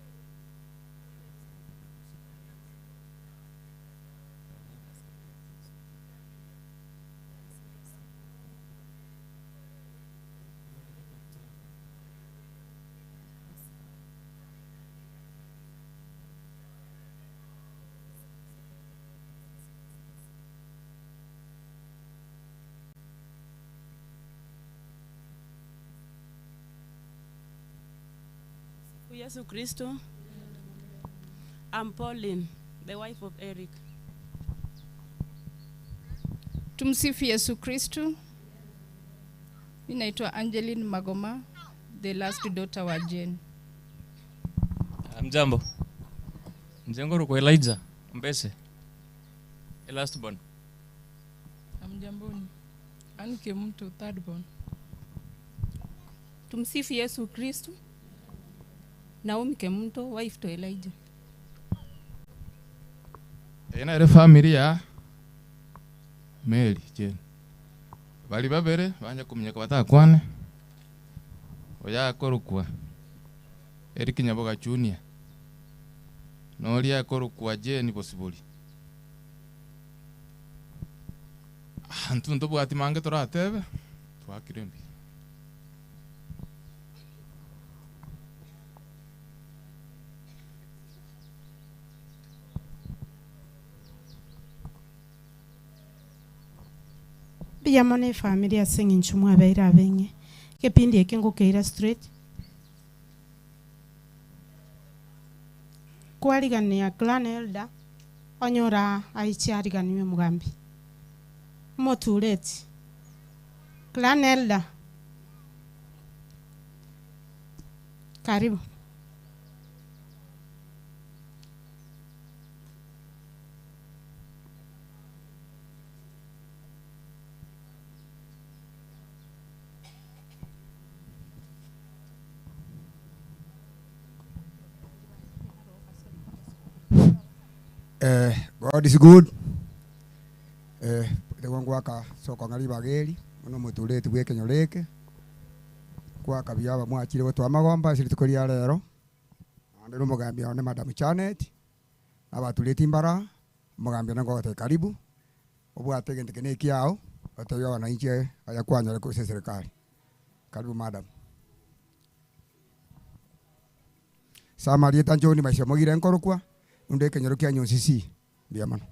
Yesu Kristo. I'm Pauline, the wife of Eric. Tumsifu Yesu Kristo. Mimi naitwa Angeline Magoma, the last daughter wa Jane. Mjambo. Mjengoro kwa Elijah Mbese. The last born. Mjamboni. Anke mtu third born. Tumsifu Yesu Kristo. Naomi Kemunto, wife to Elijah. Ena ere family ya Mary Jane. Bali babere banja kumnyaka batakwane. Oya korukwa. Eric Nyaboga Junior. Nolia korukwa Jane Bosibori. Antu ndo bwati mange toratebe. Twakirembi. Biyamone family ya Senge nchumu abaira abenye. Kepindi ekengo keira straight. Kualigani ya clan elder. Onyora aichiarigani me mugambi. Motuleti. Clan elder. Karibu. God is good. The one waka soko ngali bageri muno mutulete bweke nyoreke kwa kabyaba mwakire botwa magomba siri tukori rero ande no mugambi one madam Janet abatulete imbara mugambi na ngote karibu obwate gente kene kiao batayo na inche aya kwanya ko serikali karibu madam Samaria tanjoni maisha mogire nkorokwa unde kenyorokia nyonsisi biamano.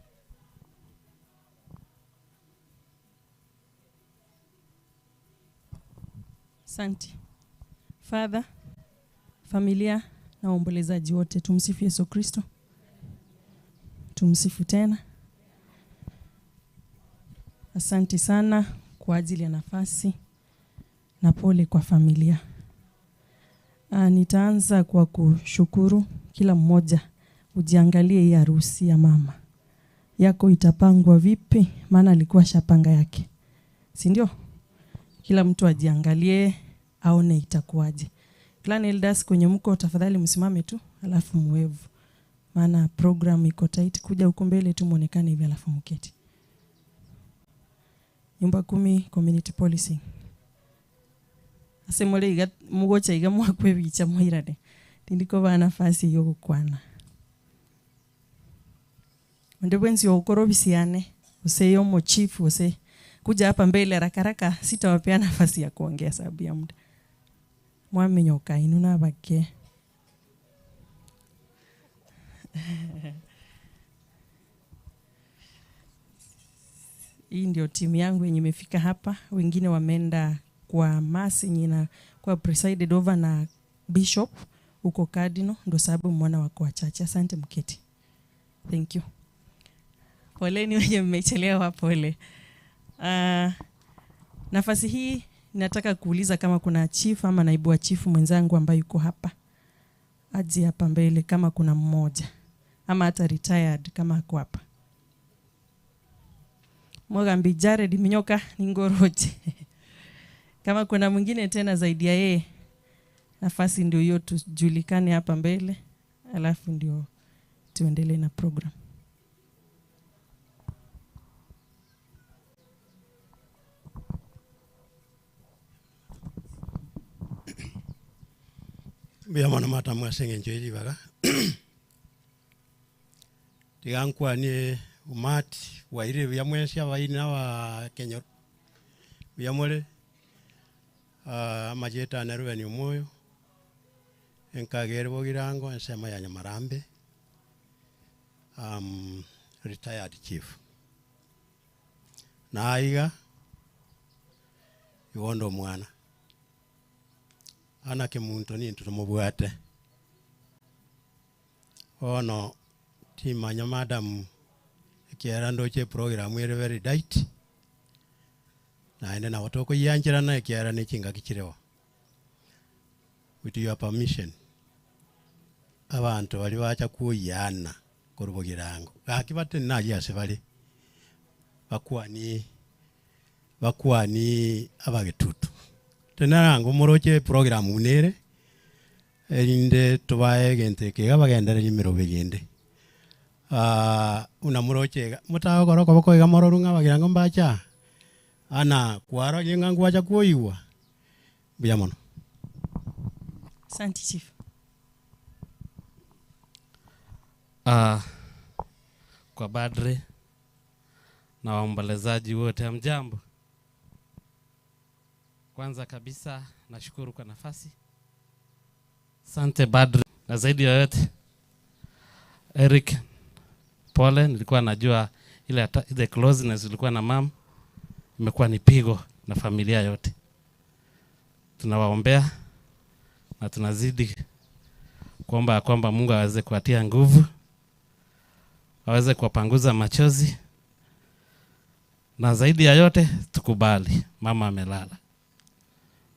Asante. Father, familia na waombolezaji wote, tumsifu Yesu Kristo. Tumsifu tena. Asante sana kwa ajili ya nafasi na pole kwa familia. Nitaanza kwa kushukuru kila mmoja. Ujiangalie hii harusi ya mama yako itapangwa vipi, maana alikuwa shapanga yake, si ndio? Kila mtu ajiangalie aone itakuwaje. Clan elders kwenye mko tafadhali msimame tu alafu mwevu, maana program iko tight. Kuja huko mbele tu muonekane hivi alafu mketi. Nyumba 10 community policy. Asemole iga mugocha iga mwakwe bicha muirade. Tindiko ba nafasi yo gukwana. Ndebwenzi okoro bisiane, use yo mo chief use kuja hapa mbele haraka haraka, sitawapea nafasi ya kuongea sababu ya muda. Mwamenyoka inuna bake. Hii ndio timu yangu yenye imefika hapa. Wengine wameenda kwa mass yenye kwa presided over na bishop uko Cardinal, ndio sababu mwana wako wachache. Asante mketi. Thank you. Poleni wenye mmechelewa, pole. Nafasi hii nataka kuuliza kama kuna chief ama naibu wa chief mwenzangu ambaye yuko hapa. Aje hapa mbele kama kuna mmoja. Ama hata retired kama ako hapa. Mogambi Jared Minyoka Ningoroje. Kama kuna mwingine tena zaidi ya yeye, nafasi ndio hiyo, tujulikane hapa mbele, alafu ndio tuendelee na program. Bia mwana mata mwa Senge njoili baga. Tigankwa ni umati wa ile bya mwesha baina wa Kenya. Bya mole majeta naruwe ni umoyo. Enkagere bogirango nsema ya Nyamarambe. Retired chief. Na aiga yondo mwana. Anake muntu ni tutumubwate. Ono timanya madam kiera ndoche program ere very dight. Na ene na watoko yanjira na kiera ne kinga kichirewa. With your permission, abantu bali bacha kuyana korubogirango. Akibate naji asebali bakwani abagetutu. Tenarango moroche program unere erinde tubaye gente ke abagendere nyimiro begende. Una moroche mutago koroko bako igamororunga bagirango mbacha ana kwaro yengangu acha kuoiwa biamono. Asante chief. Kwa Badre na waombolezaji wote, hamjambo. Kwanza kabisa nashukuru kwa nafasi. Asante Badre, na zaidi ya yote Eric, pole, nilikuwa najua ile closeness ilikuwa na mama, imekuwa ni pigo na familia yote. Tunawaombea na tunazidi kuomba kwamba Mungu aweze kuatia nguvu, aweze kuwapanguza machozi, na zaidi ya yote tukubali mama amelala,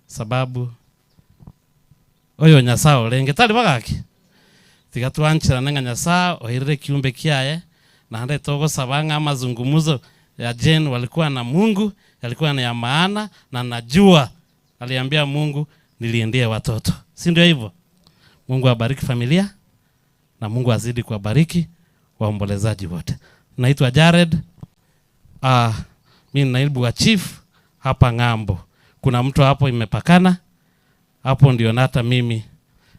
sababu oyo Nyasaye lenge tali bagaki tigatuanchira nenga Nyasaye ohirire kiumbe kiaye na hande togo sabanga mazungumuzo ya Jane walikuwa na Mungu, yalikuwa na ya maana, na najua aliambia Mungu niliendea watoto. Si ndio hivyo? Mungu abariki familia na Mungu azidi kuwabariki waombolezaji wote. Naitwa Jared. Mimi naibu wa chief hapa ngambo. Kuna mtu hapo imepakana. Hapo ndio hata mimi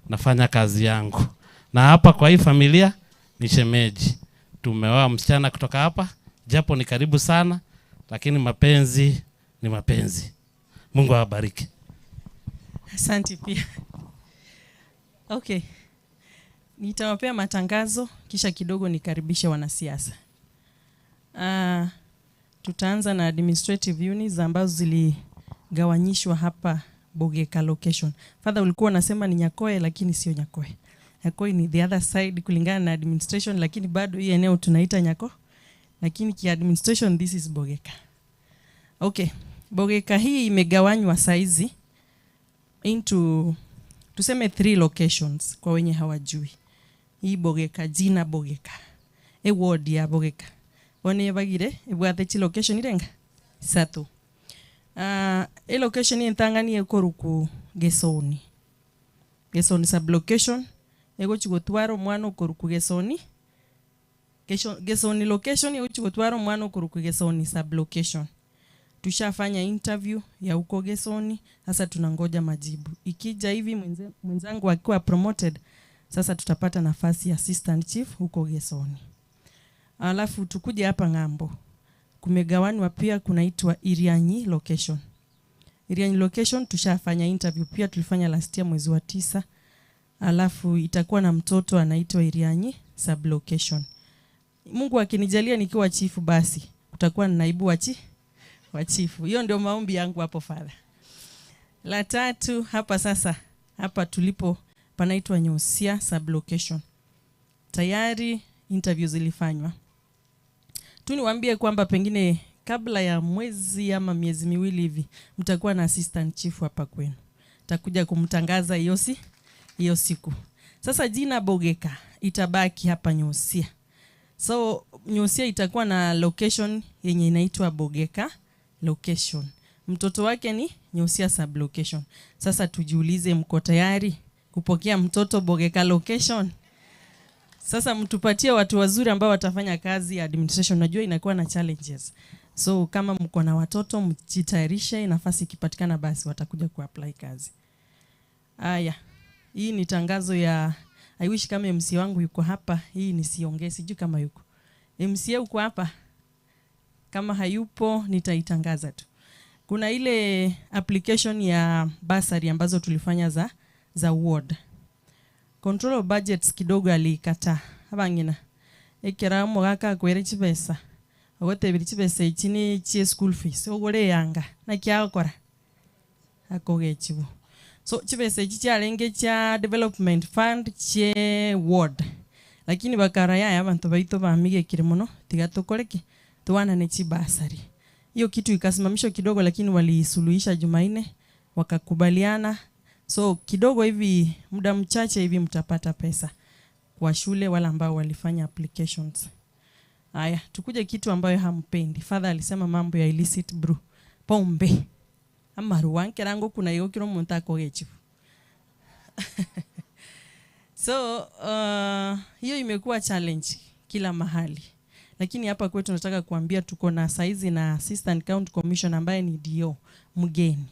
nafanya kazi yangu. Na hapa kwa hii familia ni shemeji. Tumeoa msichana kutoka hapa, japo ni karibu sana, lakini mapenzi ni mapenzi. Mungu awabariki. Asante pia. Okay. Nitawapea matangazo kisha kidogo nikaribishe wanasiasa. Tutaanza na administrative units ambazo ziligawanyishwa hapa Bogeka location. Father ulikuwa unasema ni Nyakoe, lakini sio Nyakoe. Nyakoe ni the other side kulingana na administration, lakini bado hii eneo tunaita Nyako. Lakini ki administration this is Bogeka. Okay. Bogeka hii imegawanywa saizi into tuseme 3 locations kwa wenye hawajui. Hii Bogeka, jina Bogeka. Ward ya Bogeka. One bagire ebwate chi location irenga 3. Location intangani ekoruku Gesoni. Gesoni sub location ego chigotwaro mwana okuruku Gesoni. Gesoni location ego chigotwaro mwana okuruku Gesoni sub location. Tushafanya interview ya uko Gesoni, sasa tunangoja majibu. Ikija hivi mwenzangu akiwa promoted, sasa tutapata nafasi ya assistant chief huko Gesoni. Alafu tukuje hapa ngambo. kumegawanywa pia kunaitwa Irianyi location. Irianyi location tushafanya interview pia, tulifanya last year mwezi wa 9. Alafu itakuwa na mtoto anaitwa Irianyi sub location. Mungu akinijalia nikiwa chifu, basi utakuwa naibu wa chifu. Hiyo ndio maombi yangu hapo Father. La 3 hapa sasa, hapa tulipo panaitwa Nyosia sub location. Tayari interviews zilifanywa. Tu niwaambie kwamba pengine kabla ya mwezi ama miezi miwili hivi mtakuwa na assistant chief hapa kwenu. Takuja kumtangaza hiyo siku. Sasa jina Bogeka itabaki hapa Nyosia. So Nyosia itakuwa na location yenye inaitwa Bogeka location. Mtoto wake ni Nyosia sub location. Sasa tujiulize, mko tayari kupokea mtoto Bogeka location? Sasa mtupatie watu wazuri ambao watafanya kazi ya administration. Najua inakuwa na challenges. So kama mko na watoto mjitayarishe, nafasi ikipatikana basi watakuja kuapply kazi. Aya. Hii ni tangazo ya I wish kama MC wangu yuko hapa, hii nisiongee, sijui kama yuko. MC uko hapa? Kama hayupo nitaitangaza tu. Kuna ile application ya bursary ambazo tulifanya za ward. Control of budgets kidogo alikataa. Abangina. Ekera mogaka kwere chipesa. Ogotebiri chipesa ichini chie school fees. Ogore yanga na kyakora. Akogechibu. So chipesa ichi cyarenge cha development fund che ward. Lakini bakaraya abantu baito bamige kirimono tigatokoreke tuwana ne chibasari. Hiyo kitu ikasimamishwa kidogo, lakini walisuluhisha Jumanne wakakubaliana. So kidogo hivi muda mchache hivi mtapata pesa kwa shule wala ambao walifanya applications. Haya, tukuje kitu ambayo hampendi. Father alisema mambo ya illicit brew. Pombe. Amaruwanke rango kuna hiyo kilo mtako gechifu. So hiyo imekuwa challenge kila mahali. Lakini hapa kwetu tunataka kuambia tuko na saizi na assistant county commissioner ambaye ni dio mgeni.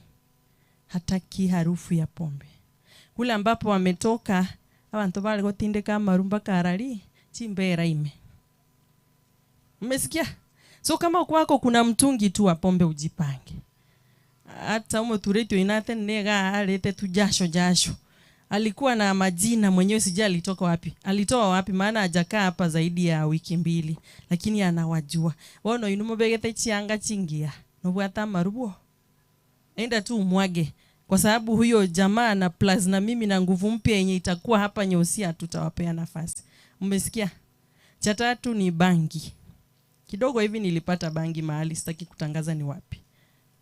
Hataki harufu ya pombe. Kule ambapo wametoka abantu bale gotinde kama rumba karali chimbera ime. Mmesikia? So kama kwako kuna mtungi tu wa pombe ujipange. Hata umoturetio inate nega alete tu jasho. Alikuwa na majina mwenyewe sija alitoka wapi. Alitoa wapi maana hajakaa hapa zaidi ya wiki 2, lakini anawajua. Wono inumo begete chianga chingia. Nobwata marubo. Enda tu umwage. Kwa sababu huyo jamaa na plus na mimi na nguvu mpya yenye itakuwa hapa Nyosia tutawapea nafasi. Mmesikia? Cha 3 ni bangi. Kidogo hivi nilipata bangi mahali, sitaki kutangaza ni wapi.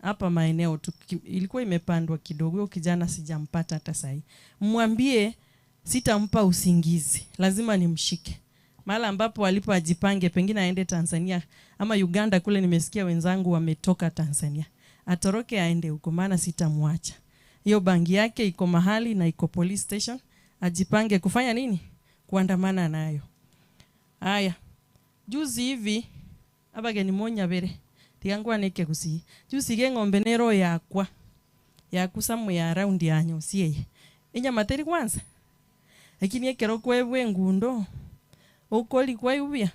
Hapa maeneo ilikuwa imepandwa kidogo, huyo kijana sijampata hata sahi. Mwambie sitampa usingizi, lazima nimshike. Mahali ambapo alipo ajipange, pengine aende Tanzania ama Uganda, kule nimesikia wenzangu wametoka Tanzania. Atoroke aende huko, maana sitamwacha. Hiyo bangi yake iko mahali na iko police station, ajipange kufanya nini? Kuandamana nayo. Haya. Juzi hivi abageni monya bere tigangwa neke gusi. Juzi ge ng'ombe nero yakwa. Yakusamu ya round ya Nyosia. Inya materi kwanza. Lakini ekero kwebwe ngundo. Ukoli kwa ubia.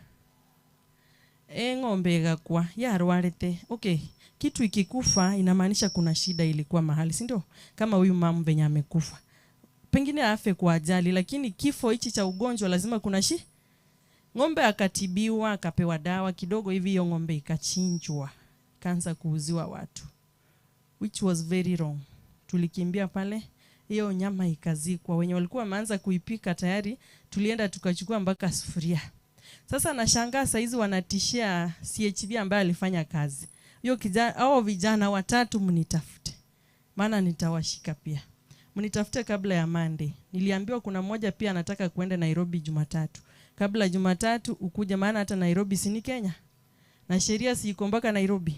Ng'ombe gakwa yarwarete. Okay. Kitu ikikufa inamaanisha kuna shida ilikuwa mahali, si ndio? Kama huyu mama venye amekufa. Pengine afe kwa ajali, lakini kifo hichi cha ugonjwa lazima kuna ng'ombe akatibiwa, akapewa dawa kidogo hivi, hiyo ng'ombe ikachinjwa, kaanza kuuziwa watu. Which was very wrong. Tulikimbia pale, hiyo nyama ikazikwa. Wenye walikuwa wameanza kuipika tayari, tulienda tukachukua mpaka sufuria. Sasa nashangaa saizi wanatishia CHV ambaye alifanya kazi. Hiyo kijana au vijana 3 mnitafute. Maana nitawashika pia. Mnitafute kabla ya Monday. Niliambiwa kuna mmoja pia anataka kwenda Nairobi Jumatatu. Kabla Jumatatu ukuje, maana hata Nairobi si ni Kenya. Na sheria si iko mpaka Nairobi.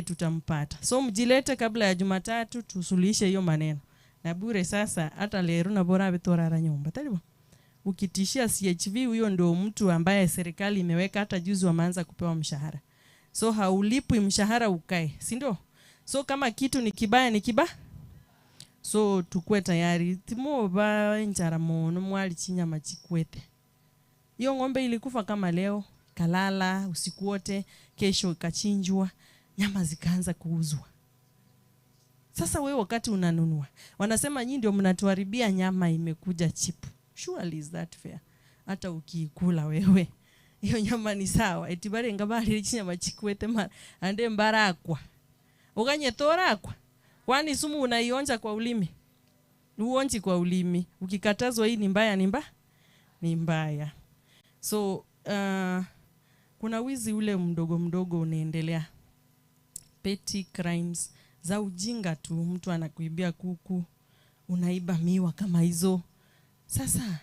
Tutampata. So mjilete kabla ya Jumatatu tusuluhishe hiyo maneno. Na bure sasa hata leo na bora betorara nyumba. Talibo. Ukitishia CHV, huyo ndio mtu ambaye serikali imeweka, hata juzi wameanza kupewa mshahara. So haulipwi mshahara ukae, si ndio? So kama kitu ni kibaya ni kibaya. So tukue tayari. Timo ba njara mono mwali chinyama chikwete. Hiyo ng'ombe ilikufa kama leo, kalala usiku wote, kesho ikachinjwa, nyama zikaanza kuuzwa. Sasa wewe wakati unanunua, wanasema nyinyi ndio mnatuharibia nyama, imekuja cheap. Surely is that fair? Hata ukikula wewe hiyo nyama ni sawa. Etibare ngabali nyama chikwete mara ande mbarakwa. Uganye torakwa. Kwani sumu unaionja kwa ulimi? Uonji kwa ulimi. Ukikatazwa hii ni mbaya ni mbaya. So kuna wizi ule mdogo mdogo unaendelea. Petty crimes za ujinga tu, mtu anakuibia kuku, unaiba miwa kama hizo. Sasa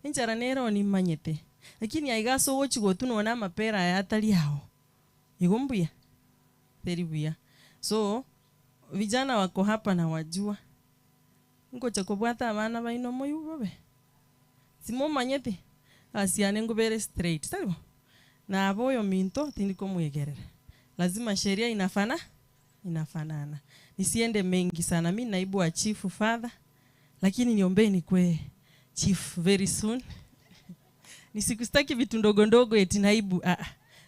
injara nero ni manyete. Lakini aigaso wochi gotuno na mapera ya atali yao. Igombuya. Theribuya. So vijana wako hapa na wajua. Ngocha kubwata abana baino moyu babe. Simo manyete. Asiane ngubere straight. Salibo. Na aboyo minto tindiko mwegerere. Lazima sheria inafanana. Nisiende mengi sana. Mimi naibu wa chief father. Lakini niombeni kwe chief very soon. Nisikustaki vitu ndogo ndogo eti naibu.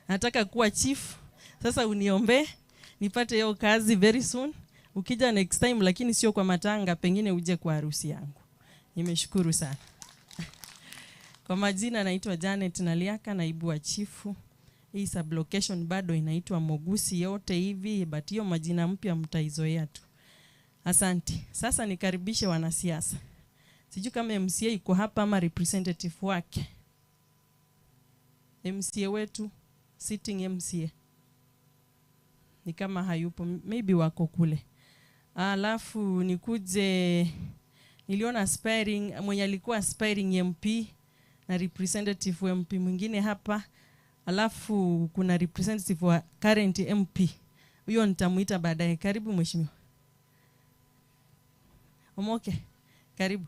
Nataka kuwa chief. Sasa uniombe nipate hiyo kazi very soon. Ukija next time, lakini sio kwa matanga, pengine uje kwa harusi yangu. Nimeshukuru sana. Kwa majina naitwa Janet Naliaka, naibu wa chifu. Hii sublocation bado inaitwa Mogusi yote hivi, but hiyo majina mpya mtaizoea tu. Asante. Sasa nikaribishe wanasiasa. Sijui kama MCA yuko hapa ama representative wake. MCA wetu, sitting MCA. Ni kama hayupo, maybe wako kule. Alafu nikuje, niliona aspiring, mwenye alikuwa aspiring MP na representative wa MP mwingine hapa. Alafu kuna representative wa current MP. Huyo nitamuita baadaye. Karibu mheshimiwa. Omoke, karibu.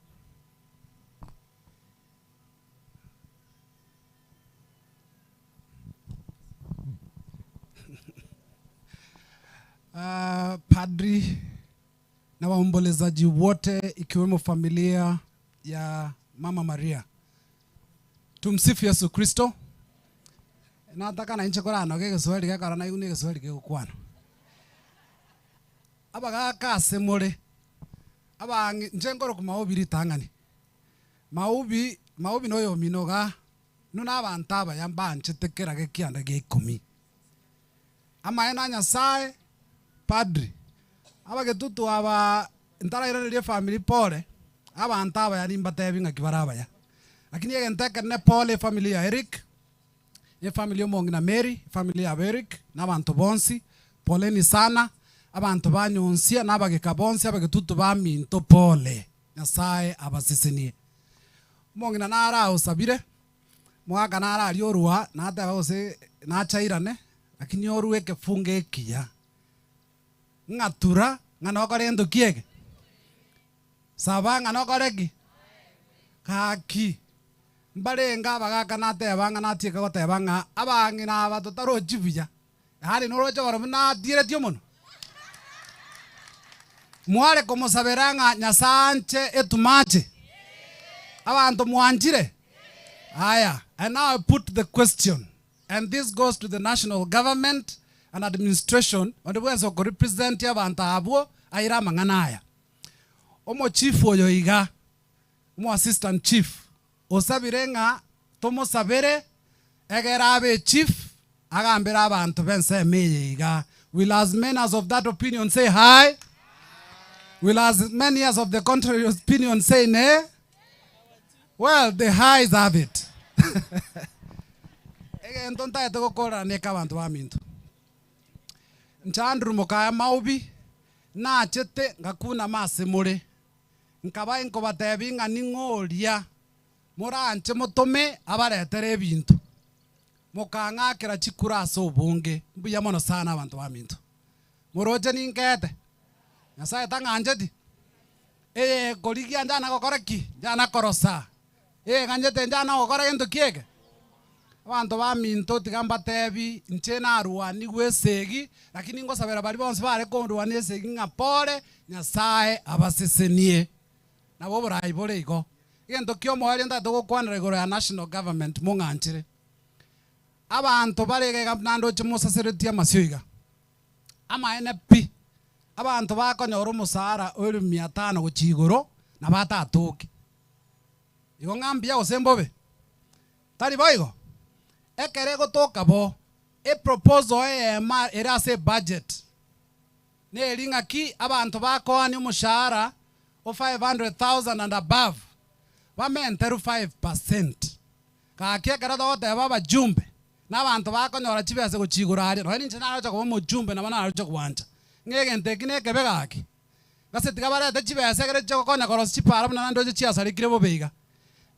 Padri na waombolezaji wote ikiwemo familia ya Mama Maria. Tumsifu Yesu Kristo. Nataka na nje kora anoge Kiswahili gakara na iguni Kiswahili gikukwana. Aba gakase more. Aba nje ngoro kumaubiri tangani. Maubi noyo minoga nuna abantaba yambanje tekera gekianda ge10. Ama ena Nyasaye Padri. Aba getutu aba ntara irererie family pole. Aba antaba yari mbatebi ngakibaraba ya. Lakini yeye nteke ne pole family ya Eric. Ye family Mong'ina Mary, family ya Eric na abantu bonsi. Pole ni sana. Abantu banyonsia na abagekabonsi abagetutu ba minto pole. Nyasaye abasisini. Mong'ina nara usabire. Mwaka nara aliorua na hata bose na chairane. Lakini oruwe kefunge kia. Ngatura nganokore ndo kiege. Saba nganokoreki. Kaki. Mbarenga bagaka nateba nganatika goteba nga abangina abatotaro jibuya. Hari noroje baromna diretio mono. Mware komosaberanga Nyasanche etumache. Abantu mwanjire. Aya, and now I put the question, and this goes to the national government and administration, on the ones who represent abantu abo aira manganaya. Omo chief oyo iga, omo assistant chief, osabirenga tomo sabere egerabe chief agambira abantu bense meye iga. Will as many as of that opinion say hi? Will as many as of the contrary opinion say nay? Well, the highs have it. Ege ntonta etoko kora neka abantu bamintu. Nchandru mokaya maubi na chete ngakuna masemure. Nkaba inko batebi nganingoria. Mora anche motome abaretere ebintu. Mokanga kera chikura so bonge. Mbuya mono sana abantu bamintu. Moroje ninkete. Nyasaye tanga anjeti. Koligia njana kokoreki, njana korosa. Kanjete njana kokore ento kiege. Abantu baminto tigamba tebi nchena aruani gwesegi, lakini ngosabera bari bonse bare konduani esegi ngapore Nyasaye abasesenie. Na bo borai bore igo. Gento kyo mwali nda toko kwanere gore ya national government munganchire. abantu barege nando chimusasiritia masioiga ama NP abantu bakonyora umusara uri 500 guchigoro na batatuki igo ngambia osembobe tari boigo ekere gotoka bo e proposal era se budget ne ringa ki abantu bakoani umushara o 500,000 and above bamenteru 5% kake kera dote baba jumbe n'abantu bakonyora chibese guchigura hari no ninje naraje kuba mujumbe na bana araje kubanja ngege ntekine kebe gaki gase tigabarete chibese kere cyo konya koros chipara buna ndoje chiasari kire bobeiga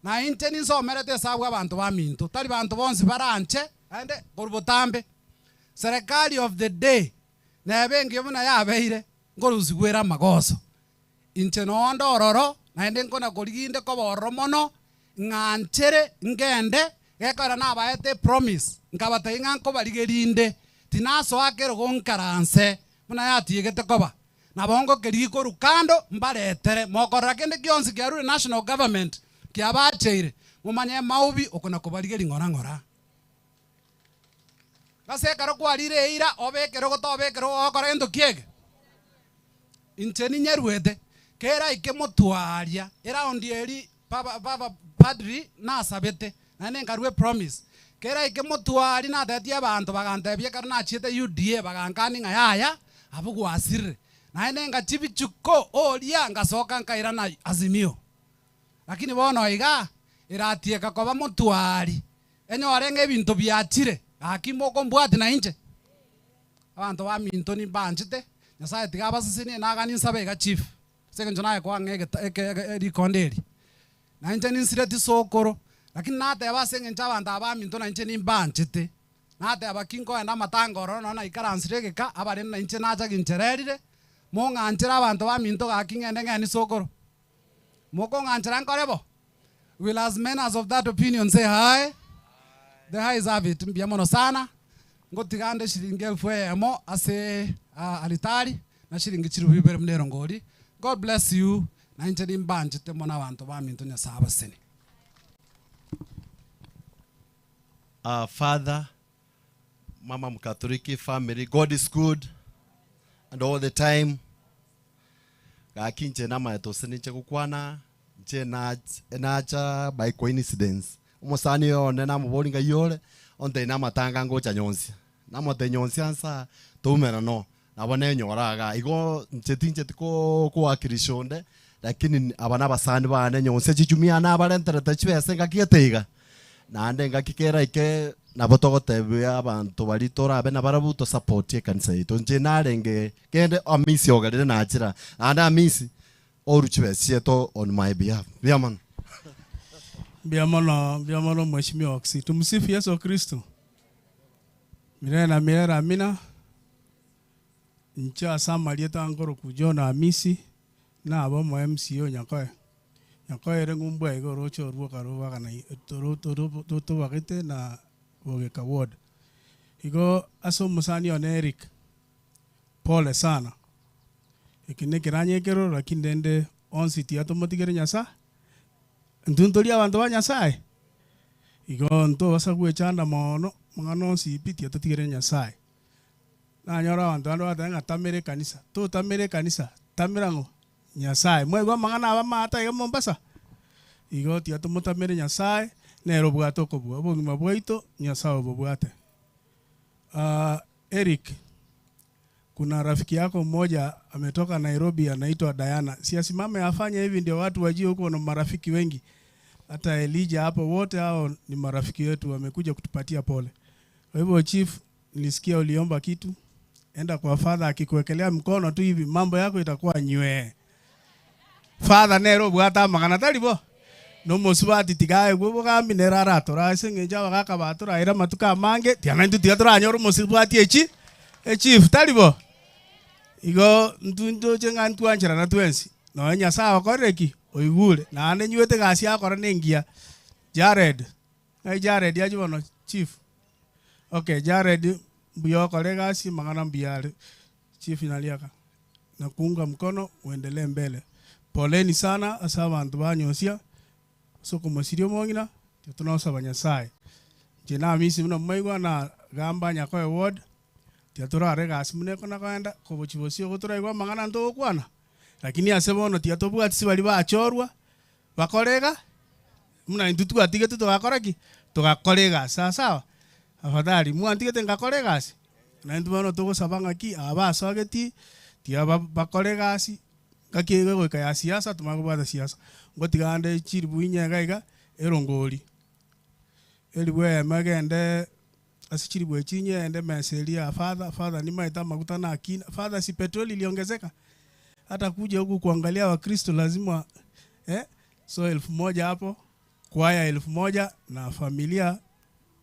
na inte ninsomerete sabwa abantu baminto tari bantu bonsi baranche ande gorbotambe serikali of the day na bengi buna yabeire ngoruzigwera magoso inche no ndororo na ende nkona goriginde ko boromono nganchere ngende gekora nabaete promise ngabata inganko barigerinde tinaso akero gonkaranse buna yatigete koba nabongo keriko rukando mbaretere mokora kende kionsi kya national government kya bacheire mumanye maubi okona kubarigeri ngora gase karo kwarire ira obekero gotobekero okora endo kiege incheni nyerwete kera ike mutwaria era ondieri baba padri na sabete na nengarwe promise kera ike mutwari na tetie abantu bagantebye karna chiete UDA bagankani ngayaya abugwasire na nenga chibichuko olia ngasoka nkaira na Azimio lakini bono iga iratie kakoba mutwari enyo arenge bintu byachire akimoko mbwati na inje abantu baminto ni banjite nyasaye tigabasisini nagani nsabe ga chief senge njona kwa ngege rikonderi na inje ninsireti sokoro lakini nate abasenge nchabantu abaminto na inje ni banjite nate abakingo enda matangoro no na ikaransireka abare na inje naja ginchererire monganjira abantu baminto gakingende ngani sokoro moko nganjira nkorebo. Will as many as of that opinion say hi? The eyes have it. Mbiamono sana. Ngotigande shilingi 1000 ase alitari na shilingi chirubi bere mnero ngori. God bless you. Na incheni mbanje temona abantu baminto nya saba sene. Father, Mama Mkatoliki family, God is good and all the time. Gakinche nama etoseni chekukwana nche nacha by coincidence. Umosani yo nena mubolinga yole onte nama tanga ngocha nyonsi. Namo te nyonsi ansa tumera no. Nabone nyoraga igo nchetinche tiko kwa kirishonde lakini abana basani bane nyonsi chichumia na balentere tachibese ngakiyeteiga. Nande ngakikera ike nabotogote abantu baritora abe nabarabuto support ekanisa ito nje narenge kende amisi ogarire nachira anda amisi oruchibese to on my behalf biamano mheshimiwa Oksi. Tumsifu Yesu Kristo. Milele na milele amina. Ncha sama lieta ngoro kujona amisi na abo mo MCO nyakoe rengumbwa igoro cho ruo karuwa kana to bagete na Bogeka ward. Igo aso musani on Eric. Pole sana. Ikine kiranye kero lakini dende onsi ti automatically nyasa. Ntuntolia abantu banyasaye. Igo nto basa kuechanda mono mangano si piti atotigere nyasaye. Na nyora abantu ando atanga tamere kanisa. To tamere kanisa. Tamirango nyasaye. Mwe mangana abamata iga Mombasa. Igo ti atomotamere nyasaye. Nero bwato ko bwa bogima bwaito nyasaye bwate. Eric, kuna rafiki yako mmoja ametoka Nairobi anaitwa Diana. Siasimame afanye hivi ndio watu wajue huko na marafiki wengi. Hata Elijah hapo wote hao ni marafiki wetu wamekuja kutupatia pole. Kwa hivyo chief, nilisikia uliomba kitu. Enda kwa father akikuwekelea mkono tu hivi mambo yako itakuwa nywe. Father nero bwata magana talibo. No mosubati tigaye gwo gambi nerara tora senge jawa kaka batora ira matuka mange tiana ndu tiatora nyoro mosubati chief talibo igo ndundo jenga ntuanjira na twensi no nya sawa koreki oigule na ane nywete gasi akora nengia Jared yajuno chief okay Jared buyo kore gasi magana mbiale chief inaliaka na kuunga mkono uendelee mbele. Poleni sana asa bantu banyosia soko masirio Mong'ina tunaosaba nyasaye Jina misi muna maigwa na gamba nyakoe ward. Tiatura arega asimune kona kaenda kobochibosio gutura igwa mangana ndo kwana. Lakini asebono tiatobu atisi bali bachorwa. Bakorega muna intutu atige tugakoraki tugakorega sawa. Afadhali mu antige ngakorega si. Na ndu bano tugo sabanga ki abasogeti tia bakorega si. Kakige goika ya siasa tumagubata siasa. Ngotigande chiribu inyega erongoli. Eliwe magende asichiri bwechinye ende meselia father ni maita makuta na akina father, si petroli iliongezeka, hata kuja huku kuangalia Wakristo lazima so 1,000 hapo, kwaya 1,000 na familia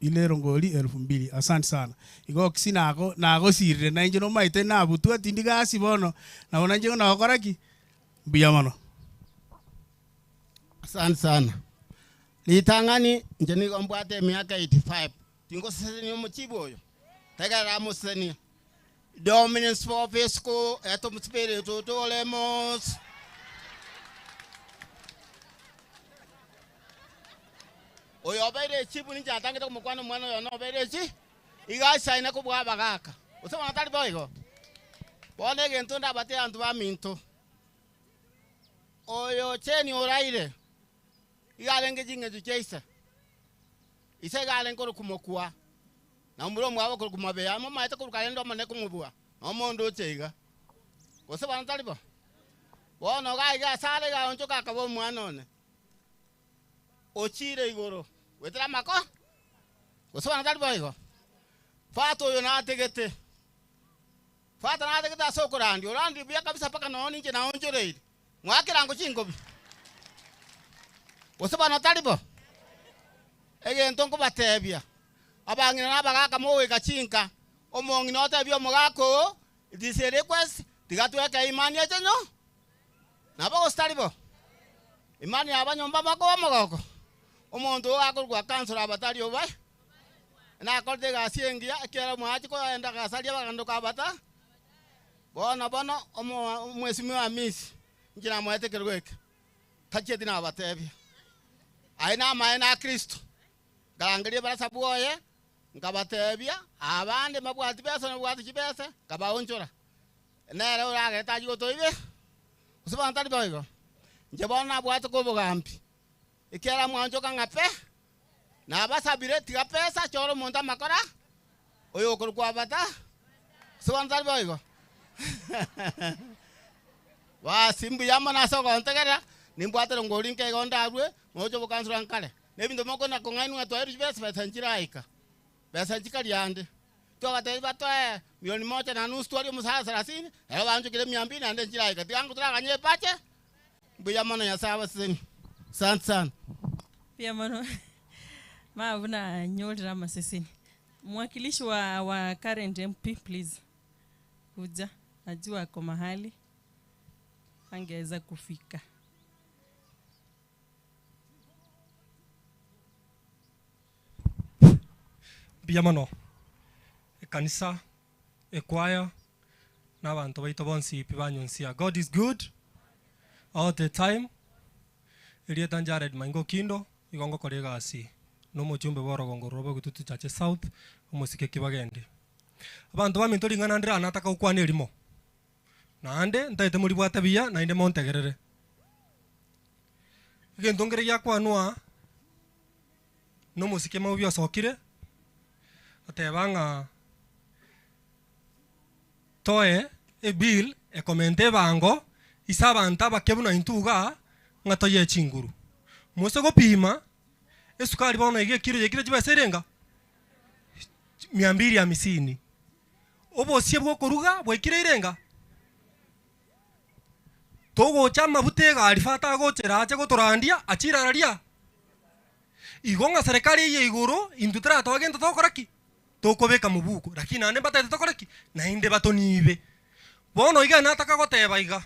ile rongoli 2,000. Asante sana igo kisina ako nago sirire na injo no maite na butu atindiga asibono na onanje na okoraki biyamano. Asante sana litangani njeni gombwate miaka 85 tingo seseni omuchiboyo tagara museni dominance for fisco eto mspirito tolemos oyo baire chibu ni jatangita kumukwana mwana yo no baire chi igasa ina kubwa bagaka usema natali boygo bone gento ndabate antu ba minto oyo cheni oraire igalenge jinge jucheisa ise galenge ko kumokwa na mulo mwabo ko kumabe amo maite ko kalendo mane kumubwa omondo cheiga gose bana talibo bono ga sale ga oncho ka kabo mwanone ochire igoro wetera mako gose bana talibo igo fato yo na tegete fata na tegete asokorandi orandi bia kabisa paka noni nje na oncho reidi mwakirango chingobi gose bana talibo ege ntonko batebia abangina nabagaka mowe kachinka Mong'ina otabia mogako this request tigatweka imani ejenyo nabo staribo imani abanyomba mako mogoko omonto akorwa kansora abatari obai na akorde gasiengia akera mwachi ko enda gasalia bagando kabata bona bona mwesi mwa miss njina mwete kerweke tacheti na abatebia aina maana Kristo galangalie barasa buoye ngabatebia abande mabwati pesa no bwati chipesa kabaonchora nere urage taji gotoibe usaba ntali boygo njebona bwati ko bogampi ikera mwanjo kangape na basabire tiga pesa choro monta makora oyo korwa bata usaba ntali boygo wa simbu yamana so kontegera nimbwatero ngoli nke gonda arwe mojo bokansura nkale nebindo moko na kongainu atwairi pesa nchiraika pesa chikali ande toka taiba toa milioni 1.5 story musala 30 ero banjo kile 200 ande nchiraika tiangu turaganye pache mbuya mana ya sawa seni sana pia mano maavuna nyolira maseseni mwakilishi wa current MP please kuja najua kwa mahali angeweza kufika. Biamano kanisa ekwaya na abantu baito bonsi pibanyonsia. God is good all the time. Elieta Jared Mango Kindo igongo kolega asi no mochumbe boro gongo robo gututu chache South umusike Kibagendi. Abantu baminto lingana ndira anataka ukwane limo na ande ntaite muri bwata biya na inde montegerere gendongere yakwanwa no musike mabyo sokire atebanga toe e bill e komente bango isaba ntaba kebuna intuga ngato ye chinguru mose go pima esukari bona ige kiro ye kiro jiba serenga 250 obosie bwo koruga bwe kire irenga togo chama butega alifata go cherache go torandia achira raria igonga serikali ye iguru indutra togenda tokoraki tokobeka mubuko lakini ande batete tokoraki na inde batonibe bono iga nataka goteba iga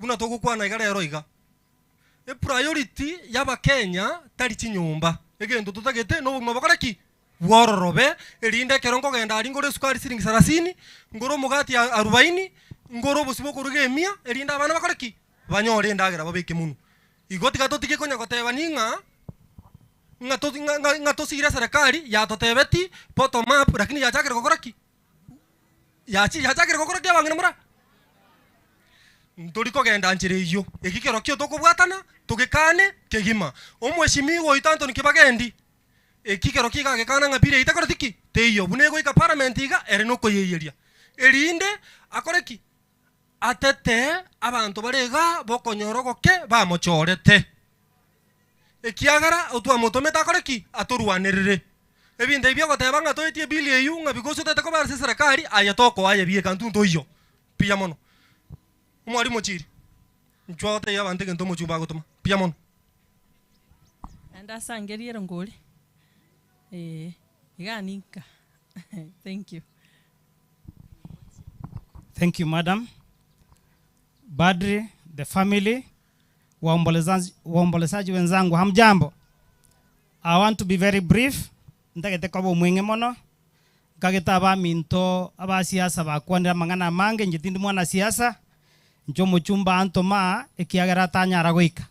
buna togukwana iga rero iga e priority yaba Kenya tari chinyumba egendo tutagete no mabakoraki wororobe elinde kerongo genda ari ngore sukari siringi 30 ngoro mugati 40 ngoro busiboko ruge 100 elinda abana bakoraki banyore ndagira babeke muno igoti gato tike konya goteba ninga ng'atosire serikali yatotebeti bottom up lakini yachakire gukora ki yachakire gukora ki abang'ina mura turi kogenda njira iyo ekikero kio tukubwatana tugikane kegima omweshimiwa oito Anthony Kibagendi ekikero kigagikana ng'apire itakora tiki teiyo bunego ika parliament iga ere no koyeyeria erinde akore ki atete abantu barega bokonyorogoke bamochorete ekiagara otwa motometa akore ki aturwanirire ebinde ibyo goteba ng'atoetie bili eyu ng'abikoso tete kobarase serikali ayatoko aye bie kantu ntoyo pia mono umwari mochiri nchwote ya bante gento mochuba gotoma pia mono anda sangeriero ngoli iganinka thank you madam Badri, the family, waombolezaji wenzangu, hamjambo. I want to be very brief. Ndagete kwa mwenge mono. Kageta aba minto aba siasa bakwandira mangana mange njitindi mwana siasa. Njo muchumba antoma ekiagera tanya aragoika.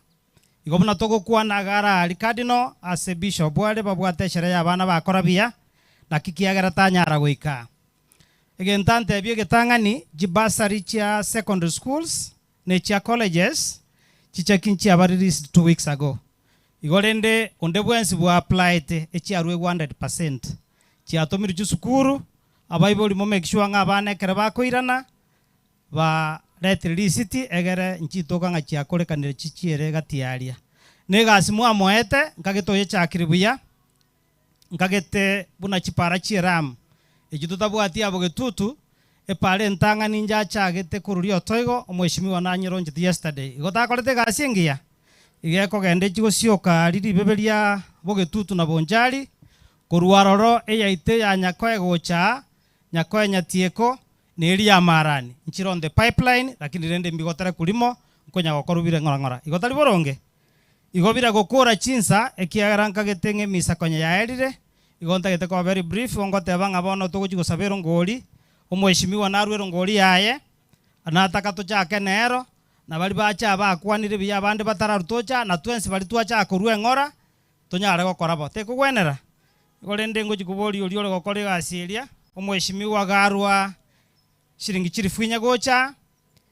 Igobuna toko kwa nagara alikadino as bishop Bwari babwate sherehe abana bakorabia na kikiagera tanya aragoika. Egentante ebyo getangani jibasari chia secondary schools ne chia colleges chicha kinchi abari released 2 weeks ago. Igorende onde bwensi bwa applied echi arwe 100%. Chia tomiri chusukuru abaiboli mo make sure ngabane kere bakoirana ba let release egere nchitoka ngachia korekanire chichiere gatiaria. Negasi mwa moete ngagetoye chakiribuya ngagete buna chipara chiram. Ejitutabwatia bogetutu epale ntanga ninja chagete kururio toigo omweshimiwa nanyiro njiti yesterday igotakorete gasingia igeko gende chigosioka riri beberia bogetutu na bonjari kurwaroro eyaite ya nyakoe gocha nyakoe nyatieko neri ya marani nchiro the pipeline lakini rende mbigotere kulimo nkonya gokorubire ngora igotari boronge igobira gokora chinsa ekiagaranka getenge misa konya yaerire igonta gete kwa very brief ongote banga bono tuguchi gusabero ngoli omweshimiwa narwero ngoli yaye anataka tochake nero na bali bacha bakwanire biya bande batararutocha na twensi bali twacha kurwe ngora tonyare gokora bote kugwenera igorende ngochi kubori oliole gokore gasieria omweshimiwa garwa shiringi chirifunya gocha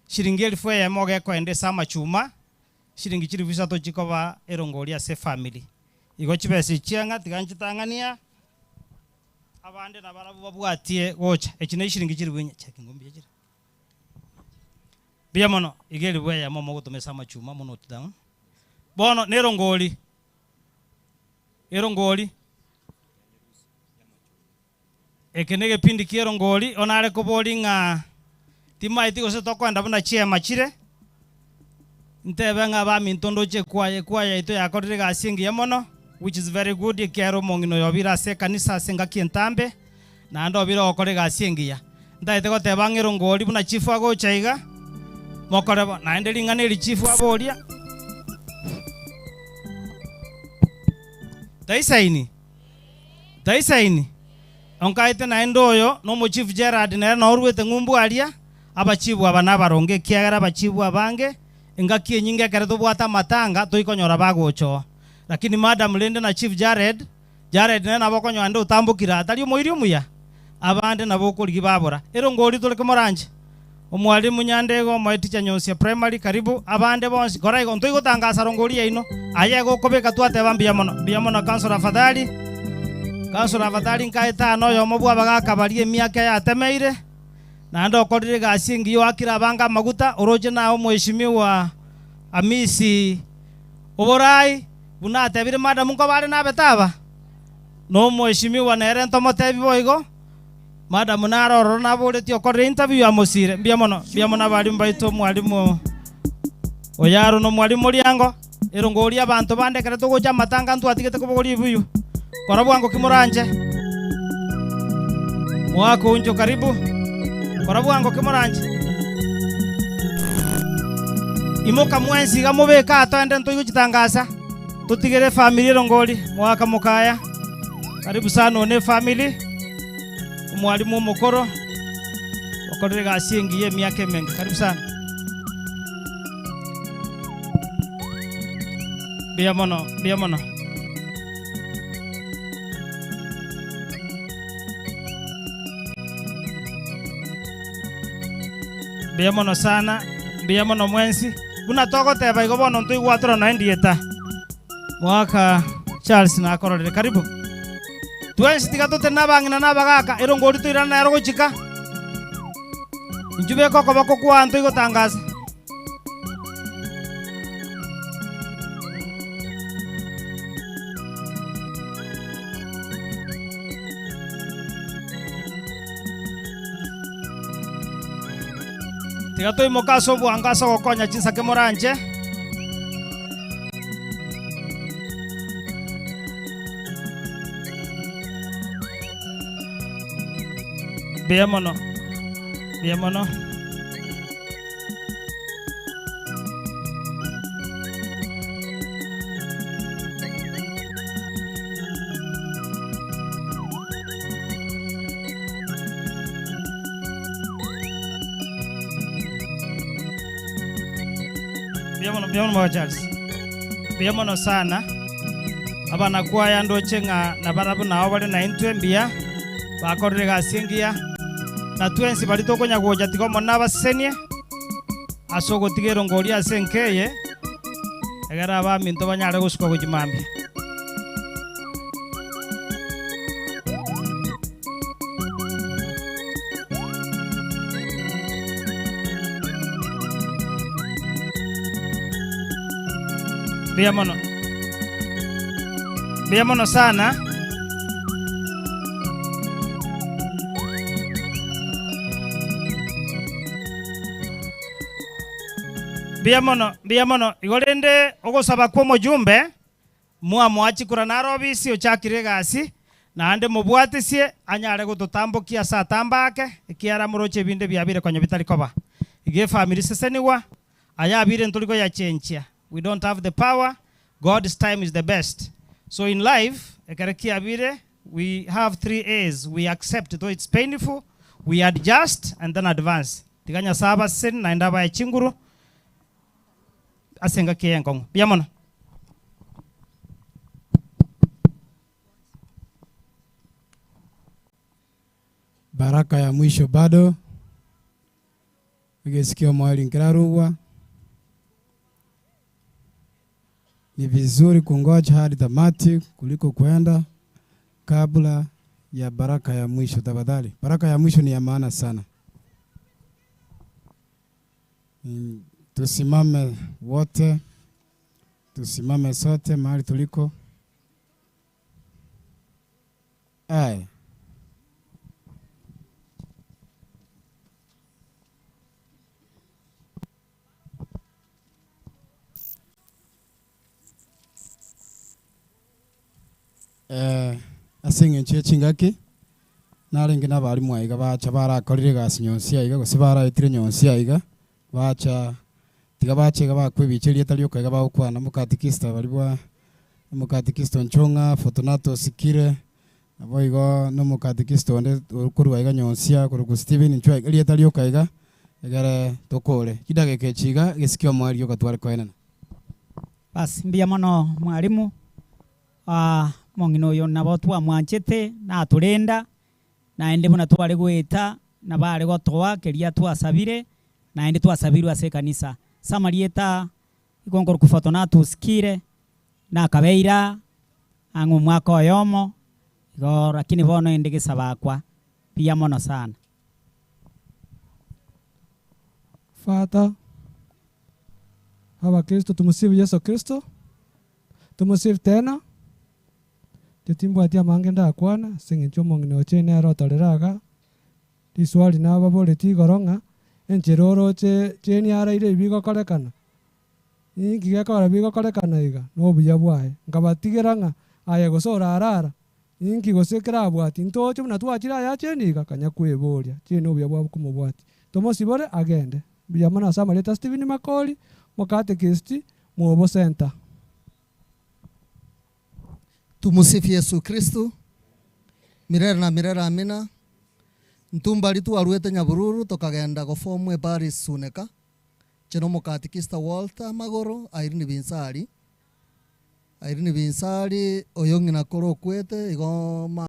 shiringi elfu ya moge kwende sama chuma shiringi chirifusa tochikoba erongoli ase family igochi bese chianga tiganchitangania abande nabarabu babwatie gocha ekine shiringi chiribunya cheke ngombe jira biya mono igeli bweya momo gutumesa machuma mono down bono nerongoli erongoli ekenege pindi kierongoli onare kobolinga tima itiko se tokwenda buna chiema chire ntebe nga ba mintondo che kwaye ito yakorire gasingi yamono which is very good ekero Mong'ina yobira se kanisa senga kientambe na ndo bira okore gasingia ndaite goteba ng'erongoli buna chifu agochaiga mokorebo naende ring'aneri chifu aboria taisaini onkaite naende oyo nomo chief Gerard nere norwete ng'umbu aria abachibu aba nabaronge kiagera abachibu abange engaki nyinge kere tobwata matanga toikonyora bagocho lakini madam lende na chief Jared nene nabokonywa ande utambukira atari moiri omuya abande nabokori babora erongoli toleke moranje omwalimu nyandego moiticha nyonsia primary karibu abande bonsi korai gonto igotangasa rongoli yaino aye gokobeka twate bambia mono councilor afadhali nkaita no yo mobwa bagakabarie miaka ya temeire na ndo korire gasingi yo akira banga maguta oroje na omweshimiwa amisi oborai buna tebire madam ko bare na betaba no mweshimiwa nere ntomotebi boigo madam naroro na bore tio korire interview amosire bia mono bali mbaito mwalimu oyaro no mwalimu liango erongoli abantu bande kare togoja matanga ntu atigete kubogori buyu korabwango kimoranje mwako unjo karibu korabwango kimoranje imoka mwensi gamubeka atende ntu igutangasa tutigere family erongoli mwaka mukaya karibu sana one family mwalimu Mokoro okorere gasingi ye miaka mengi karibu sana bia mono Biamono sana, biamono mwensi. Buna toko teba igo bono ntu igwatoro no endieta. Mwaka Charles na akorore karibu. Twensi tigatote nabangina nabagaka erongori tuirana ero gochika. Injube koko bako kwa ntu igotangaza. Tigato imokaso buangaso gokonya chinsa ke moranje. Biamono. Biamono. Biamono mwa Charles. Biamono sana. Abana kwa yando chenga na barabu na obale na intwe mbia. Bakorre gasingia. Na twensi bali tokonya goja tikomo nabasenie. Asogo tigero ngoria senkeye. Egara ba minto banyare gusko gujimambi. Biamono. Biamono sana. Biamono. Igorende ogosaba kwa mujumbe. Mwachikura naro bisi ochakire gasi. Na ande mubwatisie anyare gututambukia saa tambake. Ikiara muroche binde biabire kwenye bitari koba. Ige family seseniwa. Ayabire ntuliko ya chenchia. We don't have the power. God's time is the best. So in life, we have 3 A's. We accept, though it's painful. We adjust and then advance. Tiganya saba sin na indaba ya chinguru. Asenga kiyenkong. Biamono. Baraka ya mwisho bado. Ugesikia mwali nkiraruwa. Ni vizuri kungoja hadi tamati kuliko kwenda kabla ya baraka ya mwisho tafadhali. Baraka ya mwisho ni ya maana sana. Tusimame wote. Tusimame sote mahali tuliko. Ai. Asinge chingaki naringi nabari mwaiga bacha barakorire gasi nyonsi aiga gosibara itire nyonsi aiga bacha tiga bache bakwebicherie tari okaiga bakwana mukatikista bari bwa mukatikisto nchonga Fortunato Sikire aboigo no mukatikisto onde kurwa aiga nyonsi akuruku Steven nchwa iri tari okaiga egere tokore kidageke chiga gesikio mwari okatware koenana bas Biamono mwalimu Mong'ina oyo nabo twamwanchete na turenda na ende buna twari gwita na bari gotoa keria twasabire na ende twasabirwa ase kanisa samarieta igongoro ku Fortunato Sikire na kabeira angu mwaka oyomo igo lakini bono ende gisabakwa Biamono sana. Father, Baba Kristo, tumusifu Yesu Kristo, tumusifu tena. Titimbo atia mangenda kwana singe chomo ngino chene rotoreraga diswali na babole tigoronga encheroro cheni ara ire bigo korekana ingi gakora bigo korekana iga no buya bwae ngabatigeranga aya gosora arara ingi gosekera bwati ntocho na twachira ya cheni iga kanya kweboria chene obuya bwa kumubwati Bosibori agende Biamono Samarieta Steven Makoli mukate kisti muobo center. Tumusifu Yesu Kristo. Mirera na mirera amina. Ntumba litu aruete Nyabururu tokagenda go form Paris Suneka. Cheno mukatikista Walter Magoro Irene Binsari. Irene Binsari oyongina koro kwete igo